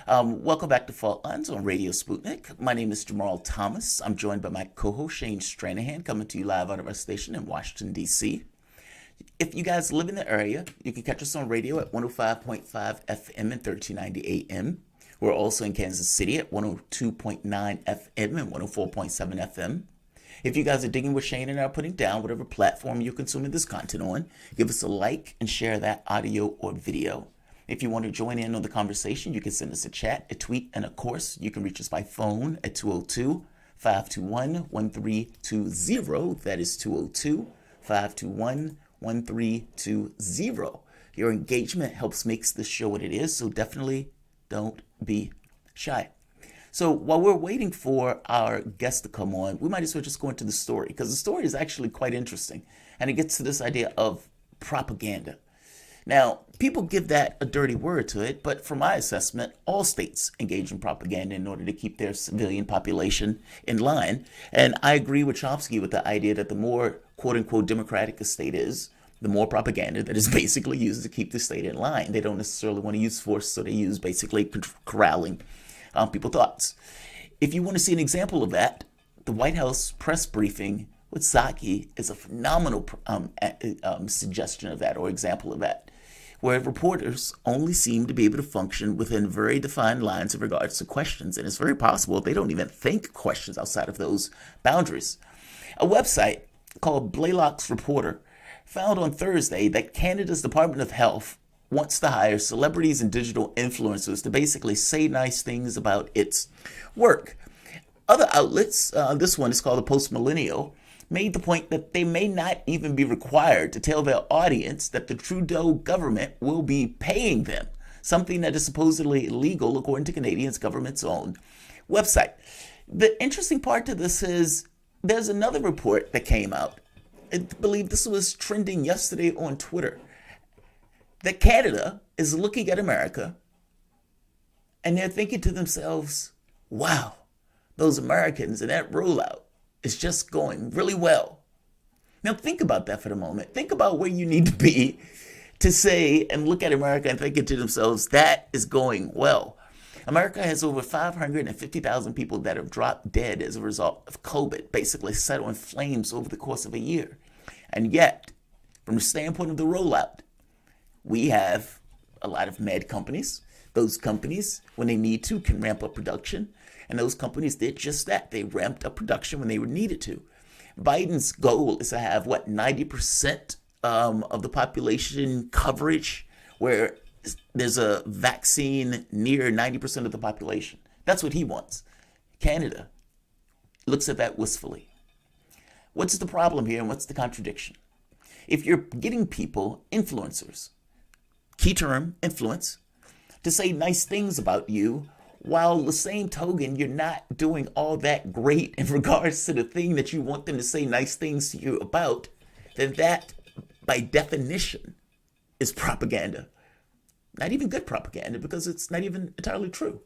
D: Welcome back to Fault Lines on Radio Sputnik. My name is Jamarl Thomas. I'm joined by my co-host Shane Stranahan, coming to you live out of our station in Washington, D.C. If you guys live in the area, you can catch us on radio at 105.5 FM and 1390 AM. We're also in Kansas City at 102.9 FM and 104.7 FM. If you guys are digging what Shane and I are putting down, whatever platform you're consuming this content on, give us a like and share that audio or video. If you want to join in on the conversation, you can send us a chat, a tweet, and of course, you can reach us by phone at 202-521-1320. That is 202-521-1320. Your engagement helps makes this show what it is, so definitely don't be shy. So while we're waiting for our guest to come on, we might as well just go into the story, because the story is actually quite interesting, and it gets to this idea of propaganda. Now, people give that a dirty word to it, but from my assessment, all states engage in propaganda in order to keep their civilian population in line. And I agree with Chomsky with the idea that the more quote-unquote democratic a state is, the more propaganda that is basically used to keep the state in line. They don't necessarily want to use force, so they use basically corralling people's thoughts. If you want to see an example of that, the White House press briefing with Psaki is a phenomenal suggestion of that, or example of that, where reporters only seem to be able to function within very defined lines in regards to questions, and it's very possible they don't even think questions outside of those boundaries. A website called Blaylock's Reporter found on Thursday that Canada's Department of Health wants to hire celebrities and digital influencers to basically say nice things about its work. Other outlets, this one is called the Post Millennial, made the point that they may not even be required to tell their audience that the Trudeau government will be paying them, something that is supposedly illegal according to Canadians' government's own website. The interesting part to this is there's another report that came out. I believe this was trending yesterday on Twitter, that Canada is looking at America and they're thinking to themselves, wow, those Americans and that rollout is just going really well. Now think about that for the moment. Think about where you need to be to say and look at America and thinking to themselves, that is going well. America has over 550,000 people that have dropped dead as a result of COVID, basically set on flames over the course of a year. And yet, from the standpoint of the rollout, we have a lot of med companies. Those companies, when they need to, can ramp up production. And those companies did just that. They ramped up production when they were needed to. Biden's goal is to have, 90% of the population coverage, where there's a vaccine near 90% of the population. That's what he wants. Canada looks at that wistfully. What's the problem here and what's the contradiction? If you're getting people, influencers, key term, influence, to say nice things about you, while the same token, you're not doing all that great in regards to the thing that you want them to say nice things to you about, then that, by definition, is propaganda. Not even good propaganda, because it's not even entirely true.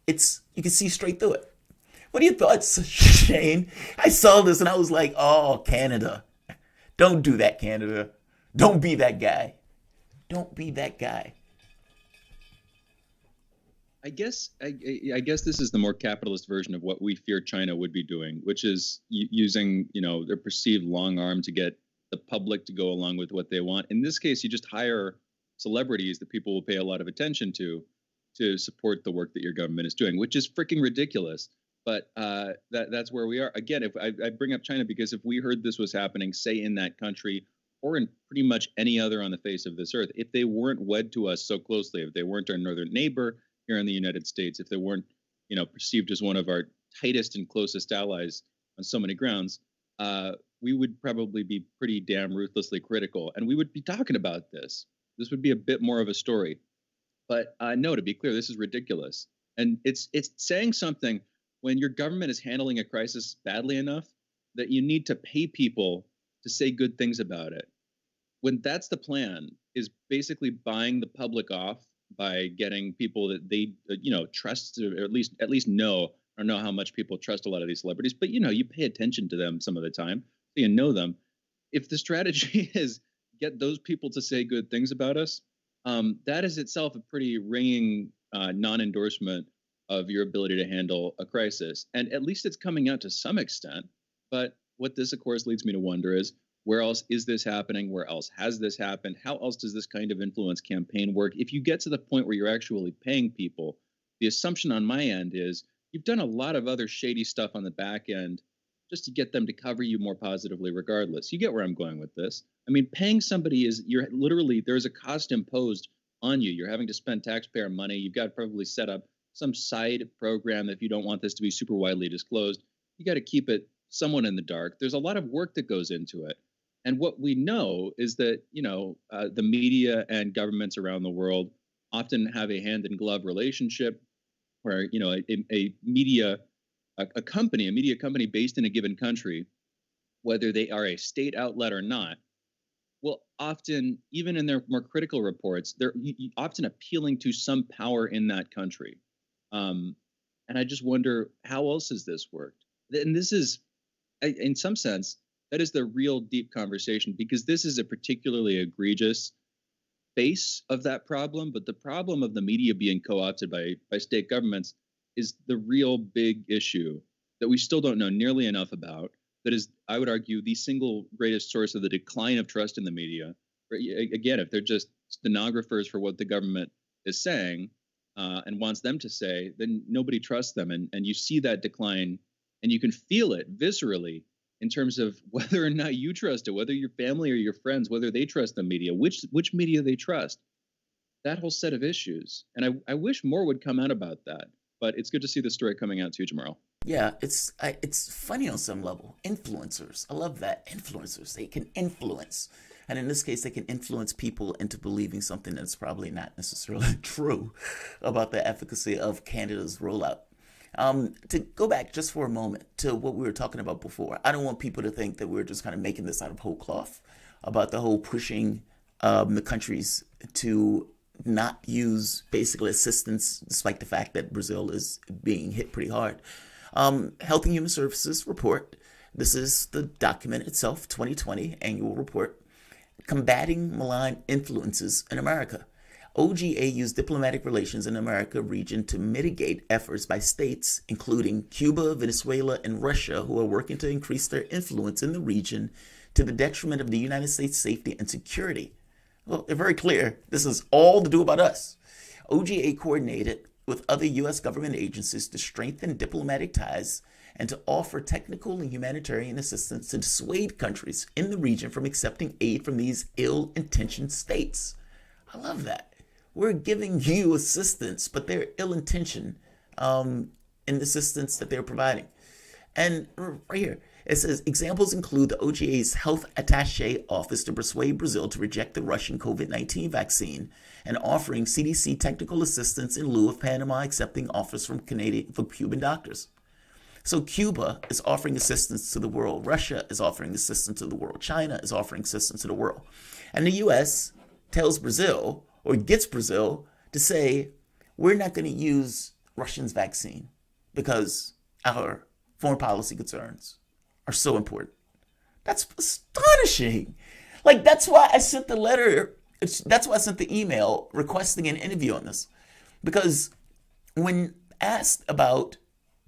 D: You can see straight through it. What are your thoughts, Shane? I saw this and I was like, oh, Canada. Don't do that, Canada. Don't be that guy. Don't be that guy.
C: I guess this is the more capitalist version of what we fear China would be doing, which is using, their perceived long arm to get the public to go along with what they want. In this case, you just hire celebrities that people will pay a lot of attention to support the work that your government is doing, which is freaking ridiculous. But that's where we are. Again, if I bring up China because if we heard this was happening, say in that country or in pretty much any other on the face of this earth, if they weren't wed to us so closely, if they weren't our northern neighbor here in the United States, if they weren't, perceived as one of our tightest and closest allies on so many grounds, we would probably be pretty damn ruthlessly critical, and we would be talking about this. This would be a bit more of a story. But no, to be clear, this is ridiculous, and it's saying something when your government is handling a crisis badly enough that you need to pay people to say good things about it. When that's the plan, is basically buying the public off by getting people that they trust, or at least know how much people trust a lot of these celebrities. But you pay attention to them some of the time, so you know them. If the strategy is get those people to say good things about us, that is itself a pretty ringing non-endorsement of your ability to handle a crisis. And at least it's coming out to some extent. But what this, of course, leads me to wonder is, where else is this happening? Where else has this happened? How else does this kind of influence campaign work? If you get to the point where you're actually paying people, the assumption on my end is you've done a lot of other shady stuff on the back end just to get them to cover you more positively regardless. You get where I'm going with this. I mean, paying somebody there's a cost imposed on you. You're having to spend taxpayer money. You've got to probably set up some side program if you don't want this to be super widely disclosed. You got to keep it somewhat in the dark. There's a lot of work that goes into it. And what we know is that, the media and governments around the world often have a hand-in-glove relationship where, a media company based in a given country, whether they are a state outlet or not, will often, even in their more critical reports, they're often appealing to some power in that country. And I just wonder, how else has this worked? And this is, in some sense, that is the real deep conversation, because this is a particularly egregious face of that problem. But the problem of the media being co-opted by state governments is the real big issue that we still don't know nearly enough about. That is, I would argue, the single greatest source of the decline of trust in the media. Again, if they're just stenographers for what the government is saying and wants them to say, then nobody trusts them. And you see that decline, and you can feel it viscerally in terms of whether or not you trust it, whether your family or your friends, whether they trust the media, which media they trust, that whole set of issues. And I wish more would come out about that, but it's good to see the story coming out too, Jamarl.
D: Yeah, it's funny on some level. Influencers, I love that. Influencers, they can influence. And in this case, they can influence people into believing something that's probably not necessarily true about the efficacy of Canada's rollout. To go back just for a moment to what we were talking about before, I don't want people to think that we're just kind of making this out of whole cloth about the whole pushing the countries to not use basically assistance, despite the fact that Brazil is being hit pretty hard. Health and Human Services report, this is the document itself, 2020 annual report, combating malign influences in America. OGA used diplomatic relations in the America region to mitigate efforts by states, including Cuba, Venezuela, and Russia, who are working to increase their influence in the region to the detriment of the United States' safety and security. Well, they're very clear. This is all to do about us. OGA coordinated with other U.S. government agencies to strengthen diplomatic ties and to offer technical and humanitarian assistance to dissuade countries in the region from accepting aid from these ill-intentioned states. I love that. We're giving you assistance, but they're ill-intentioned in the assistance that they're providing. And right here, it says, examples include the OGA's health attaché office to persuade Brazil to reject the Russian COVID-19 vaccine and offering CDC technical assistance in lieu of Panama accepting offers from Cuban doctors. So Cuba is offering assistance to the world. Russia is offering assistance to the world. China is offering assistance to the world. And the U.S. tells Brazil, or gets Brazil, to say, we're not going to use Russia's vaccine because our foreign policy concerns are so important. That's astonishing. Like, that's why I sent the letter. That's why I sent the email requesting an interview on this. Because when asked about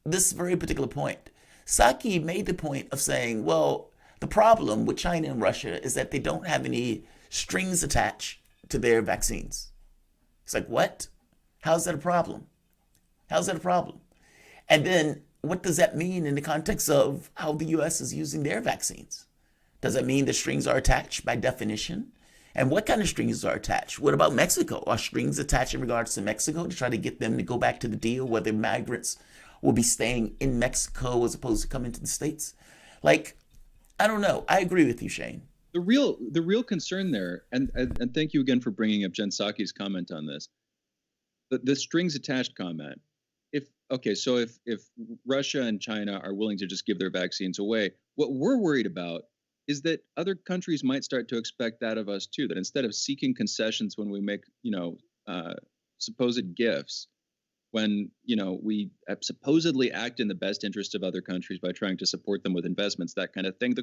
D: this very particular point, Psaki made the point of saying, well, the problem with China and Russia is that they don't have any strings attached to their vaccines. It's like, what? How's that a problem? How's that a problem? And then what does that mean in the context of how the U.S. is using their vaccines? Does that mean the strings are attached by definition? And what kind of strings are attached? What about Mexico? Are strings attached in regards to Mexico to try to get them to go back to the deal, whether migrants will be staying in Mexico as opposed to coming to the States? Like, I don't know. I agree with you, Shane.
C: The real concern there, and thank you again for bringing up Jen Psaki's comment on this. The strings attached comment. If Russia and China are willing to just give their vaccines away, what we're worried about is that other countries might start to expect that of us too. That instead of seeking concessions when we make, supposed gifts, when we supposedly act in the best interest of other countries by trying to support them with investments, that kind of thing.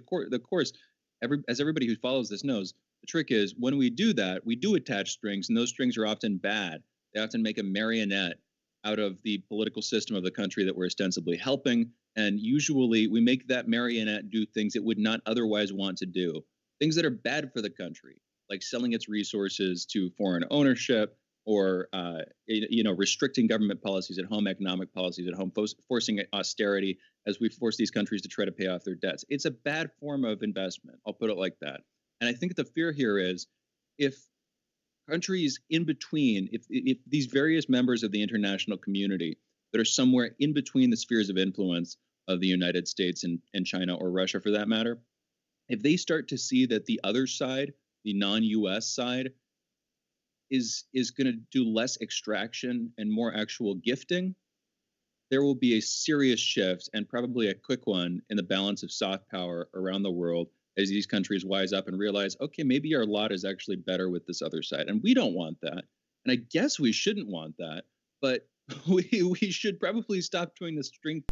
C: As everybody who follows this knows, the trick is when we do that, we do attach strings, and those strings are often bad. They often make a marionette out of the political system of the country that we're ostensibly helping. And usually we make that marionette do things it would not otherwise want to do, things that are bad for the country, like selling its resources to foreign ownership, or restricting government policies at home, economic policies at home, forcing austerity as we force these countries to try to pay off their debts. It's a bad form of investment. I'll put it like that. And I think the fear here is if countries in between, if these various members of the international community that are somewhere in between the spheres of influence of the United States and China, or Russia for that matter, if they start to see that the other side, the non-US side, is going to do less extraction and more actual gifting, there will be a serious shift, and probably a quick one, in the balance of soft power around the world as these countries wise up and realize, okay, maybe our lot is actually better with this other side. And we don't want that. And I guess we shouldn't want that, but we should probably stop doing the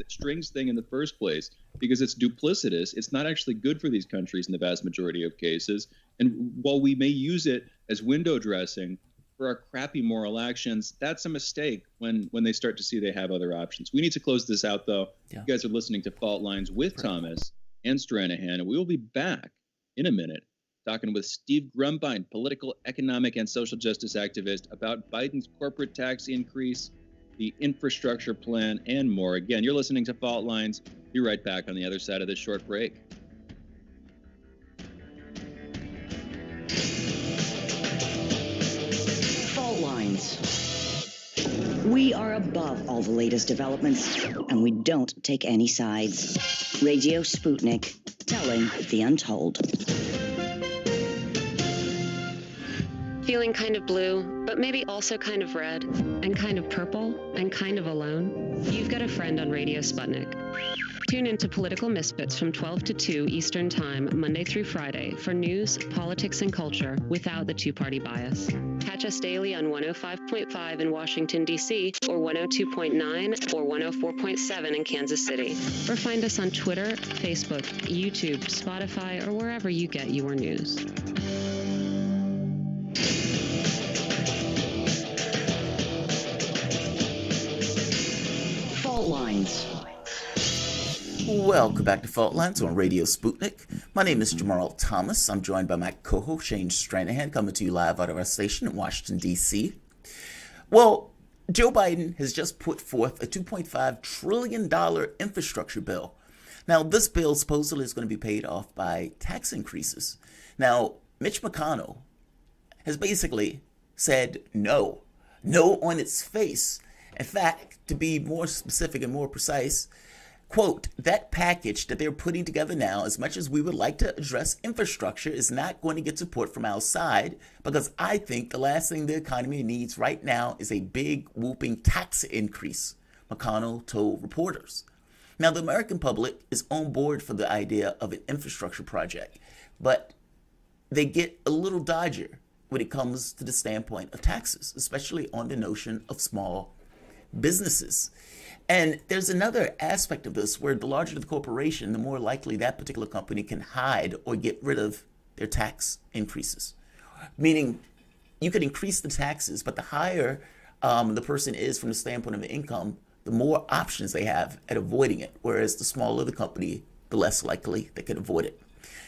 C: strings thing in the first place, because it's duplicitous. It's not actually good for these countries in the vast majority of cases. And while we may use it as window dressing for our crappy moral actions, that's a mistake when they start to see they have other options. We need to close this out, though. Yeah. You guys are listening to Fault Lines with Thomas and Stranahan, and we will be back in a minute talking with Steve Grumbine, political, economic, and social justice activist, about Biden's corporate tax increase, the infrastructure plan, and more. Again, you're listening to Fault Lines. Be right back on the other side of this short break.
K: Fault Lines. We are above all the latest developments, and we don't take any sides. Radio Sputnik, telling the untold.
G: Feeling kind of blue, but maybe also kind of red, and kind of purple, and kind of alone? You've got a friend on Radio Sputnik. Tune into Political Misfits from 12 to 2 Eastern Time, Monday through Friday, for news, politics, and culture without the two-party bias. Catch us daily on 105.5 in Washington, D.C., or 102.9 or 104.7 in Kansas City. Or find us on Twitter, Facebook, YouTube, Spotify, or wherever you get your news.
K: Fault Lines.
D: Welcome back to Fault Lines on Radio Sputnik. My name is Jamarl Thomas. I'm joined by my co-host Shane Stranahan, coming to you live out of our station in Washington, D.C. Well, Joe Biden has just put forth a $2.5 trillion infrastructure bill. Now, this bill supposedly is going to be paid off by tax increases. Now, Mitch McConnell has basically said no. No on its face. In fact, to be more specific and more precise, quote, that package that they're putting together now, as much as we would like to address infrastructure, is not going to get support from outside, because I think the last thing the economy needs right now is a big whooping tax increase, McConnell told reporters. Now, the American public is on board for the idea of an infrastructure project, but they get a little dodgier when it comes to the standpoint of taxes, especially on the notion of small businesses. And there's another aspect of this where the larger the corporation, the more likely that particular company can hide or get rid of their tax increases. Meaning you could increase the taxes, but the higher the person is from the standpoint of income, the more options they have at avoiding it. Whereas the smaller the company, the less likely they can avoid it.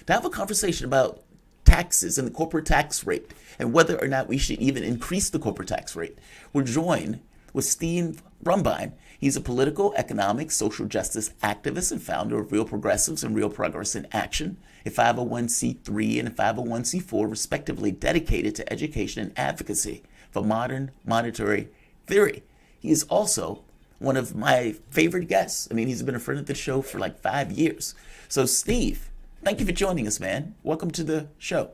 D: To have a conversation about taxes and the corporate tax rate and whether or not we should even increase the corporate tax rate, we're joined with Steve Grumbine. He's a political, economic, social justice activist and founder of Real Progressives and Real Progress in Action, a 501c3 and a 501c4, respectively, dedicated to education and advocacy for modern monetary theory. He is also one of my favorite guests. I mean, he's been a friend of the show for like 5 years. So, Steve, Thank you for joining us, man. Welcome to the show.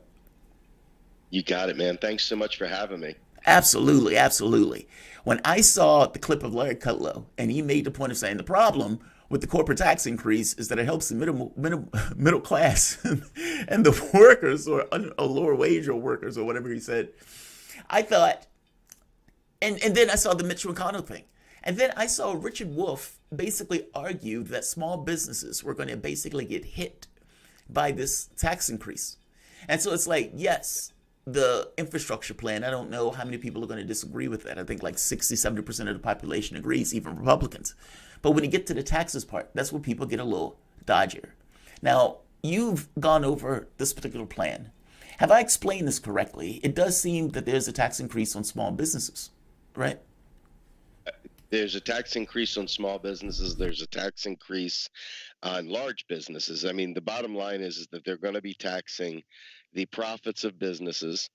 N: You got it, man. Thanks so much for having me.
D: Absolutely, absolutely. When I saw the clip of Larry Kudlow, and he made the point of saying the problem with the corporate tax increase is that it helps the middle class and the workers or lower wage or workers or whatever he said, I thought, and then I saw the Mitch McConnell thing. And then I saw Richard Wolff basically argue that small businesses were going to basically get hit by this tax increase. And so it's like, yes, the infrastructure plan, I don't know how many people are going to disagree with that. I think like 60, 70% of the population agrees, even Republicans. But when you get to the taxes part, that's where people get a little dodgier. Now, you've gone over this particular plan. Have I explained this correctly? It does seem that there's a tax increase on small businesses, right?
N: There's a tax increase on small businesses. There's a tax increase on large businesses. I mean, the bottom line is that they're going to be taxing the profits of businesses.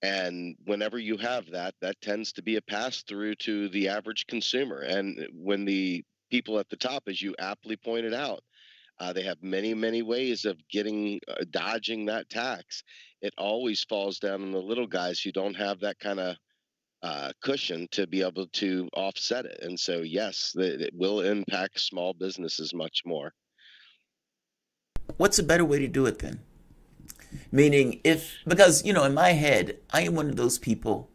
N: And whenever you have that, that tends to be a pass through to the average consumer. And when the people at the top, as you aptly pointed out, they have many, many ways of dodging that tax. It always falls down on the little guys who don't have that kind of cushion to be able to offset it. And so, yes, it will impact small businesses much more.
D: What's a better way to do it then? Meaning because, in my head, I'm one of those people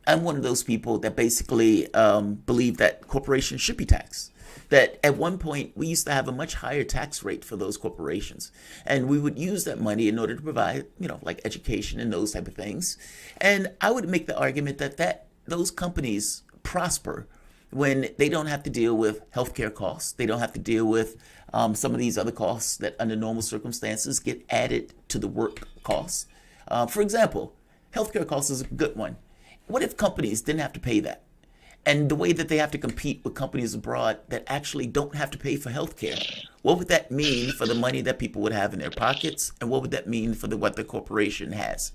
D: that basically believe that corporations should be taxed. That at one point we used to have a much higher tax rate for those corporations, and we would use that money in order to provide, like education and those type of things. And I would make the argument that those companies prosper when they don't have to deal with healthcare costs. They don't have to deal with some of these other costs that under normal circumstances get added to the work costs. For example, healthcare costs is a good one. What if companies didn't have to pay that? And the way that they have to compete with companies abroad that actually don't have to pay for healthcare, what would that mean for the money that people would have in their pockets? And what would that mean for what the corporation has?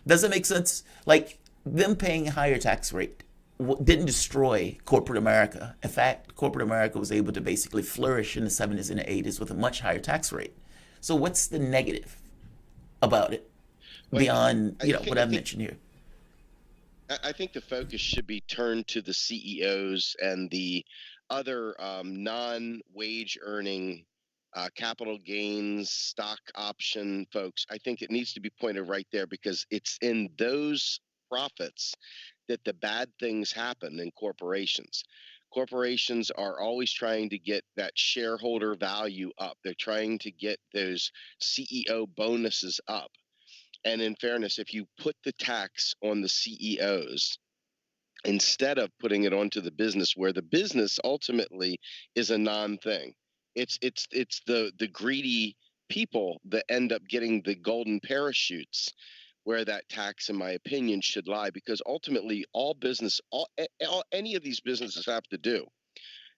D: Does it make sense? Like them paying a higher tax rate didn't destroy corporate America. In fact, corporate America was able to basically flourish in the 70s and the 80s with a much higher tax rate. So what's the negative about it beyond what I've mentioned here?
N: I think the focus should be turned to the CEOs and the other non-wage earning capital gains, stock option folks. I think it needs to be pointed right there because it's in those profits that the bad things happen in corporations. Corporations are always trying to get that shareholder value up. They're trying to get those CEO bonuses up. And in fairness, if you put the tax on the CEOs instead of putting it onto the business, where the business ultimately is a non-thing, it's the greedy people that end up getting the golden parachutes, where that tax, in my opinion, should lie. Because ultimately, any of these businesses have to do,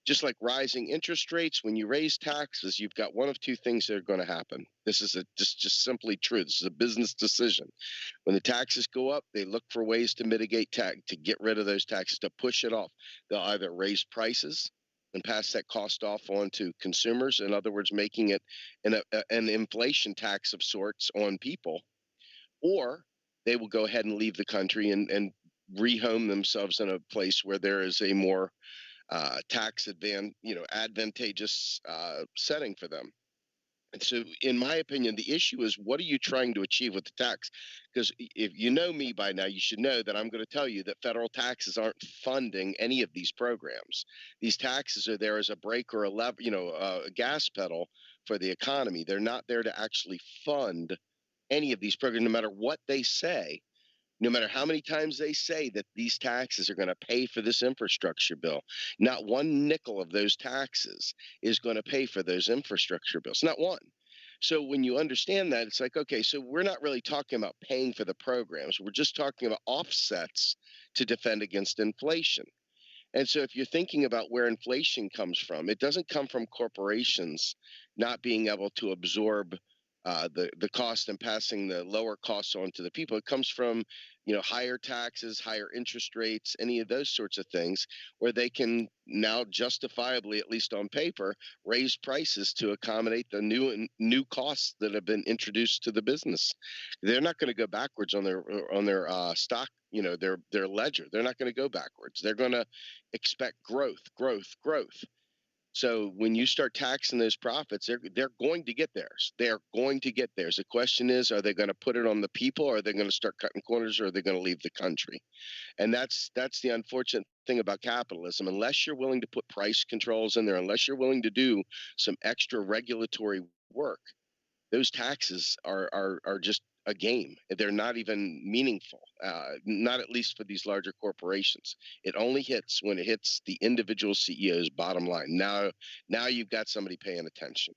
N: just like rising interest rates, when you raise taxes, you've got one of two things that are going to happen. This is just simply true. This is a business decision. When the taxes go up, they look for ways to mitigate tax, to get rid of those taxes, to push it off. They'll either raise prices and pass that cost off on to consumers. In other words, making it an inflation tax of sorts on people, or they will go ahead and leave the country and rehome themselves in a place where there is a more advantageous setting for them. And so, in my opinion, the issue is, what are you trying to achieve with the tax? Because if you know me by now, you should know that I'm going to tell you that federal taxes aren't funding any of these programs. These taxes are there as a brake or a gas pedal for the economy. They're not there to actually fund any of these programs, no matter what they say. No matter how many times they say that these taxes are going to pay for this infrastructure bill, not one nickel of those taxes is going to pay for those infrastructure bills, not one. So when you understand that, it's like, okay, so we're not really talking about paying for the programs. We're just talking about offsets to defend against inflation. And so if you're thinking about where inflation comes from, it doesn't come from corporations not being able to absorb the cost and passing the lower costs on to the people. It comes from, higher taxes, higher interest rates, any of those sorts of things, where they can now justifiably, at least on paper, raise prices to accommodate the new costs that have been introduced to the business. They're not going to go backwards on their stock, their ledger. They're not going to go backwards. They're going to expect growth. So when you start taxing those profits, they're going to get theirs. They're going to get theirs. The question is, are they going to put it on the people, or are they going to start cutting corners, or are they going to leave the country? And that's the unfortunate thing about capitalism. Unless you're willing to put price controls in there, unless you're willing to do some extra regulatory work, those taxes are just a game. They're not even meaningful, not at least for these larger corporations. It only hits when it hits the individual CEO's bottom line. Now you've got somebody paying attention.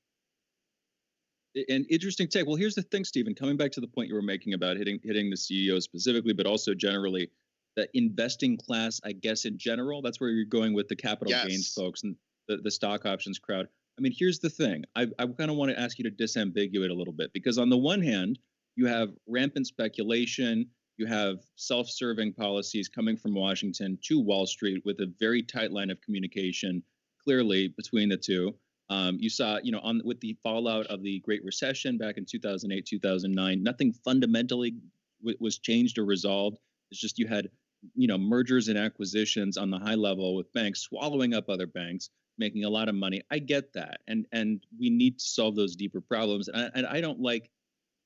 C: An interesting take. Well, here's the thing, Stephen, coming back to the point you were making about hitting the CEO specifically, but also generally the investing class, I guess, in general. That's where you're going with the capital gains folks and the stock options crowd. I mean, here's the thing. I kind of want to ask you to disambiguate a little bit, because on the one hand, you have rampant speculation. You have self-serving policies coming from Washington to Wall Street with a very tight line of communication, clearly between the two. You saw, with the fallout of the Great Recession back in 2008, 2009, nothing fundamentally was changed or resolved. It's just you had, mergers and acquisitions on the high level with banks swallowing up other banks, making a lot of money. I get that, and we need to solve those deeper problems. And I don't like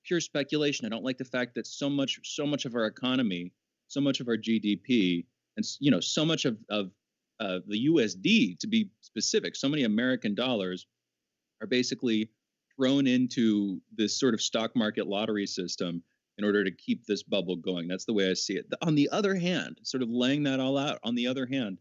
C: pure speculation. I don't like the fact that so much of our economy, so much of our GDP, and so much of the USD, to be specific, so many American dollars are basically thrown into this sort of stock market lottery system in order to keep this bubble going. That's the way I see it. On the other hand, sort of laying that all out, on the other hand,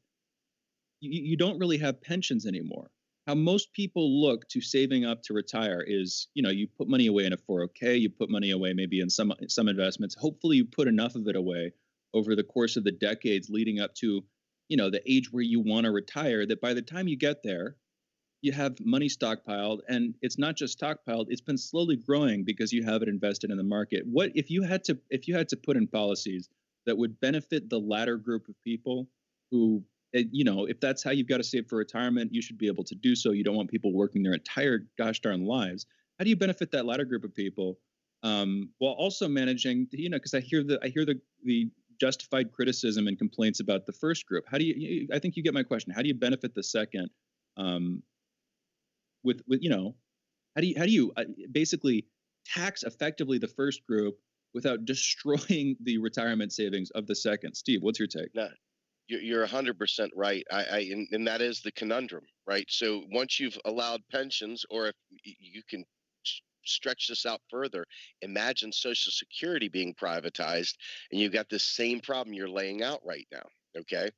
C: you don't really have pensions anymore. How most people look to saving up to retire is, you put money away in a 401k, you put money away maybe in some investments. Hopefully you put enough of it away over the course of the decades leading up to, the age where you want to retire, that by the time you get there, you have money stockpiled. And it's not just stockpiled, it's been slowly growing because you have it invested in the market. What if you had to put in policies that would benefit the latter group of people who, if that's how you've got to save for retirement, you should be able to do so. You don't want people working their entire gosh darn lives. How do you benefit that latter group of people while also managing, because I hear the justified criticism and complaints about the first group. How do you? I think you get my question. How do you benefit the second? With how do you basically tax effectively the first group without destroying the retirement savings of the second? Steve, what's your take?
N: No. You're 100% right. And that is the conundrum, right? So once you've allowed pensions, or if you can stretch this out further, imagine Social Security being privatized, and you've got this same problem you're laying out right now. Okay.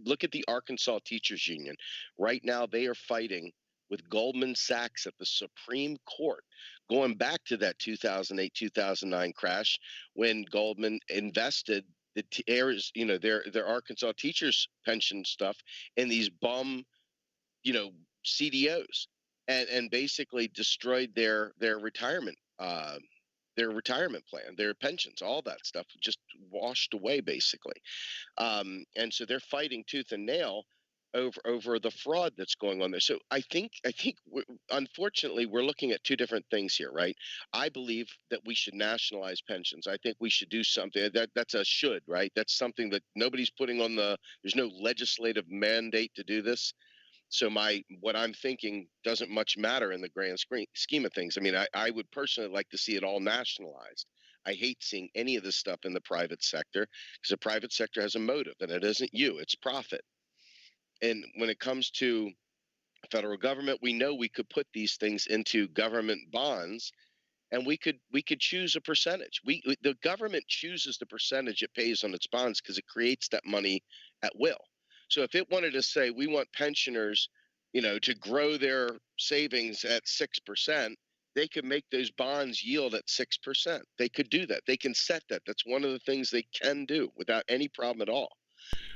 N: Look at the Arkansas Teachers Union. Right now, they are fighting with Goldman Sachs at the Supreme Court, going back to that 2008, 2009 crash when Goldman invested their Arkansas teachers pension stuff in these bum, CDOs, and basically destroyed their retirement plan, their pensions, all that stuff just washed away basically. And so they're fighting tooth and nail over the fraud that's going on there. So I think unfortunately we're looking at two different things here, right? I believe that we should nationalize pensions. I think we should do something that's a should, right? That's something that nobody's putting on there's no legislative mandate to do this. So what I'm thinking doesn't much matter in the grand scheme of things. I mean, I would personally like to see it all nationalized. I hate seeing any of this stuff in the private sector, because the private sector has a motive, and it isn't you, it's profit. And when it comes to federal government, we know we could put these things into government bonds, and we could choose a percentage. The government chooses the percentage it pays on its bonds because it creates that money at will. So if it wanted to say we want pensioners, to grow their savings at 6%, they could make those bonds yield at 6%. They could do that. They can set that. That's one of the things they can do without any problem at all.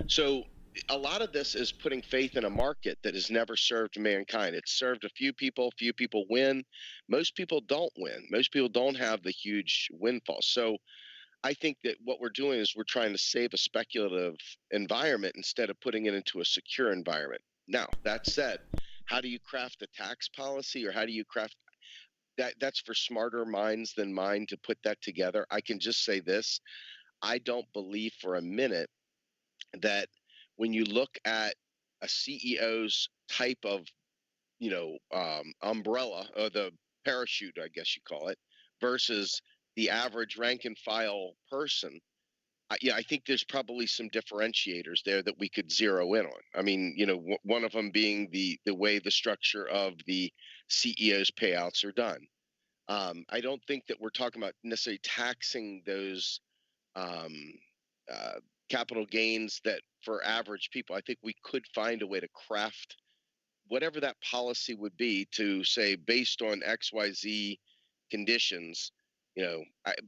N: So a lot of this is putting faith in a market that has never served mankind. It's served a few people win. Most people don't win. Most people don't have the huge windfall. So I think that what we're doing is we're trying to save a speculative environment instead of putting it into a secure environment. Now, that said, how do you craft a tax policy, or how do you craft that? That's for smarter minds than mine to put that together. I can just say this. I don't believe for a minute that when you look at a CEO's type of, umbrella, or the parachute, I guess you call it, versus the average rank and file person, I think there's probably some differentiators there that we could zero in on. I mean, one of them being the way the structure of the CEO's payouts are done. I don't think that we're talking about necessarily taxing those capital gains that for average people. I think we could find a way to craft whatever that policy would be to say, based on XYZ conditions,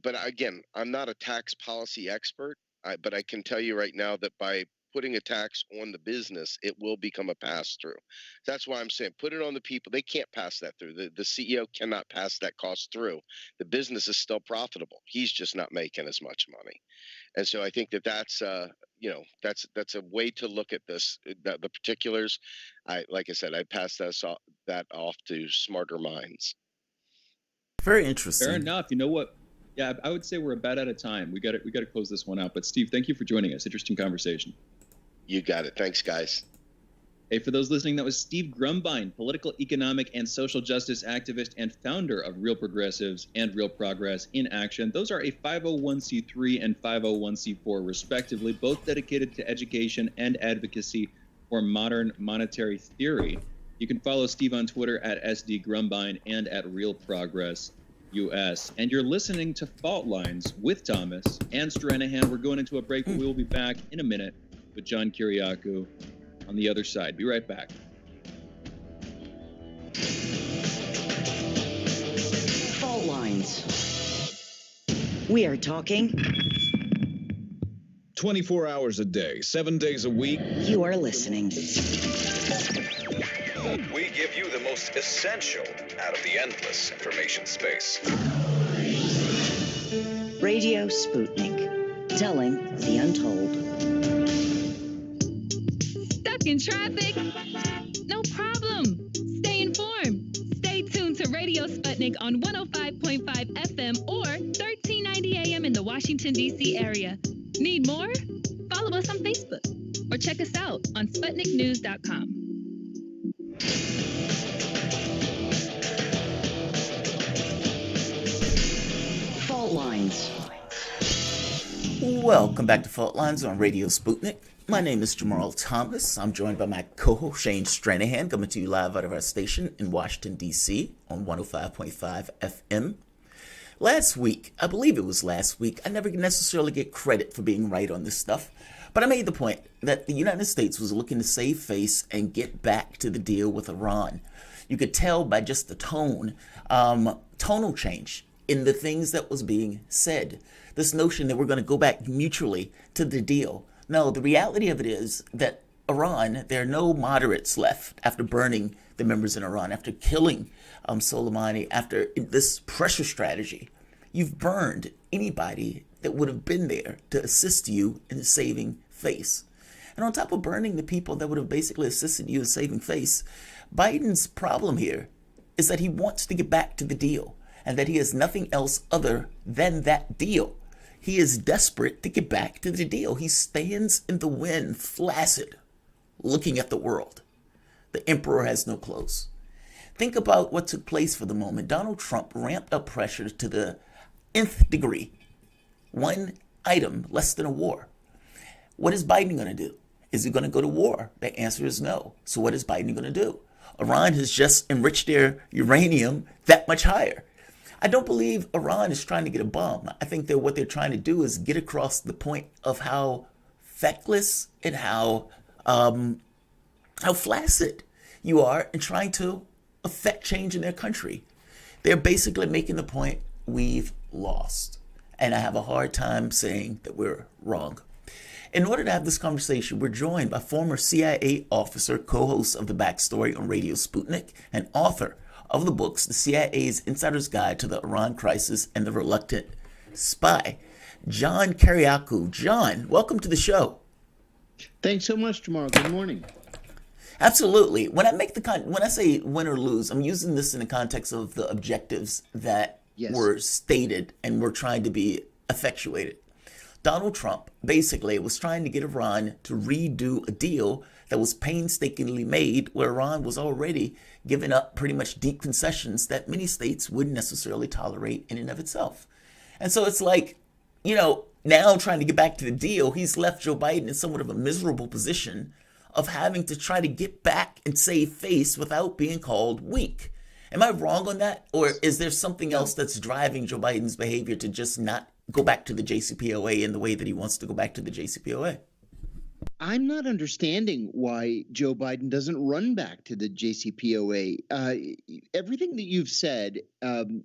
N: but again, I'm not a tax policy expert, but I can tell you right now that by putting a tax on the business, it will become a pass through. That's why I'm saying put it on the people. They can't pass that through. The CEO cannot pass that cost through. The business is still profitable. He's just not making as much money. And so I think that's a way to look at this. The particulars, like I said, I pass that off to smarter minds.
D: Very interesting.
C: Fair enough. You know what? Yeah, I would say we're about out of time. We got to close this one out. But Steve, thank you for joining us. Interesting conversation.
N: You got it. Thanks, guys.
C: Hey, for those listening, that was Steve Grumbine, political, economic, and social justice activist and founder of Real Progressives and Real Progress in Action. Those are a 501c3 and 501c4, respectively, both dedicated to education and advocacy for modern monetary theory. You can follow Steve on Twitter at SD Grumbine and at Real Progress US. And you're listening to Fault Lines with Thomas and Stranahan. We're going into a break, but we will be back in a minute with John Kiriakou on the other side. Be right back.
K: Fault Lines. We are talking
O: 24 hours a day, 7 days a week.
K: You are listening.
O: We give you the most essential out of the endless information space.
K: Radio Sputnik, telling the untold.
M: Stuck in traffic? No problem. Stay informed. Stay tuned to Radio Sputnik on 105.5 FM or 1390 AM in the Washington, D.C. area. Need more? Follow us on Facebook or check us out on SputnikNews.com.
K: Fault Lines.
D: Welcome back to Fault Lines on Radio Sputnik. My name is Jamarl Thomas. I'm joined by my co-host Shane Stranahan, coming to you live out of our station in Washington, D.C. on 105.5 FM. Last week, I believe it was last week, I never necessarily get credit for being right on this stuff, but I made the point that the United States was looking to save face and get back to the deal with Iran. You could tell by just the tonal change in the things that was being said. This notion that we're going to go back mutually to the deal. No, the reality of it is that Iran, there are no moderates left after burning the members in Iran, after killing Soleimani, after this pressure strategy. You've burned anybody that would have been there to assist you in saving face. And on top of burning the people that would have basically assisted you in saving face, Biden's problem here is that he wants to get back to the deal and that he has nothing else other than that deal. He is desperate to get back to the deal. He stands in the wind, flaccid, looking at the world. The emperor has no clothes. Think about what took place for the moment. Donald Trump ramped up pressure to the nth degree. One item less than a war. What is Biden going to do? Is he going to go to war? The answer is no. So what is Biden going to do? Iran has just enriched their uranium that much higher. I don't believe Iran is trying to get a bomb. I think that what they're trying to do is get across the point of how feckless and how flaccid you are in trying to affect change in their country. They're basically making the point, we've lost. And I have a hard time saying that we're wrong. In order to have this conversation, we're joined by former CIA officer, co-host of The Backstory on Radio Sputnik, and author of the books The CIA's Insider's Guide to the Iran Crisis and The Reluctant Spy, John Kiriakou. John, welcome to the show.
P: Thanks so much, Jamarl. Good morning.
D: Absolutely. When I say win or lose, I'm using this in the context of the objectives that were stated and were trying to be effectuated. Donald Trump basically was trying to get Iran to redo a deal that was painstakingly made, where Iran was already giving up pretty much deep concessions that many states wouldn't necessarily tolerate in and of itself. And so it's like, now trying to get back to the deal, he's left Joe Biden in somewhat of a miserable position of having to try to get back and save face without being called weak. Am I wrong on that? Or is there something else that's driving Joe Biden's behavior to just not go back to the JCPOA in the way that he wants to go back to the JCPOA?
P: I'm not understanding why Joe Biden doesn't run back to the JCPOA. Everything that you've said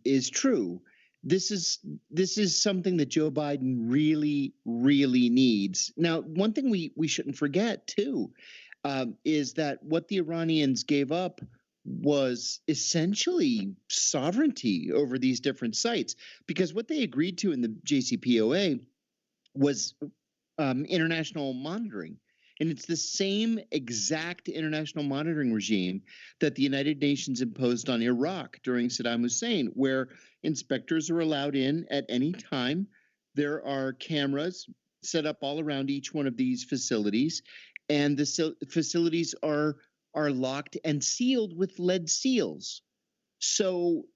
P: is true. This is something that Joe Biden really, really needs. Now, one thing we shouldn't forget, too, is that what the Iranians gave up was essentially sovereignty over these different sites, because what they agreed to in the JCPOA was international monitoring. And it's the same exact international monitoring regime that the United Nations imposed on Iraq during Saddam Hussein, where inspectors are allowed in at any time. There are cameras set up all around each one of these facilities, and the facilities are locked and sealed with lead seals. So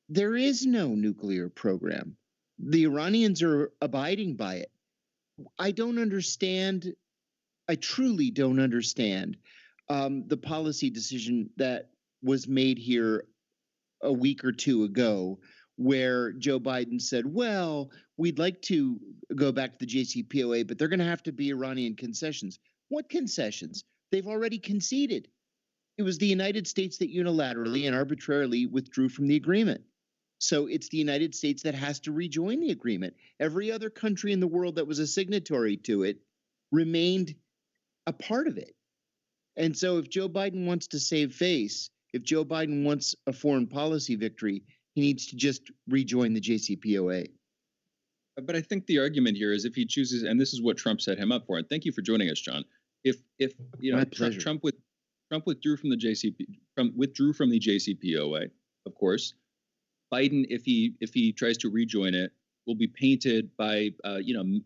P: there is no nuclear program. The Iranians are abiding by it. I truly don't understand the policy decision that was made here a week or two ago, where Joe Biden said, well, we'd like to go back to the JCPOA, but they're going to have to be Iranian concessions. What concessions? They've already conceded. It was the United States that unilaterally and arbitrarily withdrew from the agreement. So it's the United States that has to rejoin the agreement. Every other country in the world that was a signatory to it remained a part of it. And so if Joe Biden wants to save face, if Joe Biden wants a foreign policy victory, he needs to just rejoin the JCPOA.
C: But I think the argument here is if he chooses, and this is what Trump set him up for, and thank you for joining us, John. If Trump withdrew from the JCPOA, of course, Biden, if he tries to rejoin it, will be painted by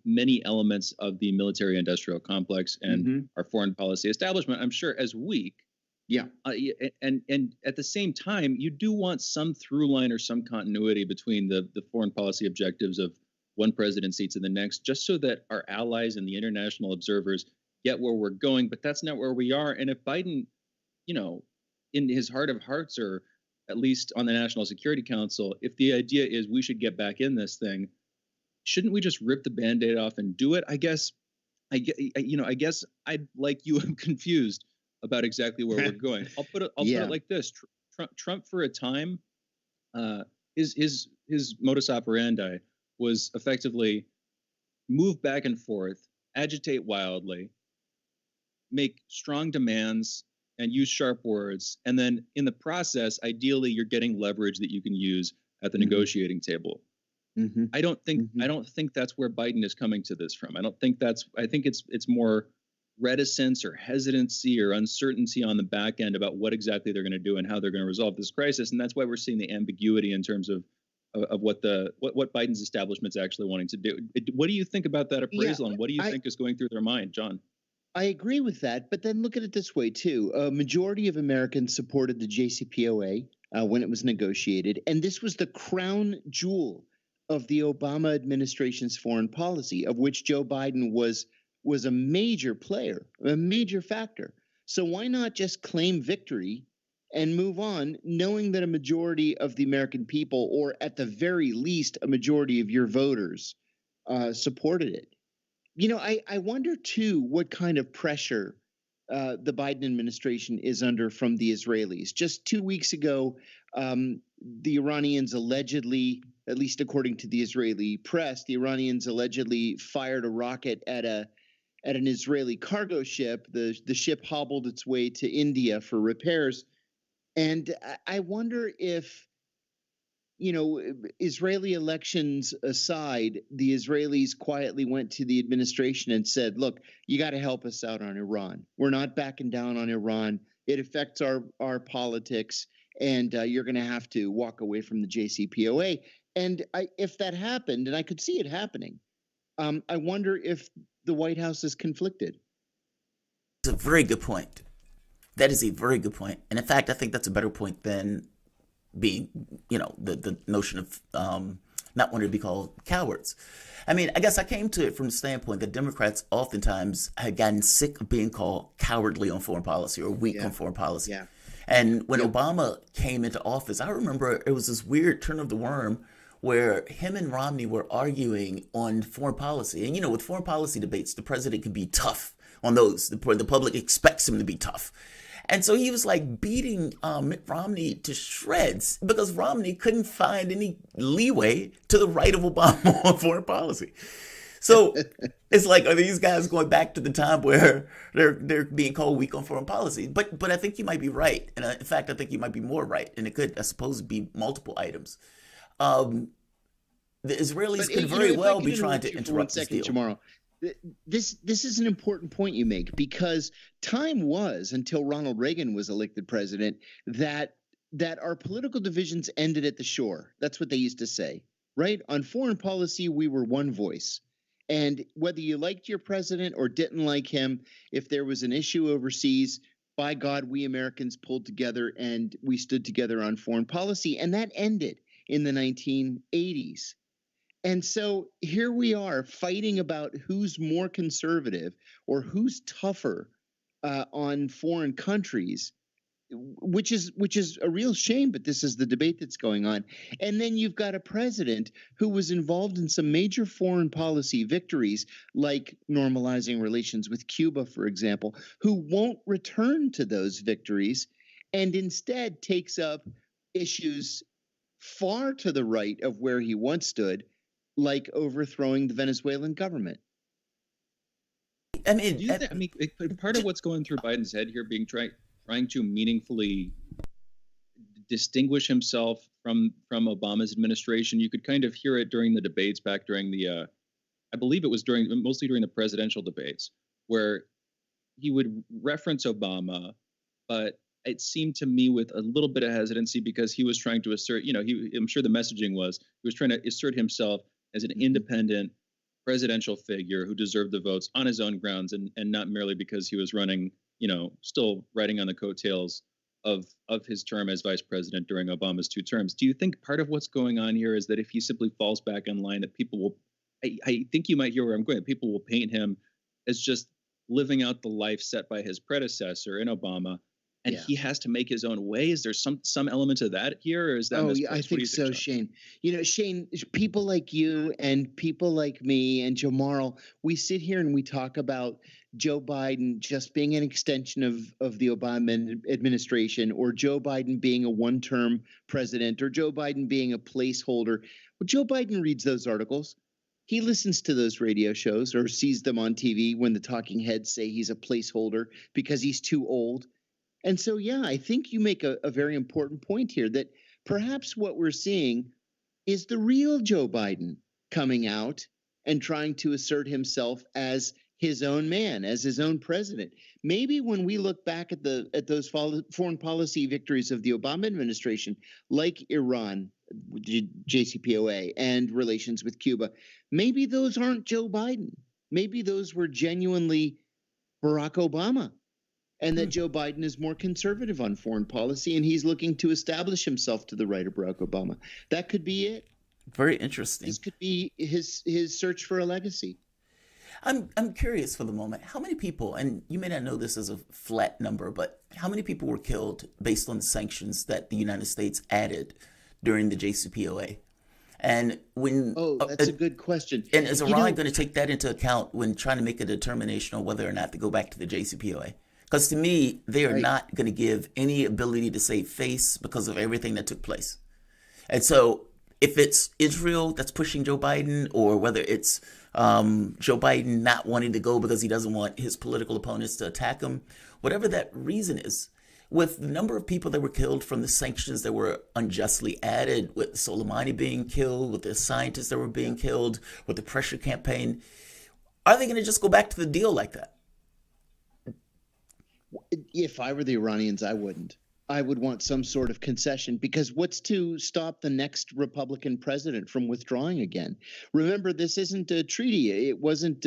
C: many elements of the military-industrial complex and our foreign policy establishment, I'm sure, as weak.
P: Yeah.
C: And at the same time, you do want some through line or some continuity between the foreign policy objectives of one presidency to the next, just so that our allies and the international observers get where we're going. But that's not where we are. And if Biden, in his heart of hearts, or at least on the National Security Council, if the idea is we should get back in this thing, shouldn't we just rip the Band-Aid off and do it? I guess I'd like you, I'm confused about exactly where we're going. I'll put it like this: Trump for a time, his modus operandi was effectively move back and forth, agitate wildly, make strong demands, and use sharp words. And then in the process, ideally, you're getting leverage that you can use at the negotiating table. I don't think that's where Biden is coming to this from. I think it's more reticence or hesitancy or uncertainty on the back end about what exactly they're going to do and how they're going to resolve this crisis. And that's why we're seeing the ambiguity in terms of what Biden's establishment's actually wanting to do. What do you think about that appraisal, and what do you think is going through their mind, John?
P: I agree with that, but then look at it this way, too. A majority of Americans supported the JCPOA when it was negotiated, and this was the crown jewel of the Obama administration's foreign policy, of which Joe Biden was a major player, a major factor. So why not just claim victory and move on, knowing that a majority of the American people, or at the very least a majority of your voters, supported it? I wonder, too, what kind of pressure the Biden administration is under from the Israelis. Just 2 weeks ago, the Iranians allegedly, at least according to the Israeli press, the Iranians allegedly fired a rocket at at an Israeli cargo ship. The ship hobbled its way to India for repairs. And I wonder if, Israeli elections aside, the Israelis quietly went to the administration and said, look, you got to help us out on Iran. We're not backing down on Iran. It affects our politics, and you're going to have to walk away from the JCPOA. And if that happened, and I could see it happening, I wonder if the White House is conflicted.
D: It's a very good point. That is a very good point. And in fact, I think that's a better point than being, the notion of not wanting to be called cowards. I mean, I guess I came to it from the standpoint that Democrats oftentimes had gotten sick of being called cowardly on foreign policy or weak on foreign policy.
P: Yeah.
D: And when Obama came into office, I remember it was this weird turn of the worm where him and Romney were arguing on foreign policy. And, with foreign policy debates, the president can be tough on those. The public expects him to be tough. And so he was like beating Mitt Romney to shreds because Romney couldn't find any leeway to the right of Obama on foreign policy. So it's like, are these guys going back to the time where they're being called weak on foreign policy? But I think you might be right. And in fact, I think you might be more right. And it could, I suppose, be multiple items. The Israelis could very well be trying to interrupt this deal.
P: Jamarl. This is an important point you make, because time was, until Ronald Reagan was elected president, that our political divisions ended at the shore. That's what they used to say, right? On foreign policy, we were one voice. And whether you liked your president or didn't like him, if there was an issue overseas, by God, we Americans pulled together and we stood together on foreign policy. And that ended in the 1980s. And so here we are fighting about who's more conservative or who's tougher on foreign countries, which is a real shame. But this is the debate that's going on. And then you've got a president who was involved in some major foreign policy victories, like normalizing relations with Cuba, for example, who won't return to those victories and instead takes up issues far to the right of where he once stood, like overthrowing the Venezuelan government.
C: I mean, part of what's going through Biden's head here, being trying to meaningfully distinguish himself from Obama's administration. You could kind of hear it during the debates back during the, I believe it was mostly during the presidential debates, where he would reference Obama, but it seemed to me with a little bit of hesitancy because he was trying to assert, I'm sure the messaging was, he was trying to assert himself as an independent presidential figure who deserved the votes on his own grounds and not merely because he was running, still riding on the coattails of his term as vice president during Obama's 2 terms. Do you think part of what's going on here is that if he simply falls back in line, that people will, I think you might hear where I'm going, people will paint him as just living out the life set by his predecessor in Obama, and he has to make his own way? Is there some element of that here, or is that?
P: Oh, yeah, I think so, Shane. Shane, people like you and people like me and Jamarl, we sit here and we talk about Joe Biden just being an extension of the Obama administration, or Joe Biden being a one-term president, or Joe Biden being a placeholder. Well, Joe Biden reads those articles. He listens to those radio shows or sees them on TV when the talking heads say he's a placeholder because he's too old. And so, I think you make a very important point here, that perhaps what we're seeing is the real Joe Biden coming out and trying to assert himself as his own man, as his own president. Maybe when we look back at those foreign policy victories of the Obama administration, like Iran, JCPOA, and relations with Cuba, maybe those aren't Joe Biden. Maybe those were genuinely Barack Obama. And that Joe Biden is more conservative on foreign policy, and he's looking to establish himself to the right of Barack Obama. That could be it.
D: Very interesting.
P: This could be his search for a legacy.
D: I'm curious for the moment, how many people, and you may not know this as a flat number, but how many people were killed based on the sanctions that the United States added during the JCPOA? And when
P: that's a good question.
D: And is Iran going to take that into account when trying to make a determination on whether or not to go back to the JCPOA? Because to me, they are not going to give any ability to save face because of everything that took place. And so if it's Israel that's pushing Joe Biden, or whether it's Joe Biden not wanting to go because he doesn't want his political opponents to attack him, whatever that reason is, with the number of people that were killed from the sanctions that were unjustly added, with Soleimani being killed, with the scientists that were being killed, with the pressure campaign, are they going to just go back to the deal like that?
P: If I were the Iranians, I wouldn't. I would want some sort of concession, because what's to stop the next Republican president from withdrawing again? Remember, this isn't a treaty. It wasn't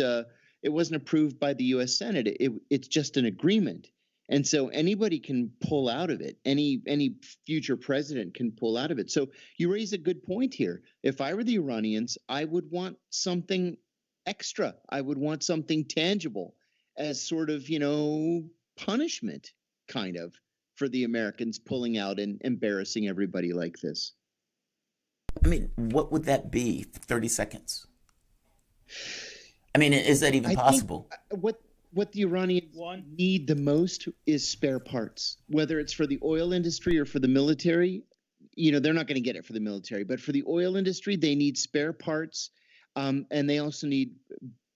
P: approved by the U.S. Senate. It's just an agreement. And so anybody can pull out of it. Any future president can pull out of it. So you raise a good point here. If I were the Iranians, I would want something extra. I would want something tangible as sort of, punishment, kind of, for the Americans pulling out and embarrassing everybody like this.
D: I mean, what would that be? 30 seconds? I mean, is that even possible?
P: What the Iranians need the most is spare parts, whether it's for the oil industry or for the military. They're not going to get it for the military, but for the oil industry, they need spare parts, and they also need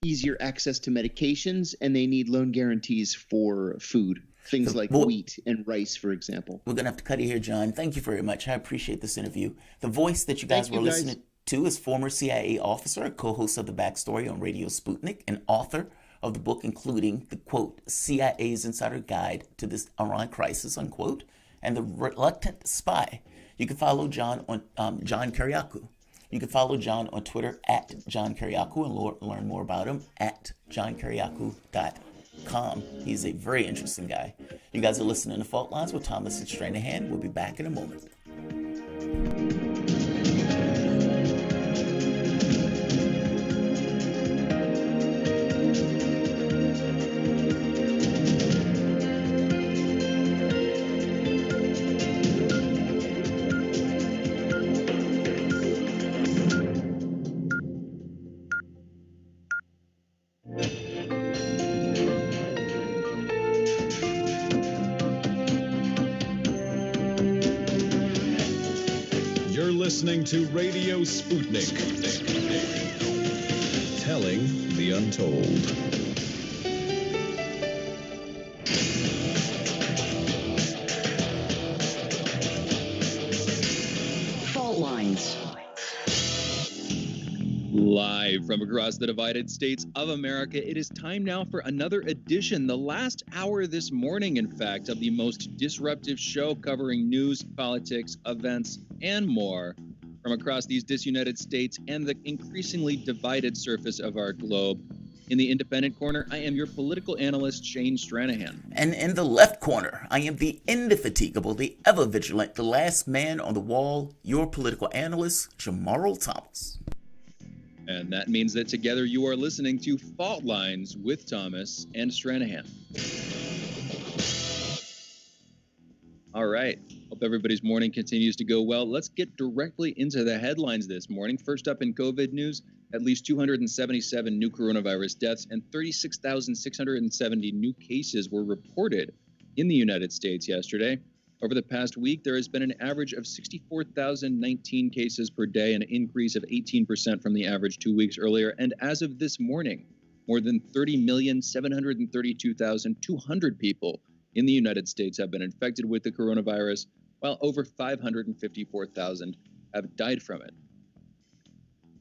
P: easier access to medications, and they need loan guarantees for food, things like wheat and rice, for example.
D: We're going to have to cut it here, John. Thank you very much. I appreciate this interview. The voice that you guys were listening to is former CIA officer, co-host of The Backstory on Radio Sputnik, and author of the book including the, quote, CIA's Insider Guide to this Iran Crisis, unquote, and The Reluctant Spy. You can follow John on John Kiriakou. You can follow John on Twitter at John Kiriakou and learn more about him at johnkiriakou.com. He's a very interesting guy. You guys are listening to Fault Lines with Thomas and Stranahan. We'll be back in a moment.
Q: Listening to Radio Sputnik, telling the untold.
K: Fault Lines.
C: Live from across the divided states of America, it is time now for another edition, the last hour this morning, in fact, of the most disruptive show covering news, politics, events, and more from across these disunited states and the increasingly divided surface of our globe. In the independent corner, I am your political analyst, Shane Stranahan.
D: And in the left corner, I am the indefatigable, the ever-vigilant, the last man on the wall, your political analyst, Jamarl Thomas.
C: And that means that together you are listening to Fault Lines with Thomas and Stranahan. All right. Hope everybody's morning continues to go well. Let's get directly into the headlines this morning. First up in COVID news, at least 277 new coronavirus deaths and 36,670 new cases were reported in the United States yesterday. Over the past week, there has been an average of 64,019 cases per day, an increase of 18% from the average 2 weeks earlier. And as of this morning, more than 30,732,200 people in the United States have been infected with the coronavirus, while over 554,000 have died from it.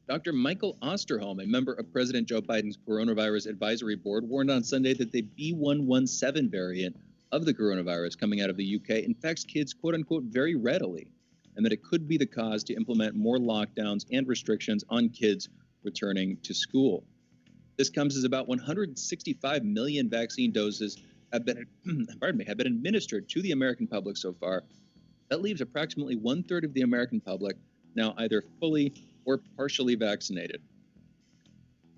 C: Dr. Michael Osterholm, a member of President Joe Biden's Coronavirus Advisory Board, warned on Sunday that the B117 variant of the coronavirus coming out of the UK infects kids, quote unquote, very readily, and that it could be the cause to implement more lockdowns and restrictions on kids returning to school. This comes as about 165 million vaccine doses have been administered to the American public so far. That leaves approximately 1/3 of the American public now either fully or partially vaccinated.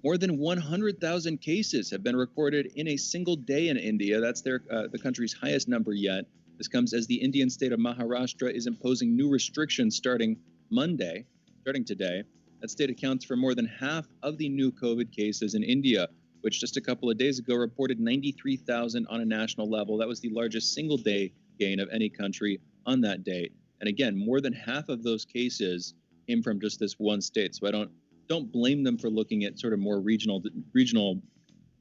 C: More than 100,000 cases have been recorded in a single day in India. That's the country's highest number yet. This comes as the Indian state of Maharashtra is imposing new restrictions starting today. That state accounts for more than half of the new COVID cases in India, which just a couple of days ago reported 93,000 on a national level. That was the largest single day gain of any country on that date. And again, more than half of those cases came from just this one state. So I don't don't blame them for looking at sort of more regional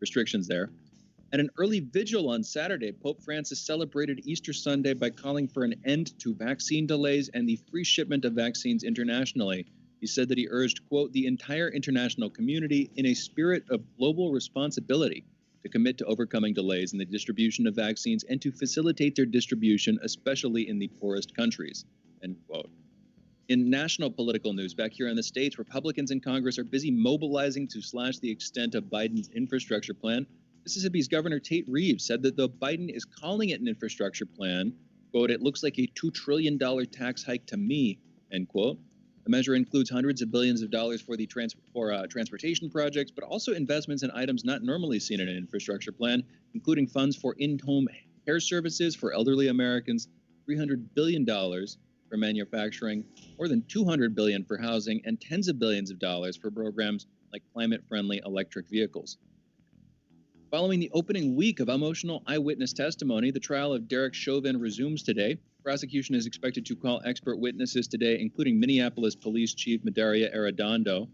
C: restrictions there. At an early vigil on Saturday, Pope Francis celebrated Easter Sunday by calling for an end to vaccine delays and the free shipment of vaccines internationally. He said that he urged, quote, the entire international community in a spirit of global responsibility to commit to overcoming delays in the distribution of vaccines and to facilitate their distribution, especially in the poorest countries, end quote. In national political news, back here in the States, Republicans in Congress are busy mobilizing to slash the extent of Biden's infrastructure plan. Mississippi's Governor Tate Reeves said that though Biden is calling it an infrastructure plan, quote, it looks like a $2 trillion tax hike to me, end quote. The measure includes hundreds of billions of dollars for the transportation projects, but also investments in items not normally seen in an infrastructure plan, including funds for in-home care services for elderly Americans, $300 billion for manufacturing, more than $200 billion for housing, and tens of billions of dollars for programs like climate-friendly electric vehicles. Following the opening week of emotional eyewitness testimony, the trial of Derek Chauvin resumes today. Prosecution is expected to call expert witnesses today, including Minneapolis Police Chief Medaria Arredondo.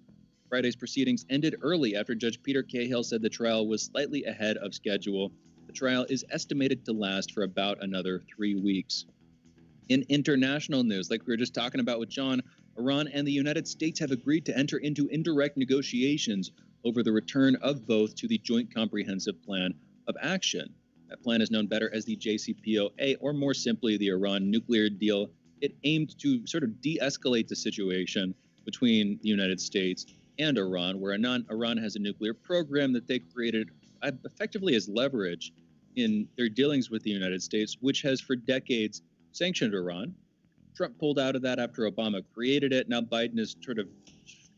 C: Friday's proceedings ended early after Judge Peter Cahill said the trial was slightly ahead of schedule. The trial is estimated to last for about another 3 weeks. In international news, like we were just talking about with John, Iran and the United States have agreed to enter into indirect negotiations over the return of both to the Joint Comprehensive Plan of Action. That plan is known better as the JCPOA, or more simply, the Iran nuclear deal. It aimed to sort of de-escalate the situation between the United States and Iran, where Iran has a nuclear program that they created effectively as leverage in their dealings with the United States, which has for decades sanctioned Iran. Trump pulled out of that after Obama created it. Now Biden is sort of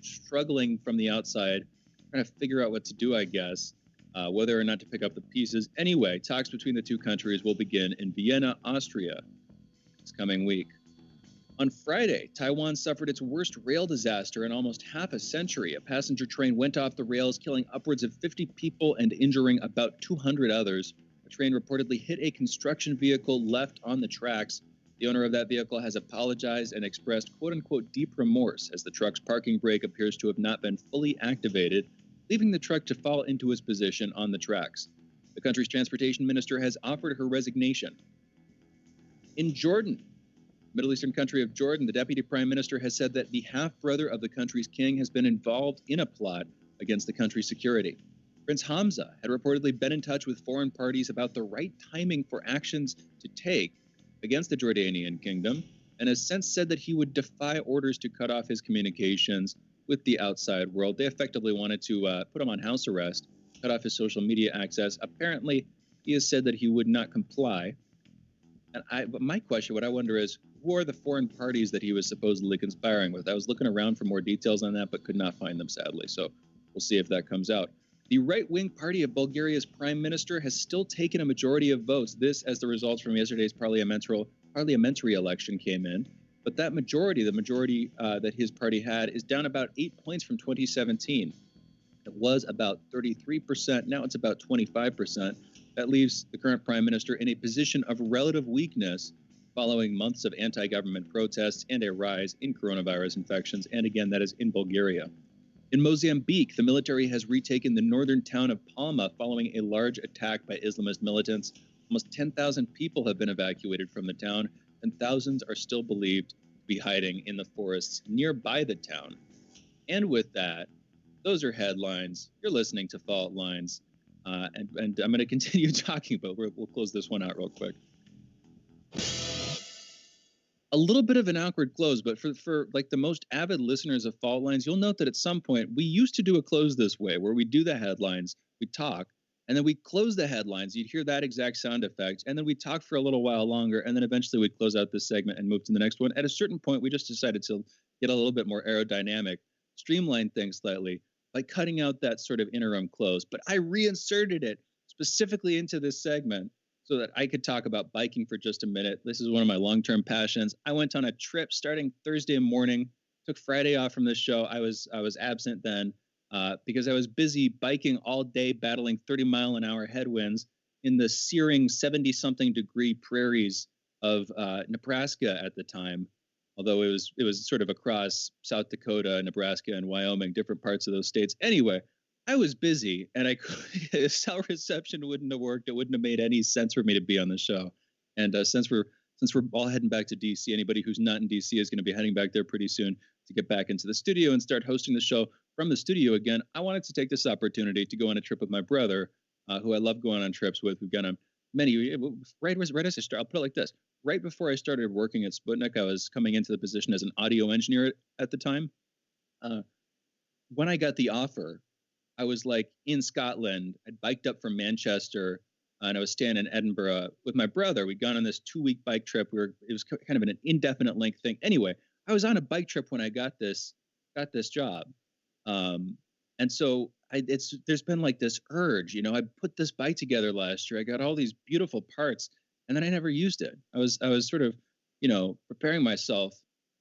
C: struggling from the outside, trying to figure out what to do, I guess, whether or not to pick up the pieces. Anyway, talks between the two countries will begin in Vienna, Austria, this coming week. On Friday, Taiwan suffered its worst rail disaster in almost half a century. A passenger train went off the rails, killing upwards of 50 people and injuring about 200 others. The train reportedly hit a construction vehicle left on the tracks. The owner of that vehicle has apologized and expressed quote-unquote deep remorse as the truck's parking brake appears to have not been fully activated, leaving the truck to fall into its position on the tracks. The country's transportation minister has offered her resignation. In Jordan, Middle Eastern country of Jordan, the deputy prime minister has said that the half-brother of the country's king has been involved in a plot against the country's security. Prince Hamza had reportedly been in touch with foreign parties about the right timing for actions to take against the Jordanian kingdom, and has since said that he would defy orders to cut off his communications with the outside world. They effectively wanted to put him on house arrest, cut off his social media access. Apparently, he has said that he would not comply. But my question, what I wonder is, who are the foreign parties that he was supposedly conspiring with? I was looking around for more details on that, but could not find them, sadly. So we'll see if that comes out. The right-wing party of Bulgaria's prime minister has still taken a majority of votes. This as the results from yesterday's parliamentary election came in. But that majority, the majority that his party had, is down about 8 points from 2017. It was about 33%. Now it's about 25%. That leaves the current prime minister in a position of relative weakness following months of anti-government protests and a rise in coronavirus infections. And again, that is in Bulgaria. In Mozambique, the military has retaken the northern town of Palma following a large attack by Islamist militants. Almost 10,000 people have been evacuated from the town, and thousands are still believed to be hiding in the forests nearby the town. And with that, those are headlines. You're listening to Fault Lines. And I'm going to continue talking, but we'll close this one out real quick. A little bit of an awkward close, but for like the most avid listeners of Fault Lines, you'll note that at some point we used to do a close this way, where we do the headlines, we talk, and then we close the headlines. You'd hear that exact sound effect, and then we talk for a little while longer, and then eventually we close out this segment and move to the next one. At a certain point, we just decided to get a little bit more aerodynamic, streamline things slightly by cutting out that sort of interim close. But I reinserted it specifically into this segment so that I could talk about biking for just a minute. This is one of my long-term passions. I went on a trip starting Thursday morning, took Friday off from this show. I was absent then because I was busy biking all day, battling 30-mile-an-hour headwinds in the searing 70-something degree prairies of Nebraska at the time. although it was sort of across South Dakota, Nebraska, and Wyoming, different parts of those states. Anyway, I was busy, and cell reception wouldn't have worked. It wouldn't have made any sense for me to be on the show. And since we're all heading back to DC, anybody who's not in DC is going to be heading back there pretty soon to get back into the studio and start hosting the show from the studio again. I wanted to take this opportunity to go on a trip with my brother, who I love going on trips with. We've gone on many. Right as I start, I'll put it like this: right before I started working at Sputnik, I was coming into the position as an audio engineer at the time. When I got the offer, I was like in Scotland. I'd biked up from Manchester, and I was staying in Edinburgh with my brother. We'd gone on this 2-week bike trip. It was kind of an indefinite length thing. Anyway, I was on a bike trip when I got this job, and so there's been like this urge. I put this bike together last year. I got all these beautiful parts, and then I never used it. I was sort of, preparing myself.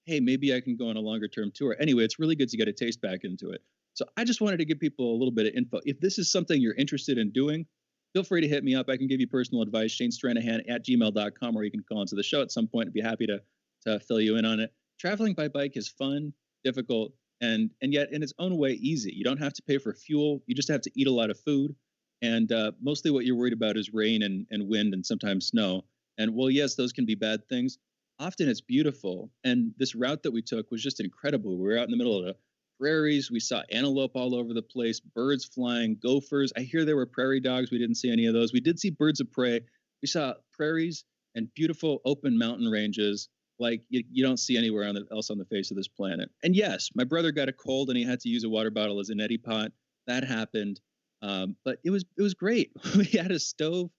C: Hey, maybe I can go on a longer term tour. Anyway, it's really good to get a taste back into it. So I just wanted to give people a little bit of info. If this is something you're interested in doing, feel free to hit me up. I can give you personal advice, shanestranahan@gmail.com, or you can call into the show at some point. I'd be happy to fill you in on it. Traveling by bike is fun, difficult, and yet in its own way easy. You don't have to pay for fuel. You just have to eat a lot of food. And mostly what you're worried about is rain and wind and sometimes snow. And well, yes, those can be bad things. Often it's beautiful. And this route that we took was just incredible. We were out in the middle of the prairies. We saw antelope all over the place, birds flying, gophers. I hear there were prairie dogs. We didn't see any of those. We did see birds of prey. We saw prairies and beautiful open mountain ranges like you don't see anywhere else on the face of this planet. And yes, my brother got a cold and he had to use a water bottle as a neti pot. That happened. But it was great. We had a stove.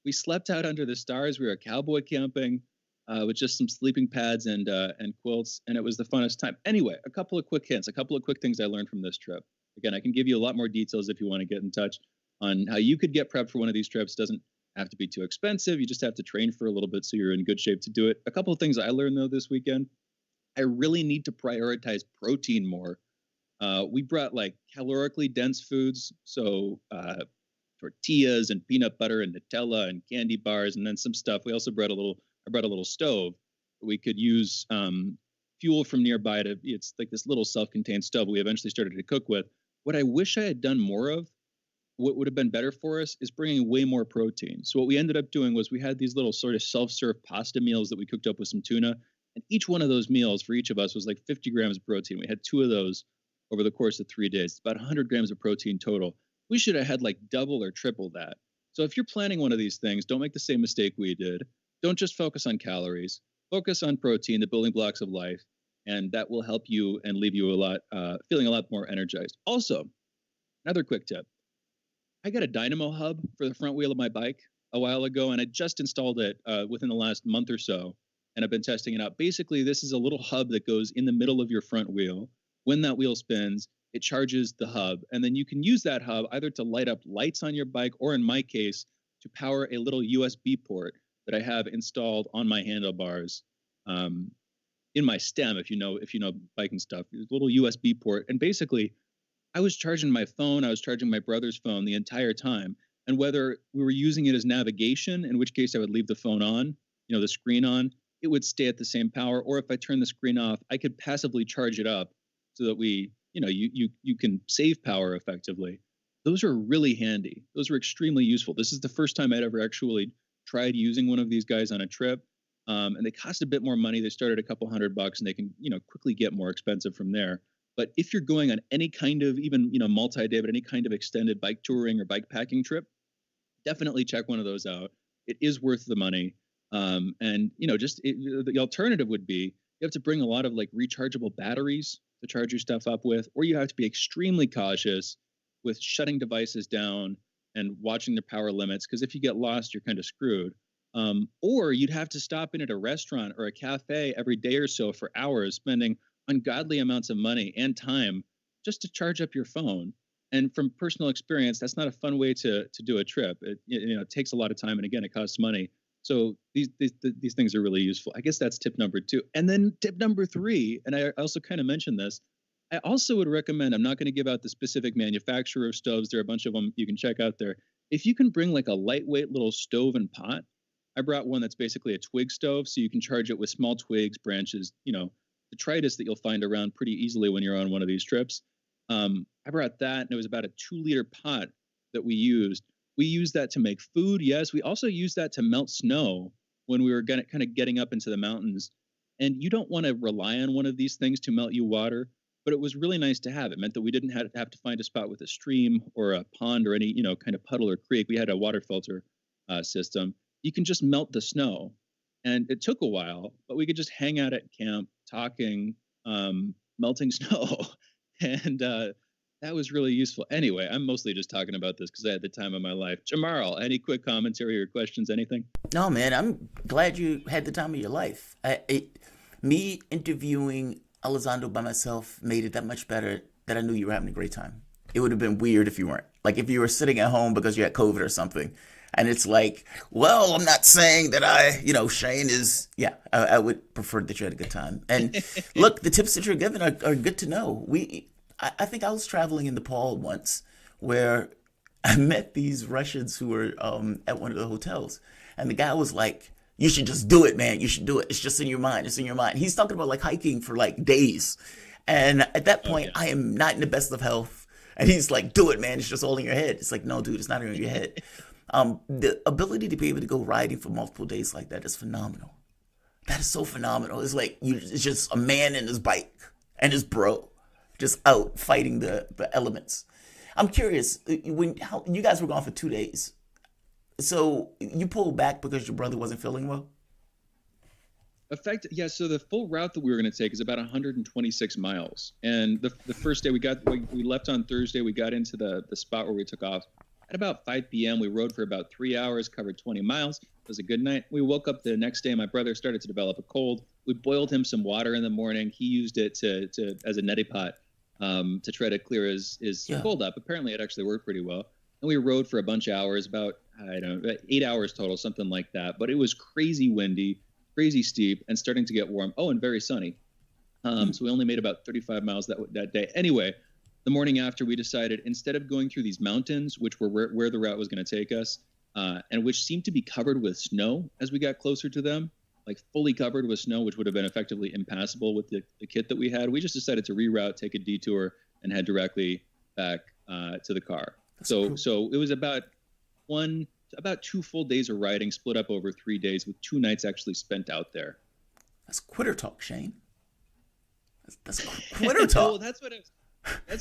C: We slept out under the stars. We were cowboy camping with just some sleeping pads and quilts, and it was the funnest time. Anyway, a couple of quick hints, a couple of quick things I learned from this trip. Again, I can give you a lot more details if you want to get in touch on how you could get prepped for one of these trips. It doesn't have to be too expensive. You just have to train for a little bit so you're in good shape to do it. A couple of things I learned, though, this weekend. I really need to prioritize protein more. We brought like calorically dense foods, so tortillas and peanut butter and Nutella and candy bars, and then some stuff. We also brought I brought a little stove. We could use fuel from nearby it's like this little self-contained stove we eventually started to cook with. What I wish I had done more of, what would have been better for us, is bringing way more protein. So what we ended up doing was we had these little sort of self-serve pasta meals that we cooked up with some tuna, and each one of those meals for each of us was like 50 grams of protein. We had 2 of those over the course of 3 days. It's about 100 grams of protein total. We should have had like double or triple that. So if you're planning one of these things, don't make the same mistake we did. Don't just focus on calories. Focus on protein, the building blocks of life, and that will help you and leave you feeling a lot more energized. Also, another quick tip. I got a dynamo hub for the front wheel of my bike a while ago, and I just installed it within the last month or so, and I've been testing it out. Basically, this is a little hub that goes in the middle of your front wheel. When that wheel spins, it charges the hub, and then you can use that hub either to light up lights on your bike, or in my case, to power a little USB port that I have installed on my handlebars, in my stem. If you know biking stuff, there's a little USB port, and basically, I was charging my phone, I was charging my brother's phone the entire time, and whether we were using it as navigation, in which case I would leave the phone on, the screen on, it would stay at the same power, or if I turn the screen off, I could passively charge it up so that you can save power effectively. Those are really handy. Those are extremely useful. This is the first time I'd ever actually tried using one of these guys on a trip, and they cost a bit more money. They start at a couple $100, and they can quickly get more expensive from there. But if you're going on any kind of even multi-day, but any kind of extended bike touring or bike packing trip, definitely check one of those out. It is worth the money. The alternative would be you have to bring a lot of like rechargeable batteries to charge your stuff up with, or you have to be extremely cautious with shutting devices down and watching the power limits, because if you get lost, you're kind of screwed. Or you'd have to stop in at a restaurant or a cafe every day or so for hours, spending ungodly amounts of money and time just to charge up your phone. And from personal experience, that's not a fun way to do a trip. It takes a lot of time, and again, it costs money. So these things are really useful. I guess that's tip number 2. And then tip number 3, and I also kind of mentioned this, I also would recommend, I'm not going to give out the specific manufacturer of stoves. There are a bunch of them you can check out there. If you can bring like a lightweight little stove and pot, I brought one that's basically a twig stove, so you can charge it with small twigs, branches, detritus that you'll find around pretty easily when you're on one of these trips. I brought that, and it was about a 2-liter pot that we used. We used that to make food. Yes, we also used that to melt snow when we were kind of getting up into the mountains. And you don't want to rely on one of these things to melt you water, but it was really nice to have. It meant that we didn't have to find a spot with a stream or a pond or any, kind of puddle or creek. We had a water filter system. You can just melt the snow. And it took a while, but we could just hang out at camp talking, melting snow. And that was really useful. Anyway, I'm mostly just talking about this because I had the time of my life. Jamarl, any quick commentary or questions, anything?
D: No, man, I'm glad you had the time of your life. Me interviewing Elizondo by myself made it that much better that I knew you were having a great time. It would have been weird if you weren't. Like if you were sitting at home because you had COVID or something. And it's like, well, I'm not saying that Shane is, I would prefer that you had a good time. And look, the tips that you're giving are good to know. I think I was traveling in Nepal once where I met these Russians who were at one of the hotels. And the guy was like, you should just do it, man. You should do it. It's just in your mind. It's in your mind. He's talking about like hiking for like days. And at that point, I am not in the best of health. And he's like, do it, man. It's just all in your head. It's like, no, dude, it's not in your head. The ability to be able to go riding for multiple days like that is phenomenal. That is so phenomenal. It's like it's just a man and his bike and his bro just out fighting the elements. I'm curious, how you guys were gone for 2 days. So you pulled back because your brother wasn't feeling well?
C: So the full route that we were going to take is about 126 miles. And the first day we left on Thursday, we got into the spot where we took off. At about 5 p.m., we rode for about 3 hours, covered 20 miles. It was a good night. We woke up the next day. My brother started to develop a cold. We boiled him some water in the morning. He used it as a neti pot to try to clear his cold up. Apparently, it actually worked pretty well. And we rode for a bunch of hours, about 8 hours total, something like that. But it was crazy windy, crazy steep, and starting to get warm. Oh, and very sunny. So we only made about 35 miles that day. Anyway, the morning after, we decided instead of going through these mountains, which were where the route was going to take us, and which seemed to be covered with snow as we got closer to them, like fully covered with snow, which would have been effectively impassable with the kit that we had. We just decided to reroute, take a detour, and head directly back to the car. So it was about 2 full days of riding, split up over 3 days, with 2 nights actually spent out there.
D: That's quitter talk, Shane. That's quitter talk.
C: Well, that's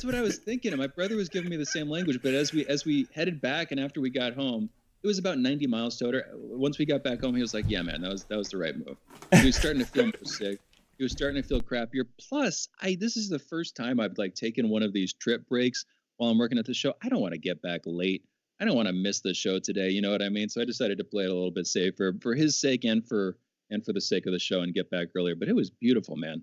C: what I was thinking. And my brother was giving me the same language. But as we headed back and after we got home, it was about 90 miles total. Once we got back home, he was like, yeah, man, that was the right move. He was starting to feel more sick. He was starting to feel crappier. Plus, this is the first time I've taken one of these trip breaks while I'm working at the show. I don't want to get back late. I don't want to miss the show today. You know what I mean? So I decided to play it a little bit safer for his sake and for the sake of the show and get back earlier. But it was beautiful, man.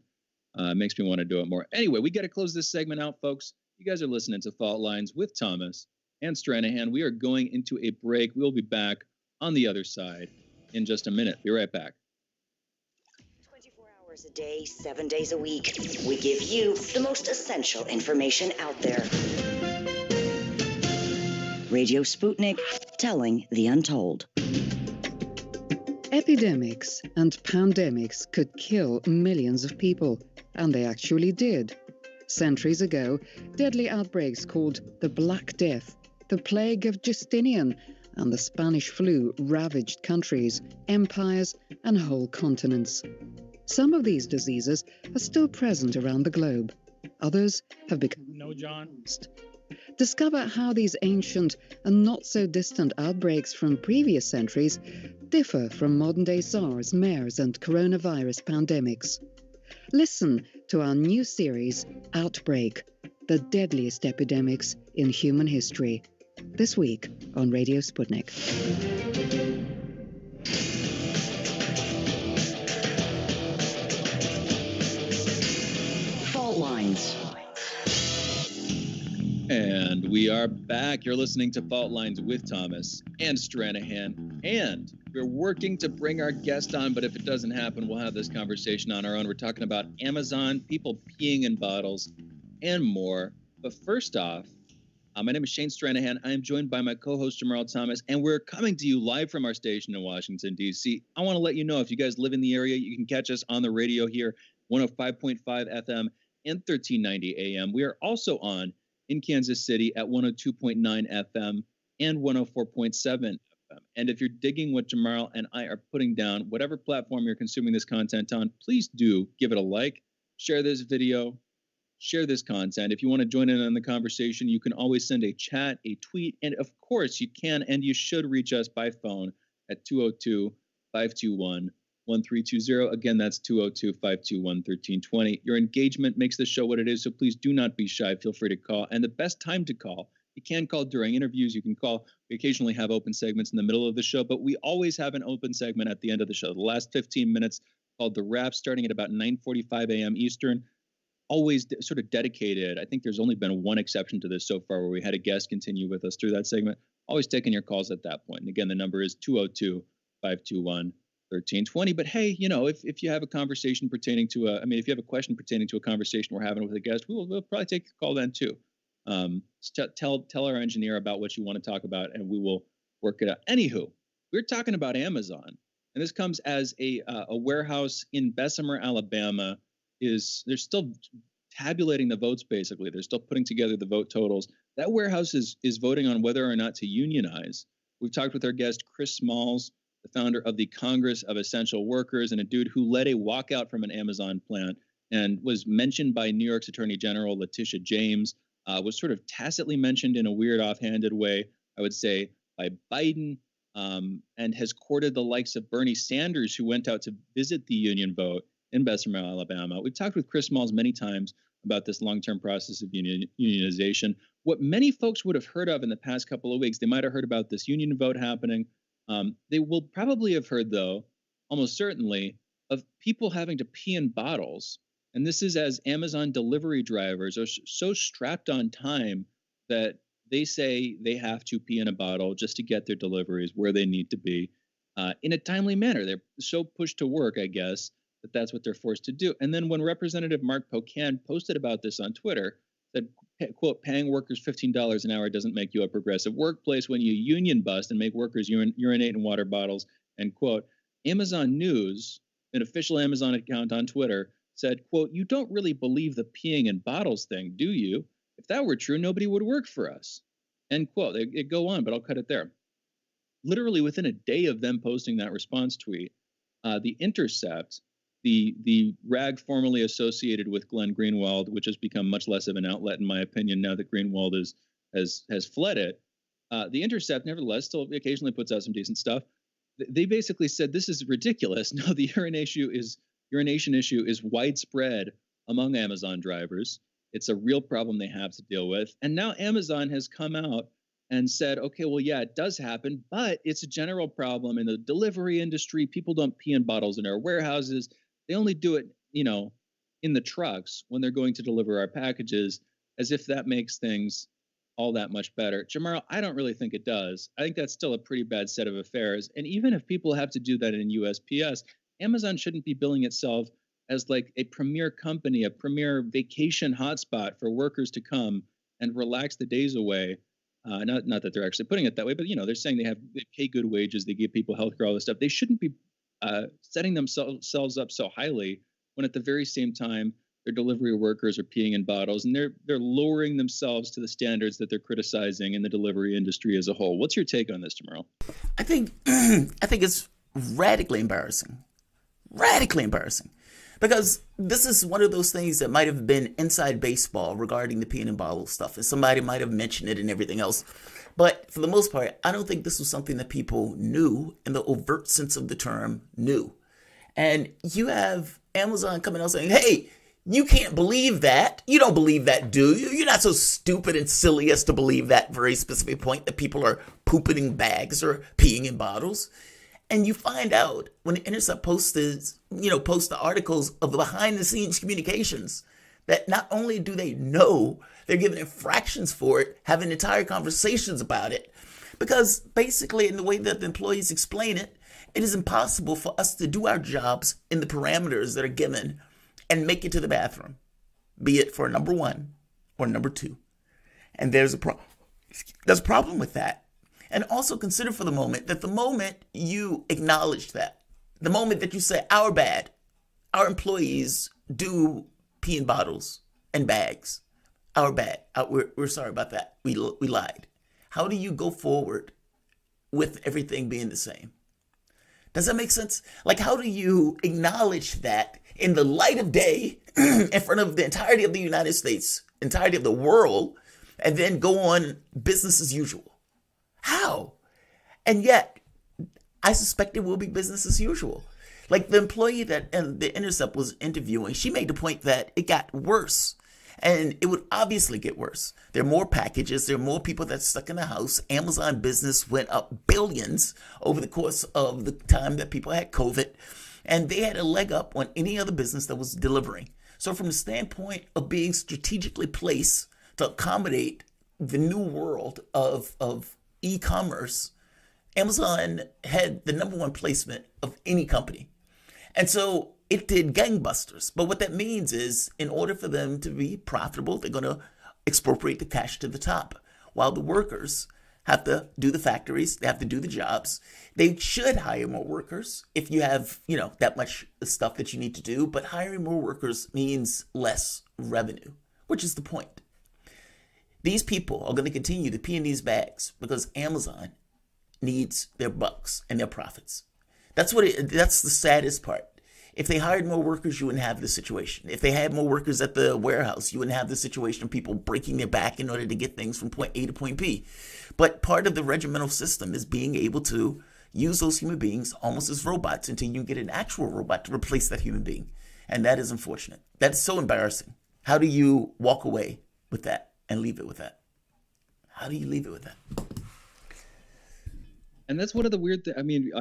C: Makes me want to do it more. Anyway, we got to close this segment out, folks. You guys are listening to Fault Lines with Thomas and Stranahan. We are going into a break. We'll be back on the other side in just a minute. Be right back.
K: 24 hours a day, 7 days a week. We give you the most essential information out there. Radio Sputnik, telling the untold.
R: Epidemics and pandemics could kill millions of people, and they actually did. Centuries ago, deadly outbreaks called the Black Death, the plague of Justinian, and the Spanish flu ravaged countries, empires, and whole continents. Some of these diseases are still present around the globe. Others have become lost. Discover how these ancient and not-so-distant outbreaks from previous centuries differ from modern-day SARS, MERS, and coronavirus pandemics. Listen to our new series, Outbreak, the deadliest epidemics in human history, this week on Radio Sputnik.
K: Fault Lines.
C: And we are back. You're listening to Fault Lines with Thomas and Stranahan. And we're working to bring our guest on, but if it doesn't happen, we'll have this conversation on our own. We're talking about Amazon, people peeing in bottles, and more. But first off, my name is Shane Stranahan. I am joined by my co-host, Jamarl Thomas, and we're coming to you live from our station in Washington, D.C. I want to let you know, if you guys live in the area, you can catch us on the radio here, 105.5 FM, and 1390 AM. We are also on in Kansas City at 102.9 FM and 104.7 FM. And if you're digging what Jamarl and I are putting down, whatever platform you're consuming this content on, please do give it a like, share this video, share this content. If you want to join in on the conversation, you can always send a chat, a tweet, and of course you can and you should reach us by phone at 202-521-1320. Again, that's 202-521-1320. Your engagement makes the show what it is, so please do not be shy. Feel free to call. And the best time to call, you can call during interviews. You can call. We occasionally have open segments in the middle of the show, but we always have an open segment at the end of the show. The last 15 minutes called The Wrap, starting at about 9:45 a.m. Eastern. Always sort of dedicated. I think there's only been one exception to this so far where we had a guest continue with us through that segment. Always taking your calls at that point. And again, the number is 202-521-1320. But hey, you know, if you have a conversation pertaining to if you have a question pertaining to a conversation we're having with a guest, we'll probably take your call then too. Tell our engineer about what you want to talk about and we will work it out. Anywho, we're talking about Amazon. And this comes as a warehouse in Bessemer, Alabama. They're still tabulating the votes, basically. They're still putting together the vote totals. That warehouse is voting on whether or not to unionize. We've talked with our guest, Chris Smalls, the founder of the Congress of Essential Workers, and a dude who led a walkout from an Amazon plant and was mentioned by New York's Attorney General Letitia James, was sort of tacitly mentioned in a weird offhanded way, I would say, by Biden, and has courted the likes of Bernie Sanders, who went out to visit the union vote in Bessemer, Alabama. We've talked with Chris Smalls many times about this long-term process of unionization. What many folks would have heard of in the past couple of weeks, they might have heard about this union vote happening. They will probably have heard, though, almost certainly, of people having to pee in bottles. And this is as Amazon delivery drivers are so strapped on time that they say they have to pee in a bottle just to get their deliveries where they need to be in a timely manner. They're so pushed to work, I guess, that's what they're forced to do. And then when Representative Mark Pocan posted about this on Twitter, said, quote, paying workers $15 an hour doesn't make you a progressive workplace when you union bust and make workers urinate in water bottles, end quote. Amazon News, an official Amazon account on Twitter, said, quote, you don't really believe the peeing in bottles thing, do you? If that were true, nobody would work for us, end quote. It go on, but I'll cut it there. Literally within a day of them posting that response tweet, The Intercept, the rag formerly associated with Glenn Greenwald, which has become much less of an outlet, in my opinion, now that Greenwald has fled it. The Intercept, nevertheless, still occasionally puts out some decent stuff. They basically said this is ridiculous. No, the urination issue is widespread among Amazon drivers. It's a real problem they have to deal with. And now Amazon has come out and said, okay, well, yeah, it does happen, but it's a general problem in the delivery industry. People don't pee in bottles in our warehouses. They only do it, in the trucks when they're going to deliver our packages, as if that makes things all that much better. Jamarl, I don't really think it does. I think that's still a pretty bad set of affairs. And even if people have to do that in USPS, Amazon shouldn't be billing itself as like a premier company, a premier vacation hotspot for workers to come and relax the days away. Not that they're actually putting it that way, but they're saying they pay good wages, they give people healthcare, all this stuff. They shouldn't be setting themselves up so highly when at the very same time their delivery workers are peeing in bottles, and they're lowering themselves to the standards that they're criticizing in the delivery industry as a whole. What's your take on this, Jamarl?
D: I think it's radically embarrassing. Radically embarrassing. Because this is one of those things that might have been inside baseball regarding the peeing in bottle stuff, and somebody might have mentioned it and everything else. But for the most part, I don't think this was something that people knew in the overt sense of the term knew. And you have Amazon coming out saying, hey, you can't believe that. You don't believe that, do you? You're not so stupid and silly as to believe that very specific point that people are pooping in bags or peeing in bottles. And you find out when the Intercept posts the articles of the behind-the-scenes communications that not only do they know, they're given infractions for it, having entire conversations about it. Because basically, in the way that the employees explain it, it is impossible for us to do our jobs in the parameters that are given and make it to the bathroom, be it for number one or number two. And there's a problem with that. And also consider for the moment that the moment you acknowledge that, the moment that you say, our bad, our employees do pee in bottles and bags? Our bad. We're sorry about that. We lied. How do you go forward with everything being the same? Does that make sense? Like, how do you acknowledge that in the light of day, in front of the entirety of the United States, entirety of the world, and then go on business as usual? How? And yet, I suspect it will be business as usual. Like the employee that The Intercept was interviewing, she made the point that it got worse. And it would obviously get worse. There are more packages. There are more people that's stuck in the house. Amazon business went up billions over the course of the time that people had COVID. And they had a leg up on any other business that was delivering. So from the standpoint of being strategically placed to accommodate the new world of e-commerce, Amazon had the number one placement of any company. And so it did gangbusters. But what that means is, in order for them to be profitable, they're going to expropriate the cash to the top, while the workers have to do the factories, they have to do the jobs. They should hire more workers if you have, that much stuff that you need to do, but hiring more workers means less revenue, which is the point. These people are going to continue to pee in these bags because Amazon needs their bucks and their profits. That's the saddest part. If they hired more workers, you wouldn't have this situation. If they had more workers at the warehouse, you wouldn't have the situation of people breaking their back in order to get things from point A to point B. But part of the regimental system is being able to use those human beings almost as robots until you get an actual robot to replace that human being. And that is unfortunate. That's so embarrassing. How do you walk away with that and leave it with that? How do you leave it with that?
C: And that's one of the weird things. I mean,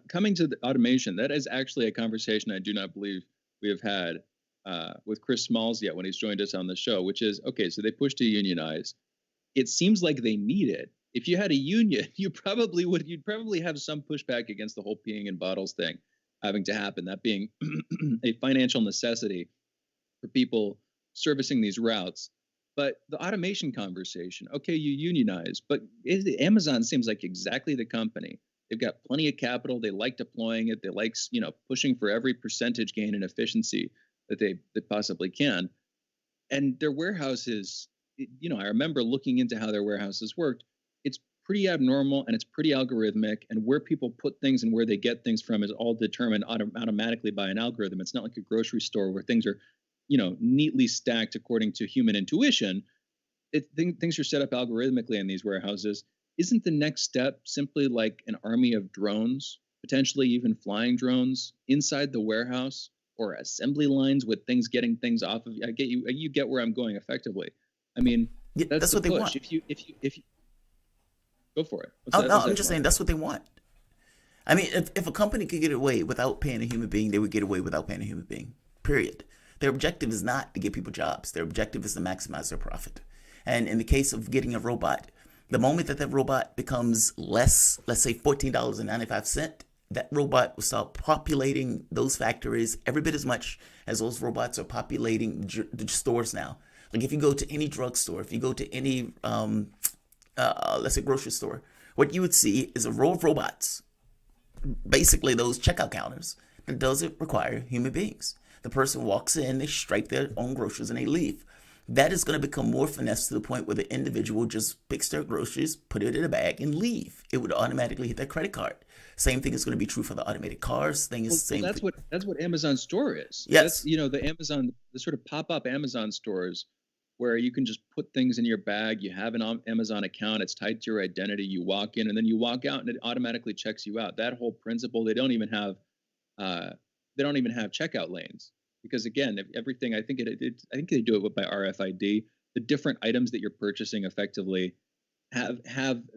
C: coming to the automation, that is actually a conversation I do not believe we have had with Chris Smalls yet when he's joined us on the show, which is, okay, so they push to unionize. It seems like they need it. If you had a union, you'd probably have some pushback against the whole peeing in bottles thing having to happen, that being a financial necessity for people servicing these routes. But the automation conversation, okay, you unionize, but Amazon seems like exactly the company. They've got plenty of capital. They like deploying it. They like, pushing for every percentage gain in efficiency that they possibly can. And their warehouses, I remember looking into how their warehouses worked. It's pretty abnormal and it's pretty algorithmic. And where people put things and where they get things from is all determined automatically by an algorithm. It's not like a grocery store where things are neatly stacked according to human intuition. Things are set up algorithmically in these warehouses. Isn't the next step simply like an army of drones, potentially even flying drones inside the warehouse, or assembly lines with things getting things off of? I get you get where I'm going effectively. I mean, that's what they want. If you go for it.
D: I'm just saying that's what they want. I mean, if a company could get away without paying a human being, they would get away without paying a human being. Period. Their objective is not to get people jobs. Their objective is to maximize their profit. And in the case of getting a robot, the moment that robot becomes less, let's say $14.95, that robot will start populating those factories every bit as much as those robots are populating the stores now. Like if you go to any drugstore, if you go to any, let's say grocery store, what you would see is a row of robots, basically those checkout counters, that doesn't require human beings. The person walks in, they strike their own groceries, and they leave. That is going to become more finesse to the point where the individual just picks their groceries, put it in a bag, and leave. It would automatically hit their credit card. Same thing is going to be true for the automated cars. That's
C: what Amazon Store is.
D: Yes,
C: the sort of pop-up Amazon stores where you can just put things in your bag. You have an Amazon account. It's tied to your identity. You walk in, and then you walk out, and it automatically checks you out. That whole principle, they don't even have checkout lanes. Because again, everything, I think they do it by RFID. The different items that you're purchasing effectively have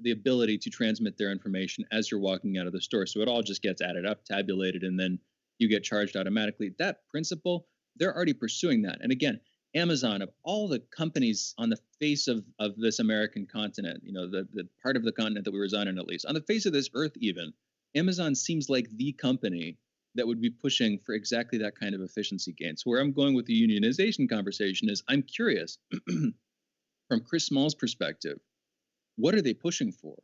C: the ability to transmit their information as you're walking out of the store. So it all just gets added up, tabulated, and then you get charged automatically. That principle, they're already pursuing that. And again, Amazon, of all the companies on the face of this American continent, the part of the continent that we reside in, at least on the face of this earth, even Amazon seems like the company that would be pushing for exactly that kind of efficiency gain. So where I'm going with the unionization conversation is I'm curious, from Chris Small's perspective, what are they pushing for?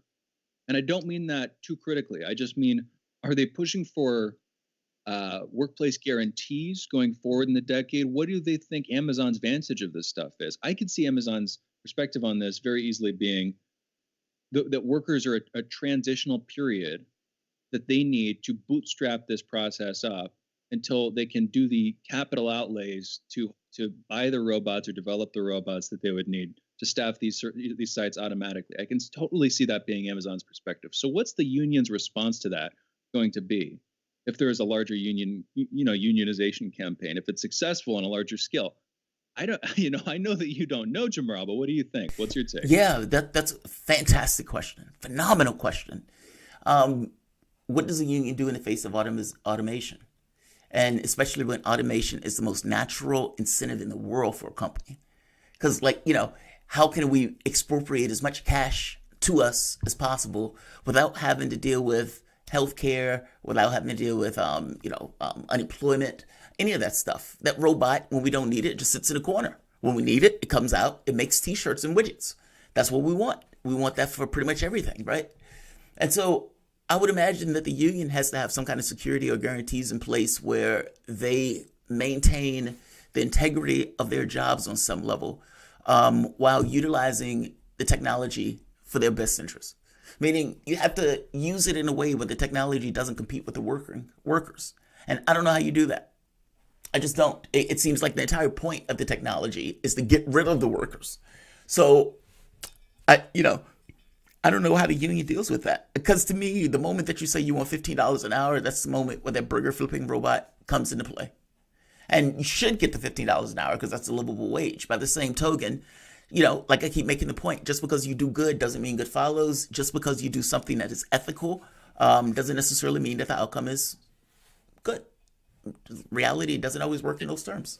C: And I don't mean that too critically. I just mean, are they pushing for workplace guarantees going forward in the decade? What do they think Amazon's advantage of this stuff is? I could see Amazon's perspective on this very easily being that workers are a transitional period that they need to bootstrap this process up until they can do the capital outlays to buy the robots or develop the robots that they would need to staff these sites automatically. I can totally see that being Amazon's perspective. So what's the union's response to that going to be if there is a larger unionization campaign, if it's successful on a larger scale? I know that you don't know, Jamarl, but what do you think? What's your take?
D: Yeah, that's a fantastic question. Phenomenal question. What does a union do in the face of automation? And especially when automation is the most natural incentive in the world for a company. Because, how can we expropriate as much cash to us as possible without having to deal with healthcare, without having to deal with, unemployment, any of that stuff? That robot, when we don't need it, just sits in a corner. When we need it, it comes out, it makes T-shirts and widgets. That's what we want. We want that for pretty much everything, right? And so I would imagine that the union has to have some kind of security or guarantees in place where they maintain the integrity of their jobs on some level while utilizing the technology for their best interest. Meaning you have to use it in a way where the technology doesn't compete with the workers. And I don't know how you do that. I just don't. It seems like the entire point of the technology is to get rid of the workers. So, I don't know how the union deals with that. Because to me, the moment that you say you want $15 an hour, that's the moment where that burger flipping robot comes into play. And you should get the $15 an hour because that's a livable wage. By the same token, like I keep making the point, just because you do good doesn't mean good follows. Just because you do something that is ethical doesn't necessarily mean that the outcome is good. Reality doesn't always work in those terms.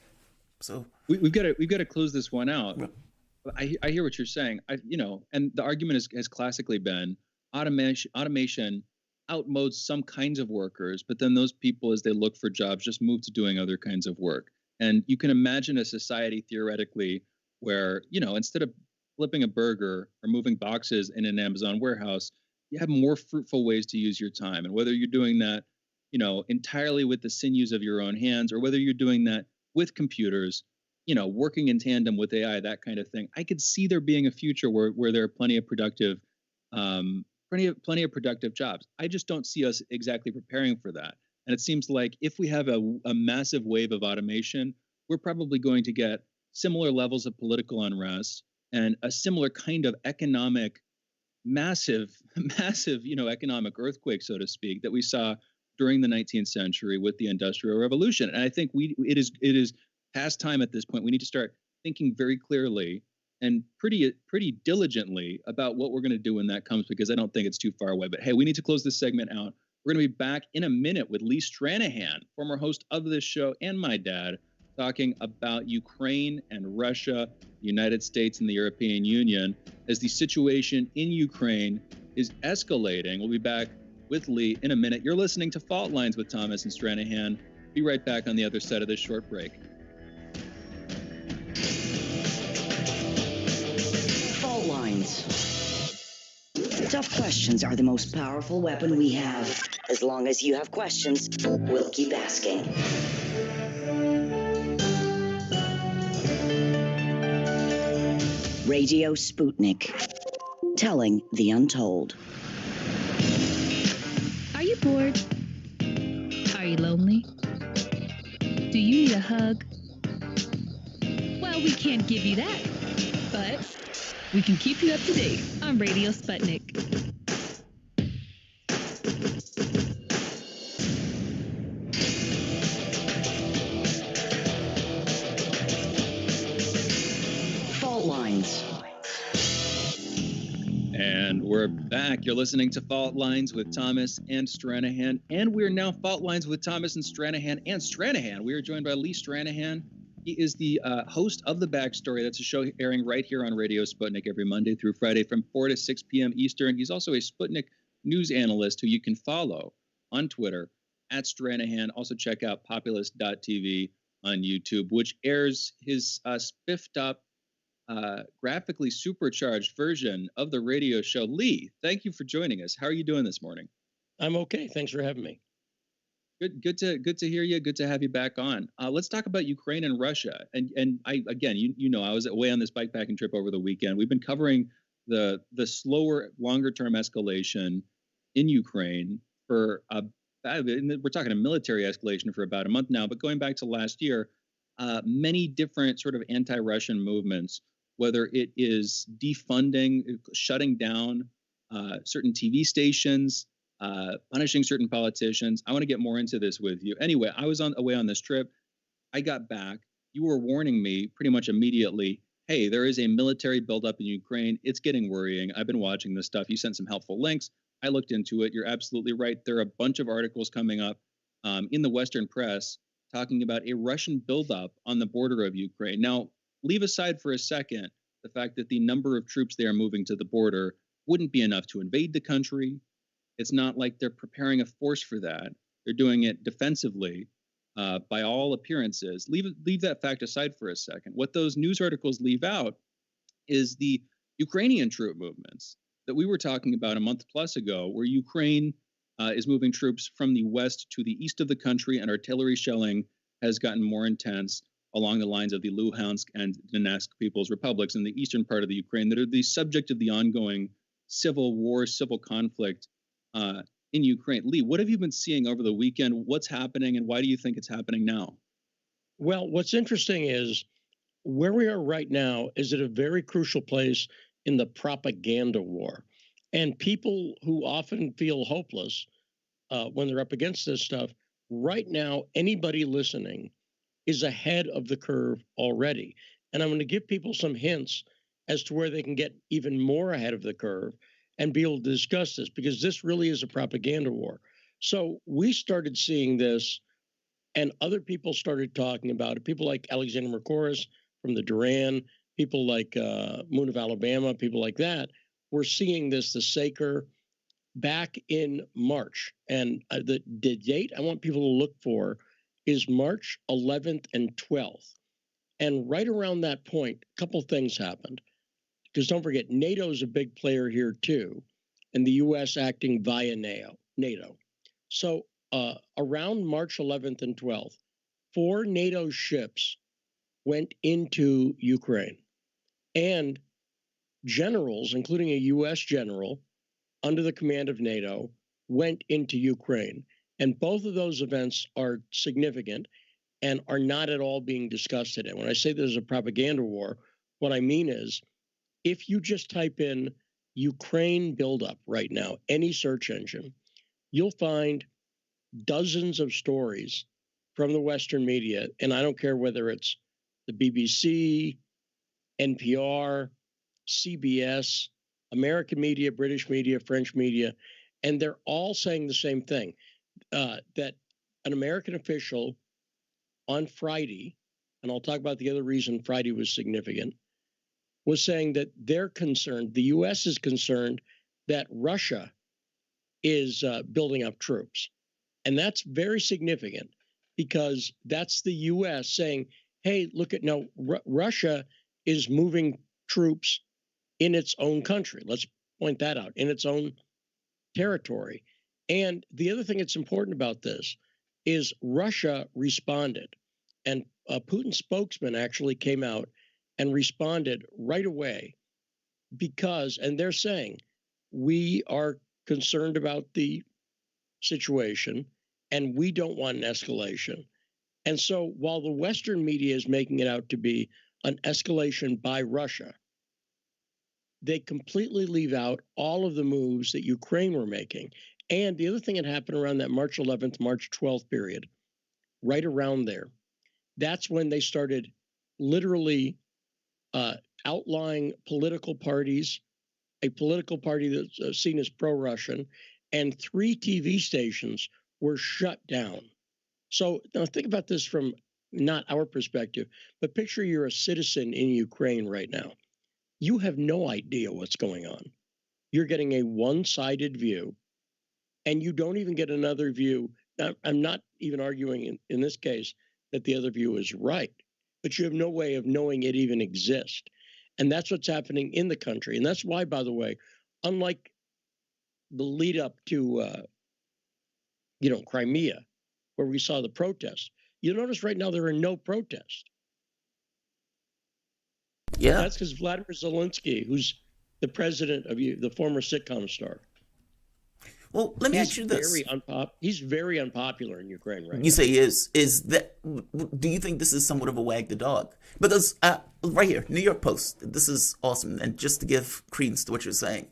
D: So
C: we've got to close this one out. I hear what you're saying. And the argument has classically been automation outmodes some kinds of workers, but then those people, as they look for jobs, just move to doing other kinds of work. And you can imagine a society theoretically where, instead of flipping a burger or moving boxes in an Amazon warehouse, you have more fruitful ways to use your time. And whether you're doing that, entirely with the sinews of your own hands, or whether you're doing that with computers, working in tandem with AI, that kind of thing, I could see there being a future where there are plenty of productive jobs. I just don't see us exactly preparing for that. And it seems like if we have a massive wave of automation, we're probably going to get similar levels of political unrest and a similar kind of massive, economic earthquake, so to speak, that we saw during the 19th century with the Industrial Revolution. And I think it is past time at this point. We need to start thinking very clearly and pretty diligently about what we're going to do when that comes, because I don't think it's too far away. But hey, we need to close this segment out. We're going to be back in a minute with Lee Stranahan, former host of this show, and my dad, talking about Ukraine and Russia, the United States, and the European Union as the situation in Ukraine is escalating. We'll be back with Lee in a minute. You're listening to Fault Lines with Thomas and Stranahan. Be right back on the other side of this short break.
K: Fault lines. Tough questions are the most powerful weapon we have. As long as you have questions, we'll keep asking. Radio Sputnik, telling the untold.
M: Are you bored? Are you lonely? Do you need a hug? Well, we can't give you that, but we can keep you up to date on Radio Sputnik.
K: Fault lines.
C: And we're back. You're listening to Fault Lines with Thomas and Stranahan. And we're now Fault Lines with Thomas and Stranahan. We are joined by Lee Stranahan. He is the host of The Backstory. That's a show airing right here on Radio Sputnik every Monday through Friday from 4 to 6 p.m. Eastern. He's also a Sputnik news analyst who you can follow on Twitter at Stranahan. Also check out populist.tv on YouTube, which airs his spiffed up, graphically supercharged version of the radio show. Lee, thank you for joining us. How are you doing this morning?
S: I'm okay. Thanks for having me.
C: Good to hear you. Good to have you back on. Let's talk about Ukraine and Russia. And I again, you know, I was away on this bikepacking trip over the weekend. We've been covering the slower, longer term escalation in Ukraine for we're talking a military escalation for about a month now. But going back to last year, many different sort of anti-Russian movements, whether it is defunding, shutting down certain TV stations, punishing certain politicians. I want to get more into this with you. Anyway, I was away on this trip. I got back. You were warning me pretty much immediately, hey, there is a military buildup in Ukraine. It's getting worrying. I've been watching this stuff. You sent some helpful links. I looked into it. You're absolutely right. There are a bunch of articles coming up in the Western press talking about a Russian buildup on the border of Ukraine. Now, leave aside for a second the fact that the number of troops they are moving to the border wouldn't be enough to invade the country. It's not like they're preparing a force for that. They're doing it defensively, by all appearances. Leave that fact aside for a second. What those news articles leave out is the Ukrainian troop movements that we were talking about a month plus ago, where Ukraine is moving troops from the west to the east of the country, and artillery shelling has gotten more intense along the lines of the Luhansk and Donetsk People's Republics in the eastern part of the Ukraine that are the subject of the ongoing civil war, civil conflict in Ukraine. Lee, what have you been seeing over the weekend? What's happening, and why do you think it's happening now?
S: Well, what's interesting is where we are right now is at a very crucial place in the propaganda war. And people who often feel hopeless when they're up against this stuff, right now, anybody listening is ahead of the curve already. And I'm going to give people some hints as to where they can get even more ahead of the curve and be able to discuss this, because this really is a propaganda war. So we started seeing this, and other people started talking about it. People like Alexander Mercouris from the Duran, people like Moon of Alabama, people like that, were seeing this, the Saker, back in March. And the date I want people to look for is March 11th and 12th. And right around that point, a couple things happened. Because don't forget, NATO is a big player here too, and the U.S. acting via NATO. So around March 11th and 12th, 4 NATO ships went into Ukraine, and generals, including a U.S. general under the command of NATO, went into Ukraine. And both of those events are significant and are not at all being discussed today. When I say there's a propaganda war, what I mean is, if you just type in Ukraine buildup right now, any search engine, you'll find dozens of stories from the Western media. And I don't care whether it's the BBC, NPR, CBS, American media, British media, French media, and they're all saying the same thing, that an American official on Friday, and I'll talk about the other reason Friday was significant, was saying that they're concerned, the U.S. is concerned that Russia is building up troops. And that's very significant, because that's the U.S. saying, hey, look at now, Russia is moving troops in its own country. Let's point that out, in its own territory. And the other thing that's important about this is Russia responded. And a Putin spokesman actually came out and responded right away, because, and they're saying, we are concerned about the situation and we don't want an escalation. And so while the Western media is making it out to be an escalation by Russia, they completely leave out all of the moves that Ukraine were making. And the other thing that happened around that March 11th, March 12th period, right around there, that's when they started literally outlying political parties, a political party that's seen as pro-Russian, and 3 TV stations were shut down. So now think about this from not our perspective, but picture you're a citizen in Ukraine right now. You have no idea what's going on. You're getting a one-sided view, and you don't even get another view. Now, I'm not even arguing in this case that the other view is right, but you have no way of knowing it even exists. And that's what's happening in the country. And that's why, by the way, unlike the lead up to, Crimea, where we saw the protests. You notice right now there are no protests.
D: Yeah.
S: That's because Vladimir Zelensky, who's the president of the former sitcom star.
D: Well, let me ask you this.
S: He's very unpopular in Ukraine right now.
D: You say he is. Do you think this is somewhat of a wag the dog? Because right here, New York Post, this is awesome. And just to give credence to what you're saying,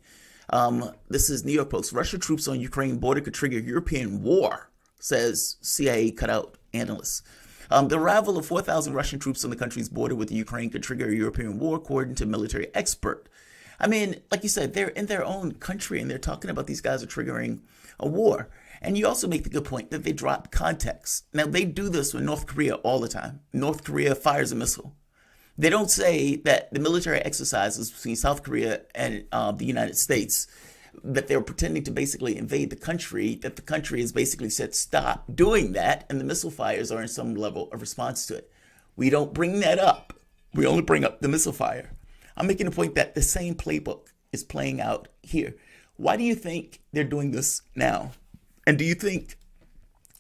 D: this is New York Post. Russia troops on Ukraine border could trigger European war, says CIA cutout analyst. The arrival of 4,000 Russian troops on the country's border with Ukraine could trigger a European war, according to a military expert. I mean, like you said, they're in their own country and they're talking about these guys are triggering a war. And you also make the good point that they drop context. Now, they do this with North Korea all the time. North Korea fires a missile. They don't say that the military exercises between South Korea and the United States, that they're pretending to basically invade the country, that the country has basically said stop doing that, and the missile fires are in some level of response to it. We don't bring that up. We only bring up the missile fire. I'm making the point that the same playbook is playing out here. Why do you think they're doing this now? And do you think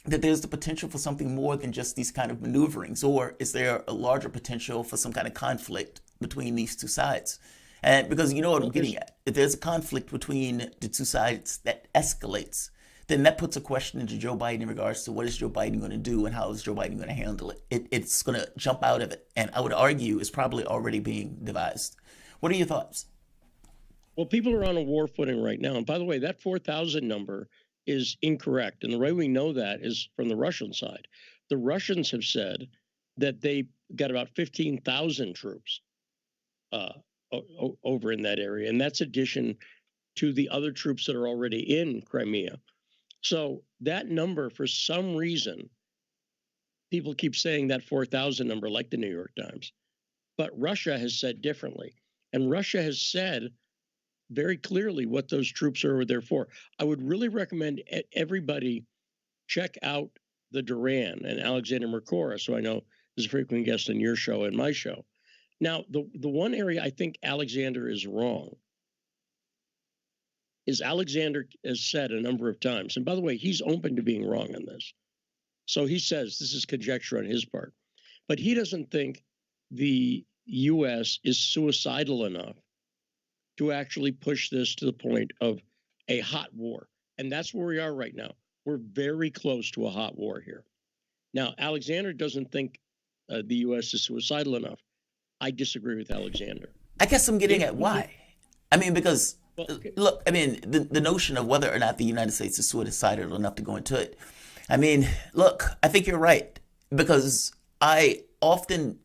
D: that there's the potential for something more than just these kind of maneuverings? Or is there a larger potential for some kind of conflict between these two sides? And because you know what I'm getting at, if there's a conflict between the two sides that escalates, then that puts a question into Joe Biden in regards to what is Joe Biden going to do and how is Joe Biden going to handle it. It's going to jump out of it. And I would argue it's probably already being devised. What are your thoughts?
S: Well, people are on a war footing right now. And by the way, that 4,000 number is incorrect. And the way we know that is from the Russian side. The Russians have said that they got about 15,000 troops over in that area. And that's addition to the other troops that are already in Crimea. So that number, for some reason, people keep saying that 4,000 number, like the New York Times. But Russia has said differently. And Russia has said very clearly what those troops are there for. I would really recommend everybody check out the Duran and Alexander Mercouris, who I know is a frequent guest on your show and my show. Now, the one area I think Alexander is wrong is Alexander has said a number of times, and by the way, he's open to being wrong on this. So he says this is conjecture on his part, but he doesn't think the U.S. is suicidal enough to actually push this to the point of a hot war. And that's where we are right now. We're very close to a hot war here. Now, Alexander doesn't think the U.S. is suicidal enough. I disagree with Alexander.
D: I guess I'm getting at why. I mean, because, look, I mean, the notion of whether or not the United States is suicidal enough to go into it. I mean, look, I think you're right. Because I thought the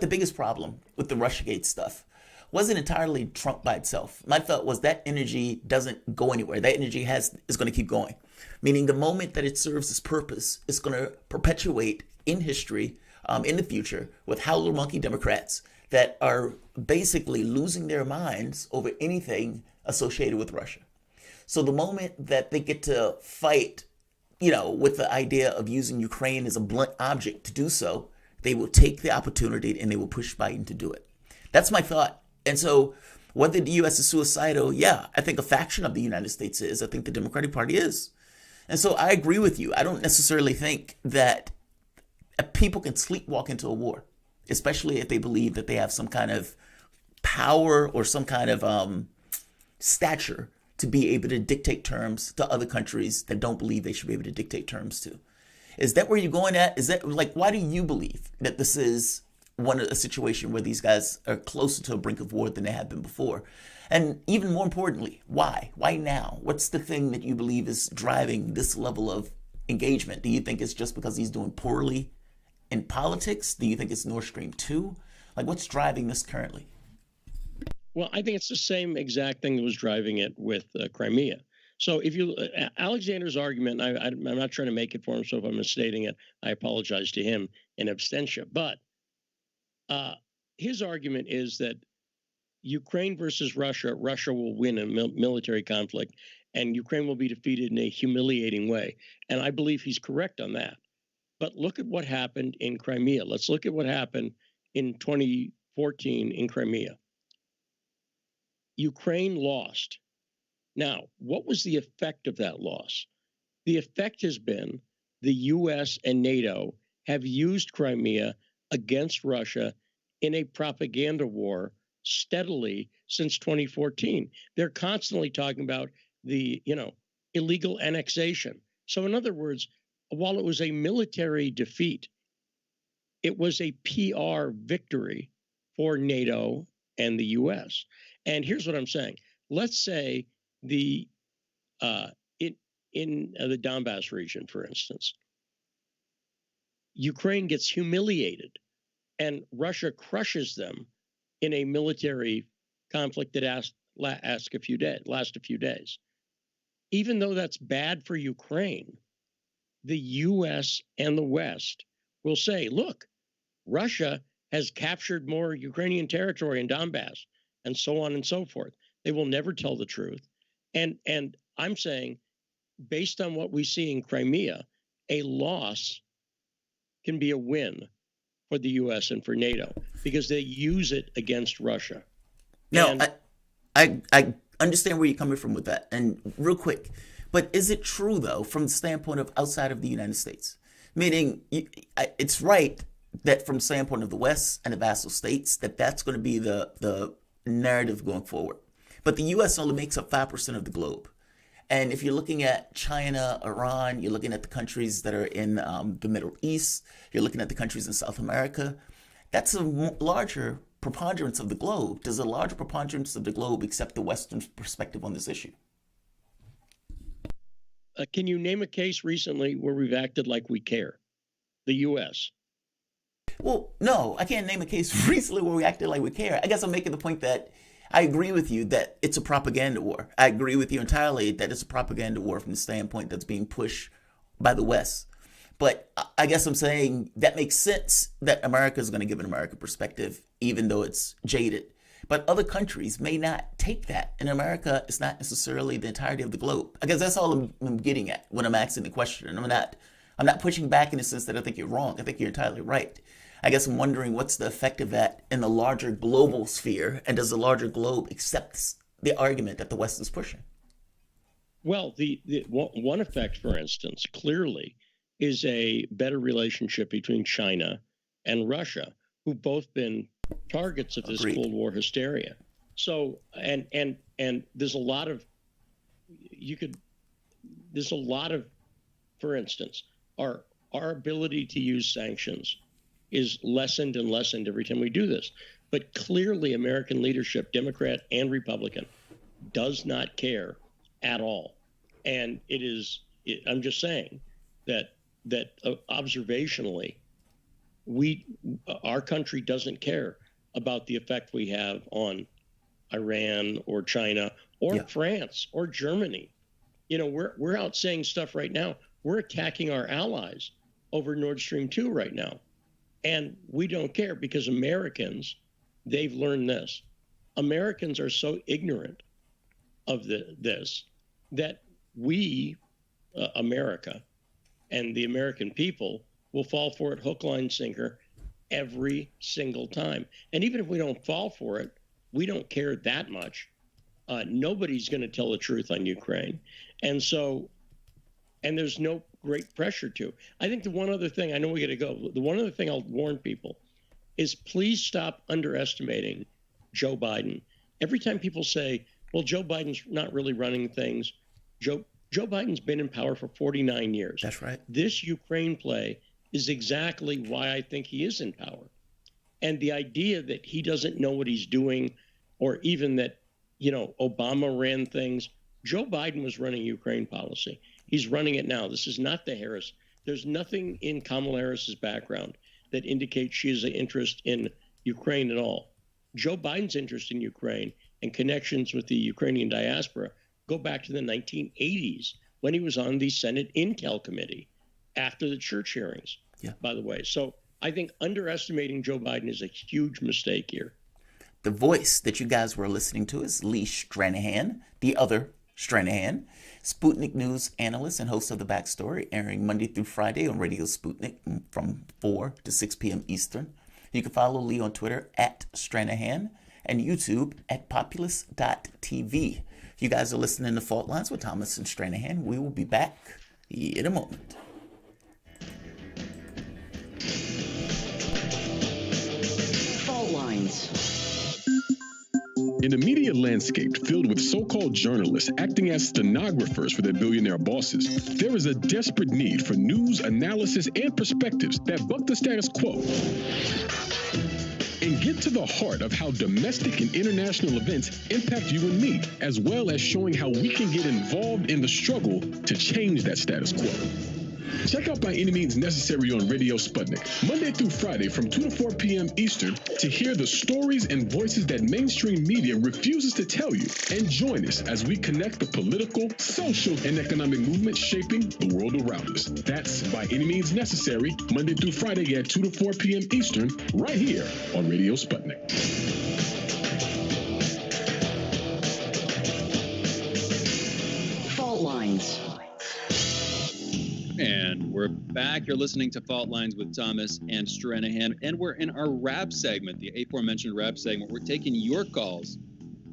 D: biggest problem with the Russiagate stuff wasn't entirely Trump by itself. My thought was that energy doesn't go anywhere. That energy is going to keep going. Meaning the moment that it serves its purpose, it's going to perpetuate in history, in the future, with howler monkey Democrats that are basically losing their minds over anything associated with Russia. So the moment that they get to fight, with the idea of using Ukraine as a blunt object to do so, they will take the opportunity and they will push Biden to do it. That's my thought. And so whether the U.S. is suicidal, yeah, I think a faction of the United States is. I think the Democratic Party is. And so I agree with you. I don't necessarily think that people can sleepwalk into a war, especially if they believe that they have some kind of power or some kind of stature to be able to dictate terms to other countries that don't believe they should be able to dictate terms to. Is that where you're going at? Is that why do you believe that this is a situation where these guys are closer to a brink of war than they have been before? And even more importantly, why? Why now? What's the thing that you believe is driving this level of engagement? Do you think it's just because he's doing poorly in politics? Do you think it's Nord Stream 2? What's driving this currently?
S: Well, I think it's the same exact thing that was driving it with Crimea. So if you, Alexander's argument, I'm not trying to make it for him, so if I'm misstating it, I apologize to him in absentia. But his argument is that Ukraine versus Russia will win a military conflict, and Ukraine will be defeated in a humiliating way. And I believe he's correct on that. But look at what happened in Crimea. Let's look at what happened in 2014 in Crimea. Ukraine lost. Now, what was the effect of that loss? The effect has been the U.S. and NATO have used Crimea against Russia in a propaganda war steadily since 2014. They're constantly talking about the, illegal annexation. So in other words, while it was a military defeat, it was a PR victory for NATO and the U.S. And here's what I'm saying. Let's say in the Donbass region, for instance, Ukraine gets humiliated and Russia crushes them in a military conflict that lasts a few days. Even though that's bad for Ukraine, the U.S. and the West will say, look, Russia has captured more Ukrainian territory in Donbass, and so on and so forth. They will never tell the truth. And I'm saying, based on what we see in Crimea, a loss can be a win for the U.S. and for NATO because they use it against Russia.
D: No, I understand where you're coming from with that. And real quick, but is it true, though, from the standpoint of outside of the United States? Meaning, it's right that from the standpoint of the West and the vassal states, that's going to be the narrative going forward. But the U.S. only makes up 5% of the globe. And if you're looking at China, Iran, you're looking at the countries that are in the Middle East, you're looking at the countries in South America, that's a larger preponderance of the globe. Does a larger preponderance of the globe accept the Western perspective on this issue?
S: Can you name a case recently where we've acted like we care? The U.S.
D: Well, no, I can't name a case recently where we acted like we care. I guess I'm making the point that I agree with you that it's a propaganda war. I agree with you entirely that it's a propaganda war from the standpoint that's being pushed by the West. But I guess I'm saying that makes sense that America is going to give an American perspective, even though it's jaded. But other countries may not take that. And America is not necessarily the entirety of the globe. I guess that's all I'm getting at when I'm asking the question. And I'm not pushing back in the sense that I think you're wrong. I think you're entirely right. I guess I'm wondering what's the effect of that in the larger global sphere, and does the larger globe accept the argument that the West is pushing?
S: Well, the one effect, for instance, clearly is a better relationship between China and Russia, who've both been targets of this Cold War hysteria. So, and there's a lot of, for instance, our ability to use sanctions is lessened and lessened every time we do this. But clearly American leadership, Democrat and Republican, does not care at all. And I'm just saying that observationally, our country doesn't care about the effect we have on Iran or China or France or Germany. We're out saying stuff right now. We're attacking our allies over Nord Stream 2 right now. And we don't care because Americans, they've learned this. Americans are so ignorant of this that we, America, and the American people will fall for it hook, line, sinker every single time. And even if we don't fall for it, we don't care that much. Nobody's going to tell the truth on Ukraine. And there's no great pressure to. I think the one other thing, I know we got to go, the one other thing I'll warn people is please stop underestimating Joe Biden. Every time people say, well, Joe Biden's not really running things, Joe Biden's been in power for 49 years.
D: That's right.
S: This Ukraine play is exactly why I think he is in power. And the idea that he doesn't know what he's doing, or even that, Obama ran things, Joe Biden was running Ukraine policy. He's running it now. This is not the Harris. There's nothing in Kamala Harris's background that indicates she has an interest in Ukraine at all. Joe Biden's interest in Ukraine and connections with the Ukrainian diaspora go back to the 1980s when he was on the Senate Intel Committee after the church hearings, by the way. So I think underestimating Joe Biden is a huge mistake here.
D: The voice that you guys were listening to is Lee Stranahan, the other Stranahan, Sputnik News analyst and host of The Backstory, airing Monday through Friday on Radio Sputnik from 4 to 6 p.m. Eastern. You can follow Lee on Twitter at Stranahan and YouTube at populous.tv. You guys are listening to Fault Lines with Thomas and Stranahan. We will be back in a moment.
K: Fault lines.
B: In a media landscape filled with so-called journalists acting as stenographers for their billionaire bosses, there is a desperate need for news, analysis, and perspectives that buck the status quo and get to the heart of how domestic and international events impact you and me, as well as showing how we can get involved in the struggle to change that status quo. Check out By Any Means Necessary on Radio Sputnik, Monday through Friday from 2 to 4 p.m. Eastern, to hear the stories and voices that mainstream media refuses to tell you. And join us as we connect the political, social, and economic movements shaping the world around us. That's By Any Means Necessary, Monday through Friday at 2 to 4 p.m. Eastern, right here on Radio Sputnik.
K: Fault lines.
C: And we're back. You're listening to Fault Lines with Thomas and Stranahan, and we're in our rap segment, the aforementioned rap segment. We're taking your calls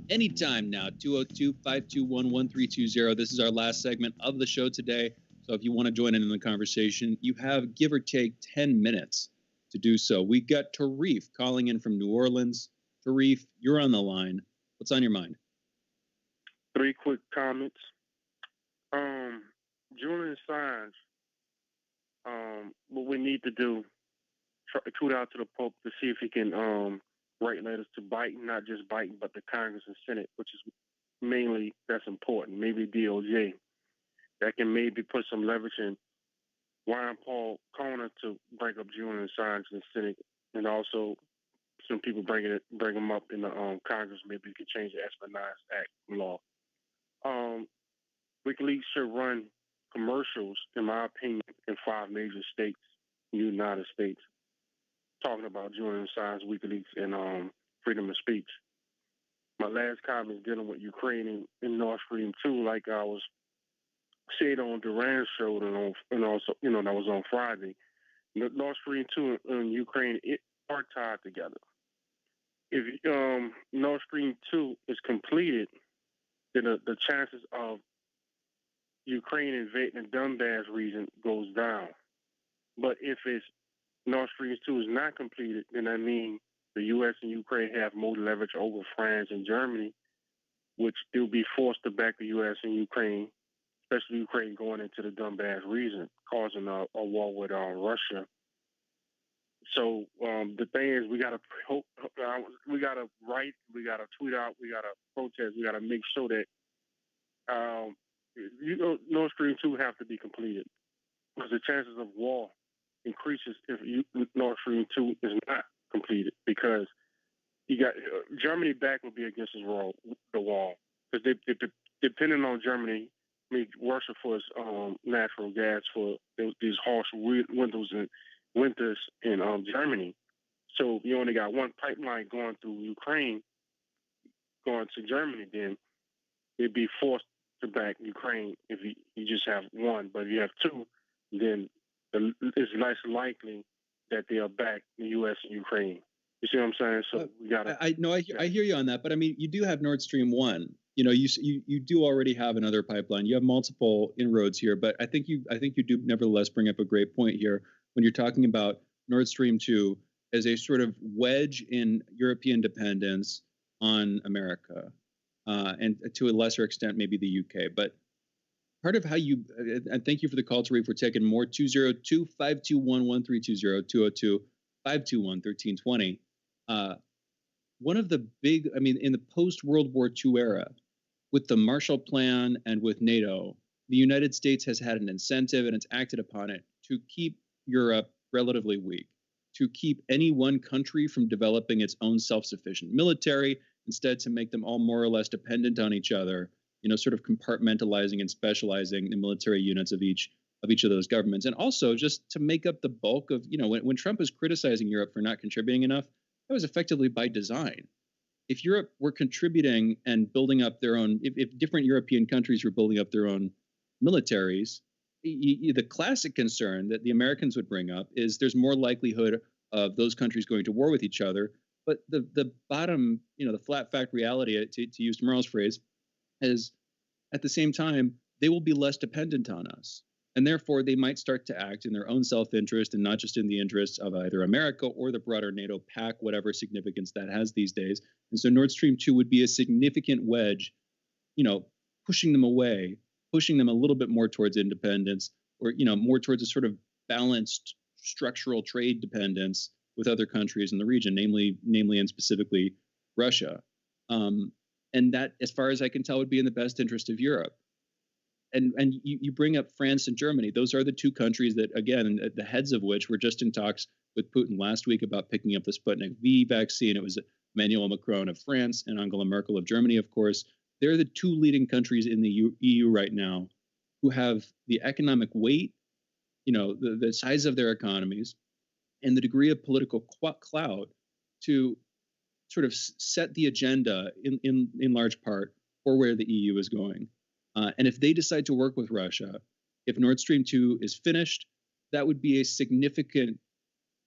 C: anytime now, 202-521-1320. This is our last segment of the show today. So if you want to join in the conversation, you have give or take 10 minutes to do so. We got Tarif calling in from New Orleans. Tarif, you're on the line. What's on your mind?
T: 3 quick comments. Julian Assange, what we need to do, tweet out to the Pope to see if he can write letters to Biden, not just Biden, but the Congress and Senate, which is mainly, that's important. Maybe DOJ, that can maybe put some leverage in Ryan Paul Conner to bring up Julian Assange in the Senate, and also some people bring him up in the Congress. Maybe we could change the Espionage Act law. WikiLeaks should run commercials, in my opinion, in 5 major states in the United States, talking about Julian Assange, WikiLeaks, and freedom of speech. My last comment is dealing with Ukraine and Nord Stream 2, like I was said on Duran's show, and also, that was on Friday. Nord Stream 2 and Ukraine are tied together. If Nord Stream 2 is completed, then the chances of Ukraine invading the Donbass region goes down. But if Nord Stream 2 is not completed, then that means the U.S. and Ukraine have more leverage over France and Germany, which it will be forced to back the U.S. and Ukraine, especially Ukraine going into the Donbass region, causing a war with Russia. So the thing is, we got to write, we got to tweet out, we got to protest, we got to make sure that Nord Stream 2 have to be completed, because the chances of war increases if Nord Stream 2 is not completed, because you got Germany back will be against the wall, because they depending on Germany, Russia for its natural gas for these harsh winters in Germany. So you only got one pipeline going through Ukraine, going to Germany, then it'd be forced to back Ukraine if you just have one. But if you have two, then it's less likely that they'll back the U.S. and Ukraine. You see what I'm saying? So we got to.
C: I hear you on that, but I mean, you do have Nord Stream 1. You do already have another pipeline. You have multiple inroads here, but I think you do nevertheless bring up a great point here when you're talking about Nord Stream 2 as a sort of wedge in European dependence on America, and to a lesser extent maybe the UK. But part of how you, and thank you for the call, Tarif. We're taking more 202-521-1320, 202-521-1320. One of the big, in the post-World War II era, with the Marshall Plan and with NATO, the United States has had an incentive, and it's acted upon it, to keep Europe relatively weak, to keep any one country from developing its own self-sufficient military, instead to make them all more or less dependent on each other, sort of compartmentalizing and specializing the military units of each of those governments. And also just to make up the bulk of, when Trump is criticizing Europe for not contributing enough, that was effectively by design. If Europe were contributing and building up their own, if different European countries were building up their own militaries, the classic concern that the Americans would bring up is there's more likelihood of those countries going to war with each other. But the bottom, the flat fact reality, to use Jamarl's phrase, is at the same time, they will be less dependent on us. And therefore, they might start to act in their own self-interest and not just in the interests of either America or the broader NATO pact, whatever significance that has these days. And so Nord Stream 2 would be a significant wedge, pushing them away, pushing them a little bit more towards independence, or, more towards a sort of balanced structural trade dependence with other countries in the region, namely and specifically Russia. And that, as far as I can tell, would be in the best interest of Europe. And you bring up France and Germany. Those are the two countries that, again, the heads of which were just in talks with Putin last week about picking up the Sputnik V vaccine. It was Emmanuel Macron of France and Angela Merkel of Germany, of course. They're the two leading countries in the EU right now who have the economic weight, the size of their economies, and the degree of political clout to sort of set the agenda in large part for where the EU is going. And if they decide to work with Russia, if Nord Stream 2 is finished, that would be a significant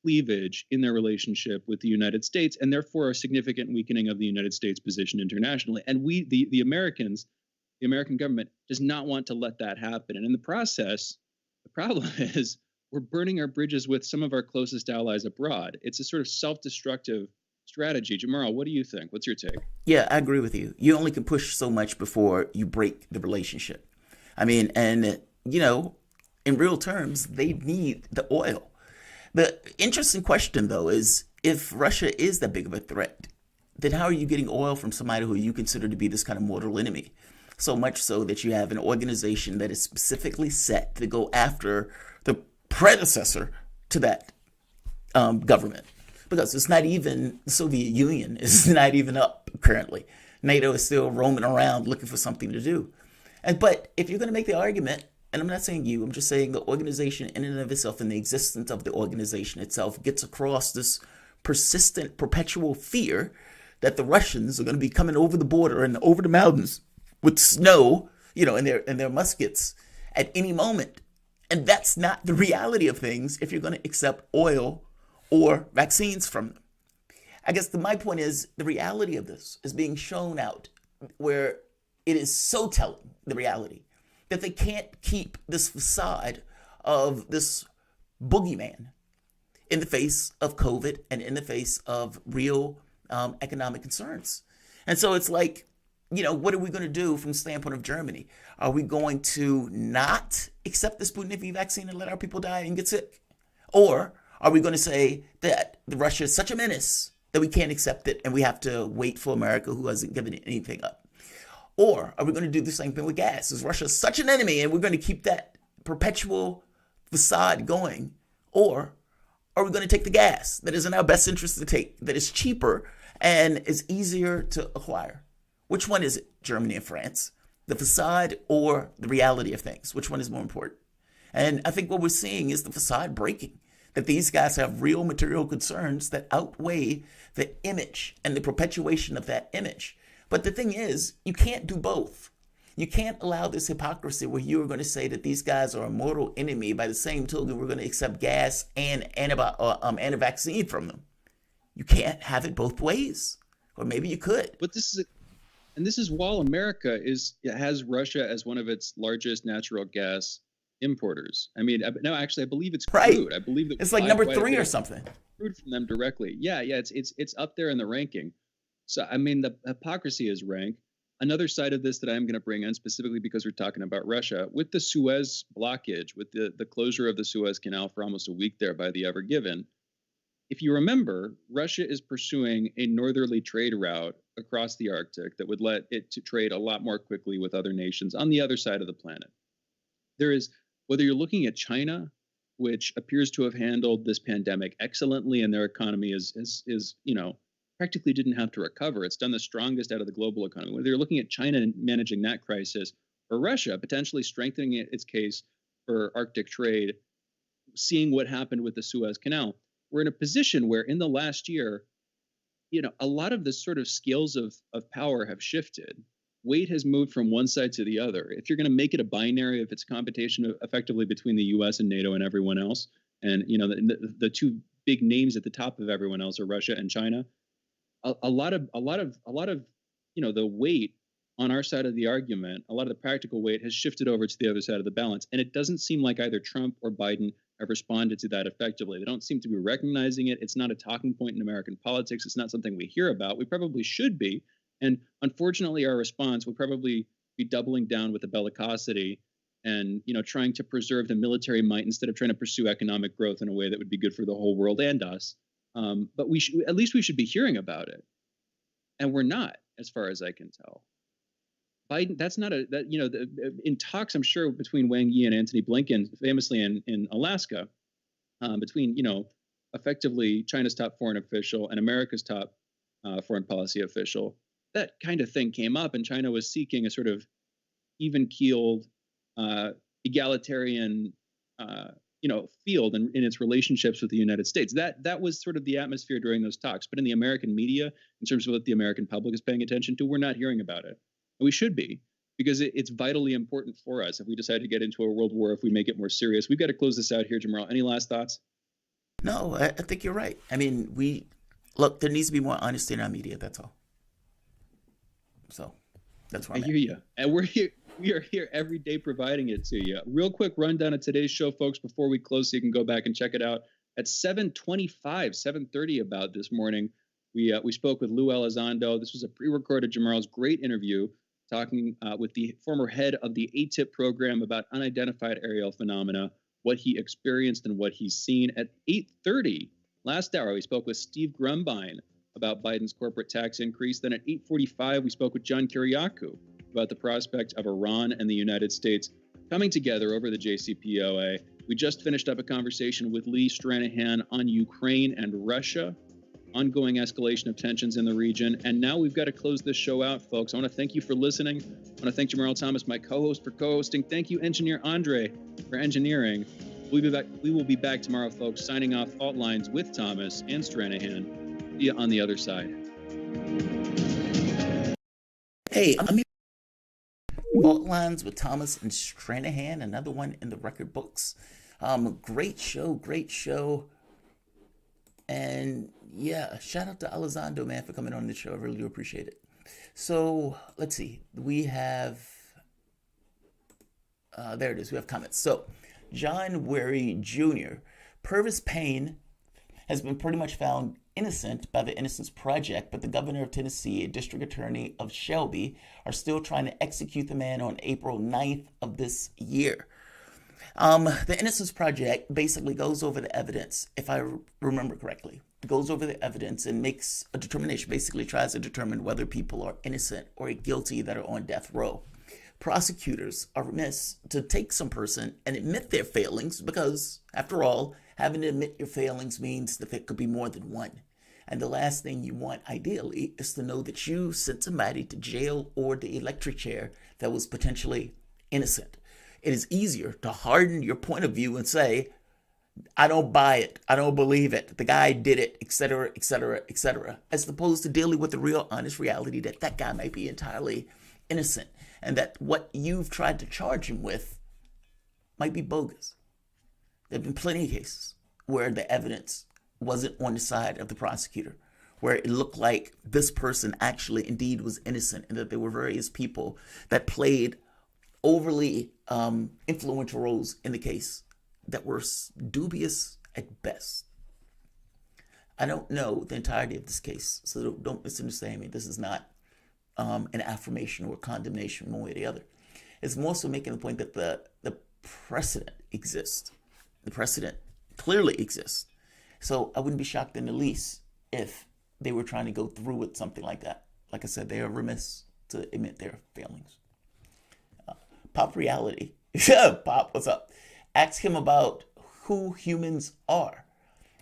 C: cleavage in their relationship with the United States, and therefore a significant weakening of the United States' position internationally. And the Americans, the American government, does not want to let that happen. And in the process, the problem is we're burning our bridges with some of our closest allies abroad. It's a sort of self-destructive strategy. Jamarl, what do you think? What's your take?
D: Yeah, I agree with you. You only can push so much before you break the relationship. I mean, and, in real terms, they need the oil. The interesting question, though, is if Russia is that big of a threat, then how are you getting oil from somebody who you consider to be this kind of mortal enemy? So much so that you have an organization that is specifically set to go after the predecessor to that government. Because it's not even, the Soviet Union is not even up currently. NATO is still roaming around looking for something to do. But if you're going to make the argument, and I'm not saying you, I'm just saying the organization in and of itself and the existence of the organization itself gets across this persistent, perpetual fear that the Russians are going to be coming over the border and over the mountains with snow, in their muskets at any moment. And that's not the reality of things if you're going to accept oil or vaccines from them. I guess my point is the reality of this is being shown out where it is so telling, the reality, that they can't keep this facade of this boogeyman in the face of COVID and in the face of real economic concerns. And so it's like, what are we going to do from the standpoint of Germany? Are we going to not accept the Sputnik V vaccine and let our people die and get sick? Or are we going to say that Russia is such a menace that we can't accept it and we have to wait for America, who hasn't given anything up? Or are we going to do the same thing with gas? Is Russia such an enemy and we're going to keep that perpetual facade going? Or are we going to take the gas that is in our best interest to take, that is cheaper and is easier to acquire? Which one is it, Germany and France? The facade or the reality of things? Which one is more important? And I think what we're seeing is the facade breaking. That these guys have real material concerns that outweigh the image and the perpetuation of that image. But the thing is, you can't do both. You can't allow this hypocrisy where you are going to say that these guys are a mortal enemy by the same token we're going to accept gas and a vaccine from them. You can't have it both ways. Or maybe you could.
C: But this is while America has Russia as one of its largest natural gas importers. I mean, no, actually, I believe it's crude.
D: Right.
C: I believe that
D: it's like number 3 or something.
C: Crude from them directly. Yeah, it's up there in the ranking. So I mean, the hypocrisy is rank. Another side of this that I'm going to bring in specifically because we're talking about Russia, with the Suez blockage, with the closure of the Suez Canal for almost a week there by the Ever Given. If you remember, Russia is pursuing a northerly trade route across the Arctic that would let it to trade a lot more quickly with other nations on the other side of the planet. There is, whether you're looking at China, which appears to have handled this pandemic excellently, and their economy is practically didn't have to recover. It's done the strongest out of the global economy. Whether you're looking at China and managing that crisis, or Russia potentially strengthening its case for Arctic trade, seeing what happened with the Suez Canal, we're in a position where in the last year, a lot of the sort of scales of power have shifted. Weight has moved from one side to the other. If you're going to make it a binary, if it's competition effectively between the U.S. and NATO and everyone else, and the two big names at the top of everyone else are Russia and China, a lot of the weight on our side of the argument, a lot of the practical weight has shifted over to the other side of the balance. And it doesn't seem like either Trump or Biden have responded to that effectively. They don't seem to be recognizing it. It's not a talking point in American politics. It's not something we hear about. We probably should be. And unfortunately, our response will probably be doubling down with the bellicosity and, trying to preserve the military might instead of trying to pursue economic growth in a way that would be good for the whole world and us. But at least we should be hearing about it. And we're not, as far as I can tell. Biden, that's not in talks, I'm sure, between Wang Yi and Antony Blinken, famously in Alaska, between, effectively China's top foreign official and America's top foreign policy official, that kind of thing came up, and China was seeking a sort of even-keeled, egalitarian, field in its relationships with the United States. That was sort of the atmosphere during those talks. But in the American media, in terms of what the American public is paying attention to, we're not hearing about it. And we should be, because it's vitally important for us if we decide to get into a world war, if we make it more serious. We've got to close this out here, Jamarl. Any last thoughts?
D: No, I think you're right. I mean, there needs to be more honesty in our media. That's all. So that's why
C: I hear you. And we're here. We are here every day providing it to you. Real quick rundown of today's show, folks, before we close, so you can go back and check it out. At 7:30 about this morning, we spoke with Lou Elizondo. This was a pre-recorded Jamarl's great interview talking with the former head of the ATIP program about unidentified aerial phenomena, what he experienced and what he's seen. At 8:30 last hour, we spoke with Steve Grumbine about Biden's corporate tax increase. Then at 8:45, we spoke with John Kiriakou about the prospect of Iran and the United States coming together over the JCPOA. We just finished up a conversation with Lee Stranahan on Ukraine and Russia, ongoing escalation of tensions in the region. And now we've got to close this show out, folks. I want to thank you for listening. I want to thank Jamarl Thomas, my co-host, for co-hosting. Thank you, engineer Andre, for engineering. We will be back tomorrow, folks, signing off Fault Lines with Thomas and Stranahan. See you on the other side.
D: Hey, Fault Lines with Thomas and Stranahan, another one in the record books. Great show. And yeah, shout out to Elizondo, man, for coming on the show. I really do appreciate it. So let's see. We have, there it is. We have comments. So John Wary Jr. Purvis Payne has been pretty much found innocent by the Innocence Project, but the governor of Tennessee and district attorney of Shelby are still trying to execute the man on April 9th of this year. The Innocence Project basically goes over the evidence, if I remember correctly. It goes over the evidence and makes a determination, basically tries to determine whether people are innocent or guilty that are on death row. Prosecutors are remiss to take some person and admit their failings because, after all, having to admit your failings means that there could be more than one. And the last thing you want, ideally, is to know that you sent somebody to jail or the electric chair that was potentially innocent. It is easier to harden your point of view and say, I don't buy it, I don't believe it, the guy did it, etc., etc., etc., as opposed to dealing with the real honest reality that that guy might be entirely innocent and that what you've tried to charge him with might be bogus. There have been plenty of cases where the evidence wasn't on the side of the prosecutor, where it looked like this person actually indeed was innocent and that there were various people that played overly influential roles in the case that were dubious at best. I don't know the entirety of this case, so don't misunderstand me. This is not an affirmation or condemnation one way or the other. It's more so making the point that the precedent exists. The precedent clearly exists. So I wouldn't be shocked in the least if they were trying to go through with something like that. Like I said, they are remiss to admit their failings. Pop Reality. Pop, what's up? Ask him about who humans are.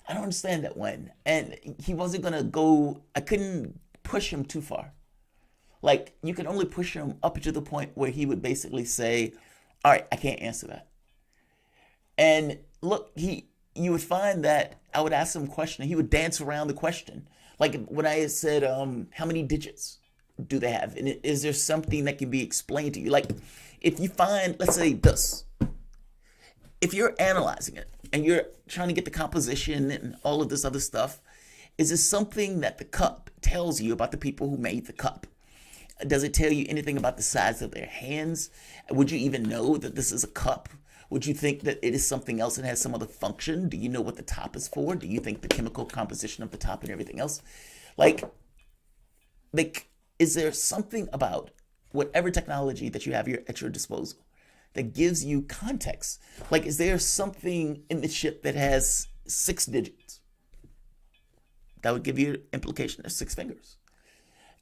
D: I don't understand that one. And he wasn't going to go, I couldn't push him too far. Like, you can only push him up to the point where he would basically say, all right, I can't answer that. And look, you would find that I would ask him a question and he would dance around the question. Like when I said, how many digits do they have? And is there something that can be explained to you? Like if you find, let's say this, if you're analyzing it and you're trying to get the composition and all of this other stuff, is there something that the cup tells you about the people who made the cup? Does it tell you anything about the size of their hands? Would you even know that this is a cup? Would you think that it is something else and has some other function? Do you know what the top is for? Do you think the chemical composition of the top and everything else? Like, is there something about whatever technology that you have at your disposal that gives you context? Like, is there something in the chip that has 6 digits? That would give you implication of 6 fingers.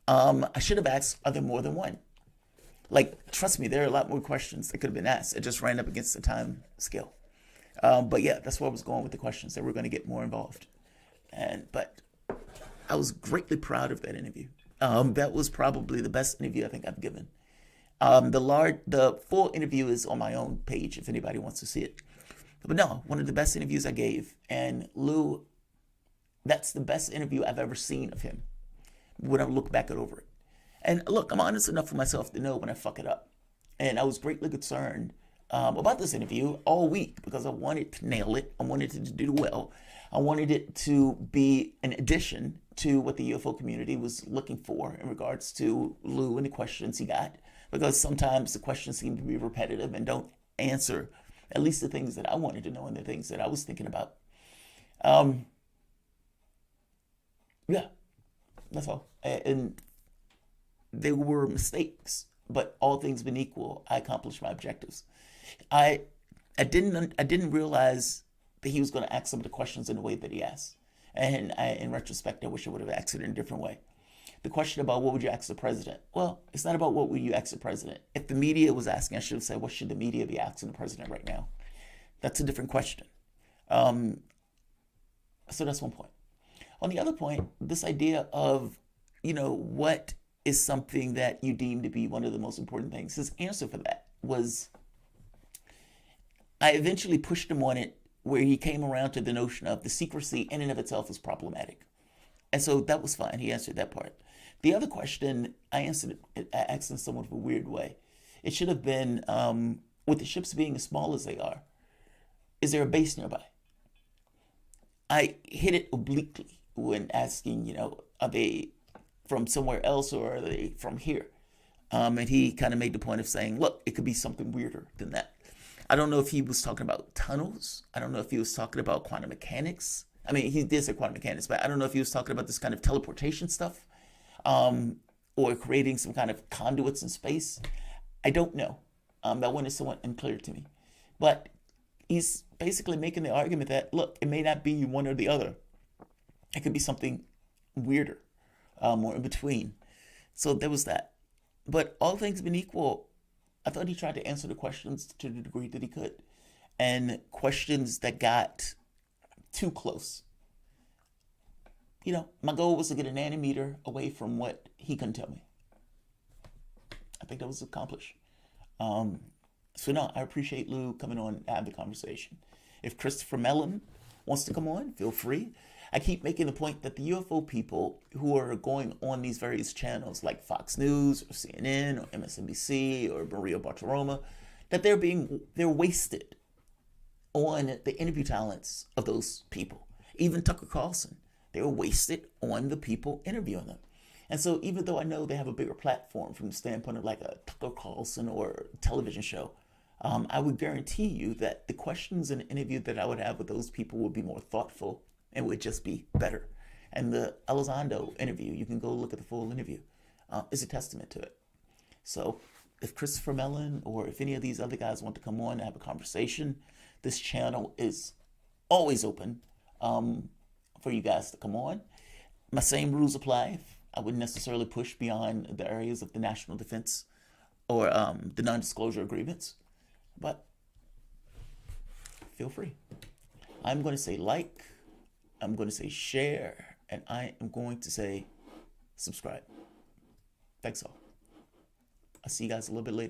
D: I should have asked, are there more than one? Like, trust me, there are a lot more questions that could have been asked. It just ran up against the time scale. But yeah, that's where I was going with the questions, that we're going to get more involved. But I was greatly proud of that interview. That was probably the best interview I think I've given. The full interview is on my own page if anybody wants to see it. But no, one of the best interviews I gave. And Lou, that's the best interview I've ever seen of him when I look back over it. And look, I'm honest enough for myself to know when I fuck it up. And I was greatly concerned about this interview all week because I wanted to nail it. I wanted it to do well. I wanted it to be an addition to what the UFO community was looking for in regards to Lou and the questions he got. Because sometimes the questions seem to be repetitive and don't answer at least the things that I wanted to know and the things that I was thinking about. Yeah, that's all. And there were mistakes, but all things being equal, I accomplished my objectives. I didn't realize that he was going to ask some of the questions in the way that he asked. And in retrospect, I wish I would have asked it in a different way. The question about what would you ask the president? Well, it's not about what would you ask the president. If the media was asking, I should have said, what should the media be asking the president right now? That's a different question. So that's one point. On the other point, this idea of, what is something that you deem to be one of the most important things? His answer for that was, I eventually pushed him on it where he came around to the notion of the secrecy in and of itself is problematic. And so that was fine. He answered that part. The other question, I asked in somewhat of a weird way. It should have been, with the ships being as small as they are, is there a base nearby? I hit it obliquely when asking, are they from somewhere else or are they from here? And he kind of made the point of saying, look, it could be something weirder than that. I don't know if he was talking about tunnels. I don't know if he was talking about quantum mechanics. I mean, he did say quantum mechanics, but I don't know if he was talking about this kind of teleportation stuff, or creating some kind of conduits in space. I don't know. That one is somewhat unclear to me. But he's basically making the argument that, look, it may not be one or the other. It could be something weirder, or in between. So there was that. But all things being equal, I thought he tried to answer the questions to the degree that he could. And questions that got too close. My goal was to get a nanometer away from what he couldn't tell me. I think that was accomplished. So no, I appreciate Lou coming on to have the conversation. If Christopher Mellon wants to come on, feel free. I keep making the point that the UFO people who are going on these various channels like Fox News or CNN or MSNBC or Maria Bartiromo, that they're wasted on the interview talents of those people. Even Tucker Carlson, they were wasted on the people interviewing them. And so even though I know they have a bigger platform from the standpoint of like a Tucker Carlson or television show, I would guarantee you that the questions in the interview that I would have with those people would be more thoughtful and would just be better. And the Elizondo interview, you can go look at the full interview, is a testament to it. So if Christopher Mellon or if any of these other guys want to come on and have a conversation, this channel is always open for you guys to come on. My same rules apply. I wouldn't necessarily push beyond the areas of the national defense or the non-disclosure agreements, but feel free. I'm going to say like, I'm going to say share, and I am going to say subscribe. Thanks all. I'll see you guys a little bit later.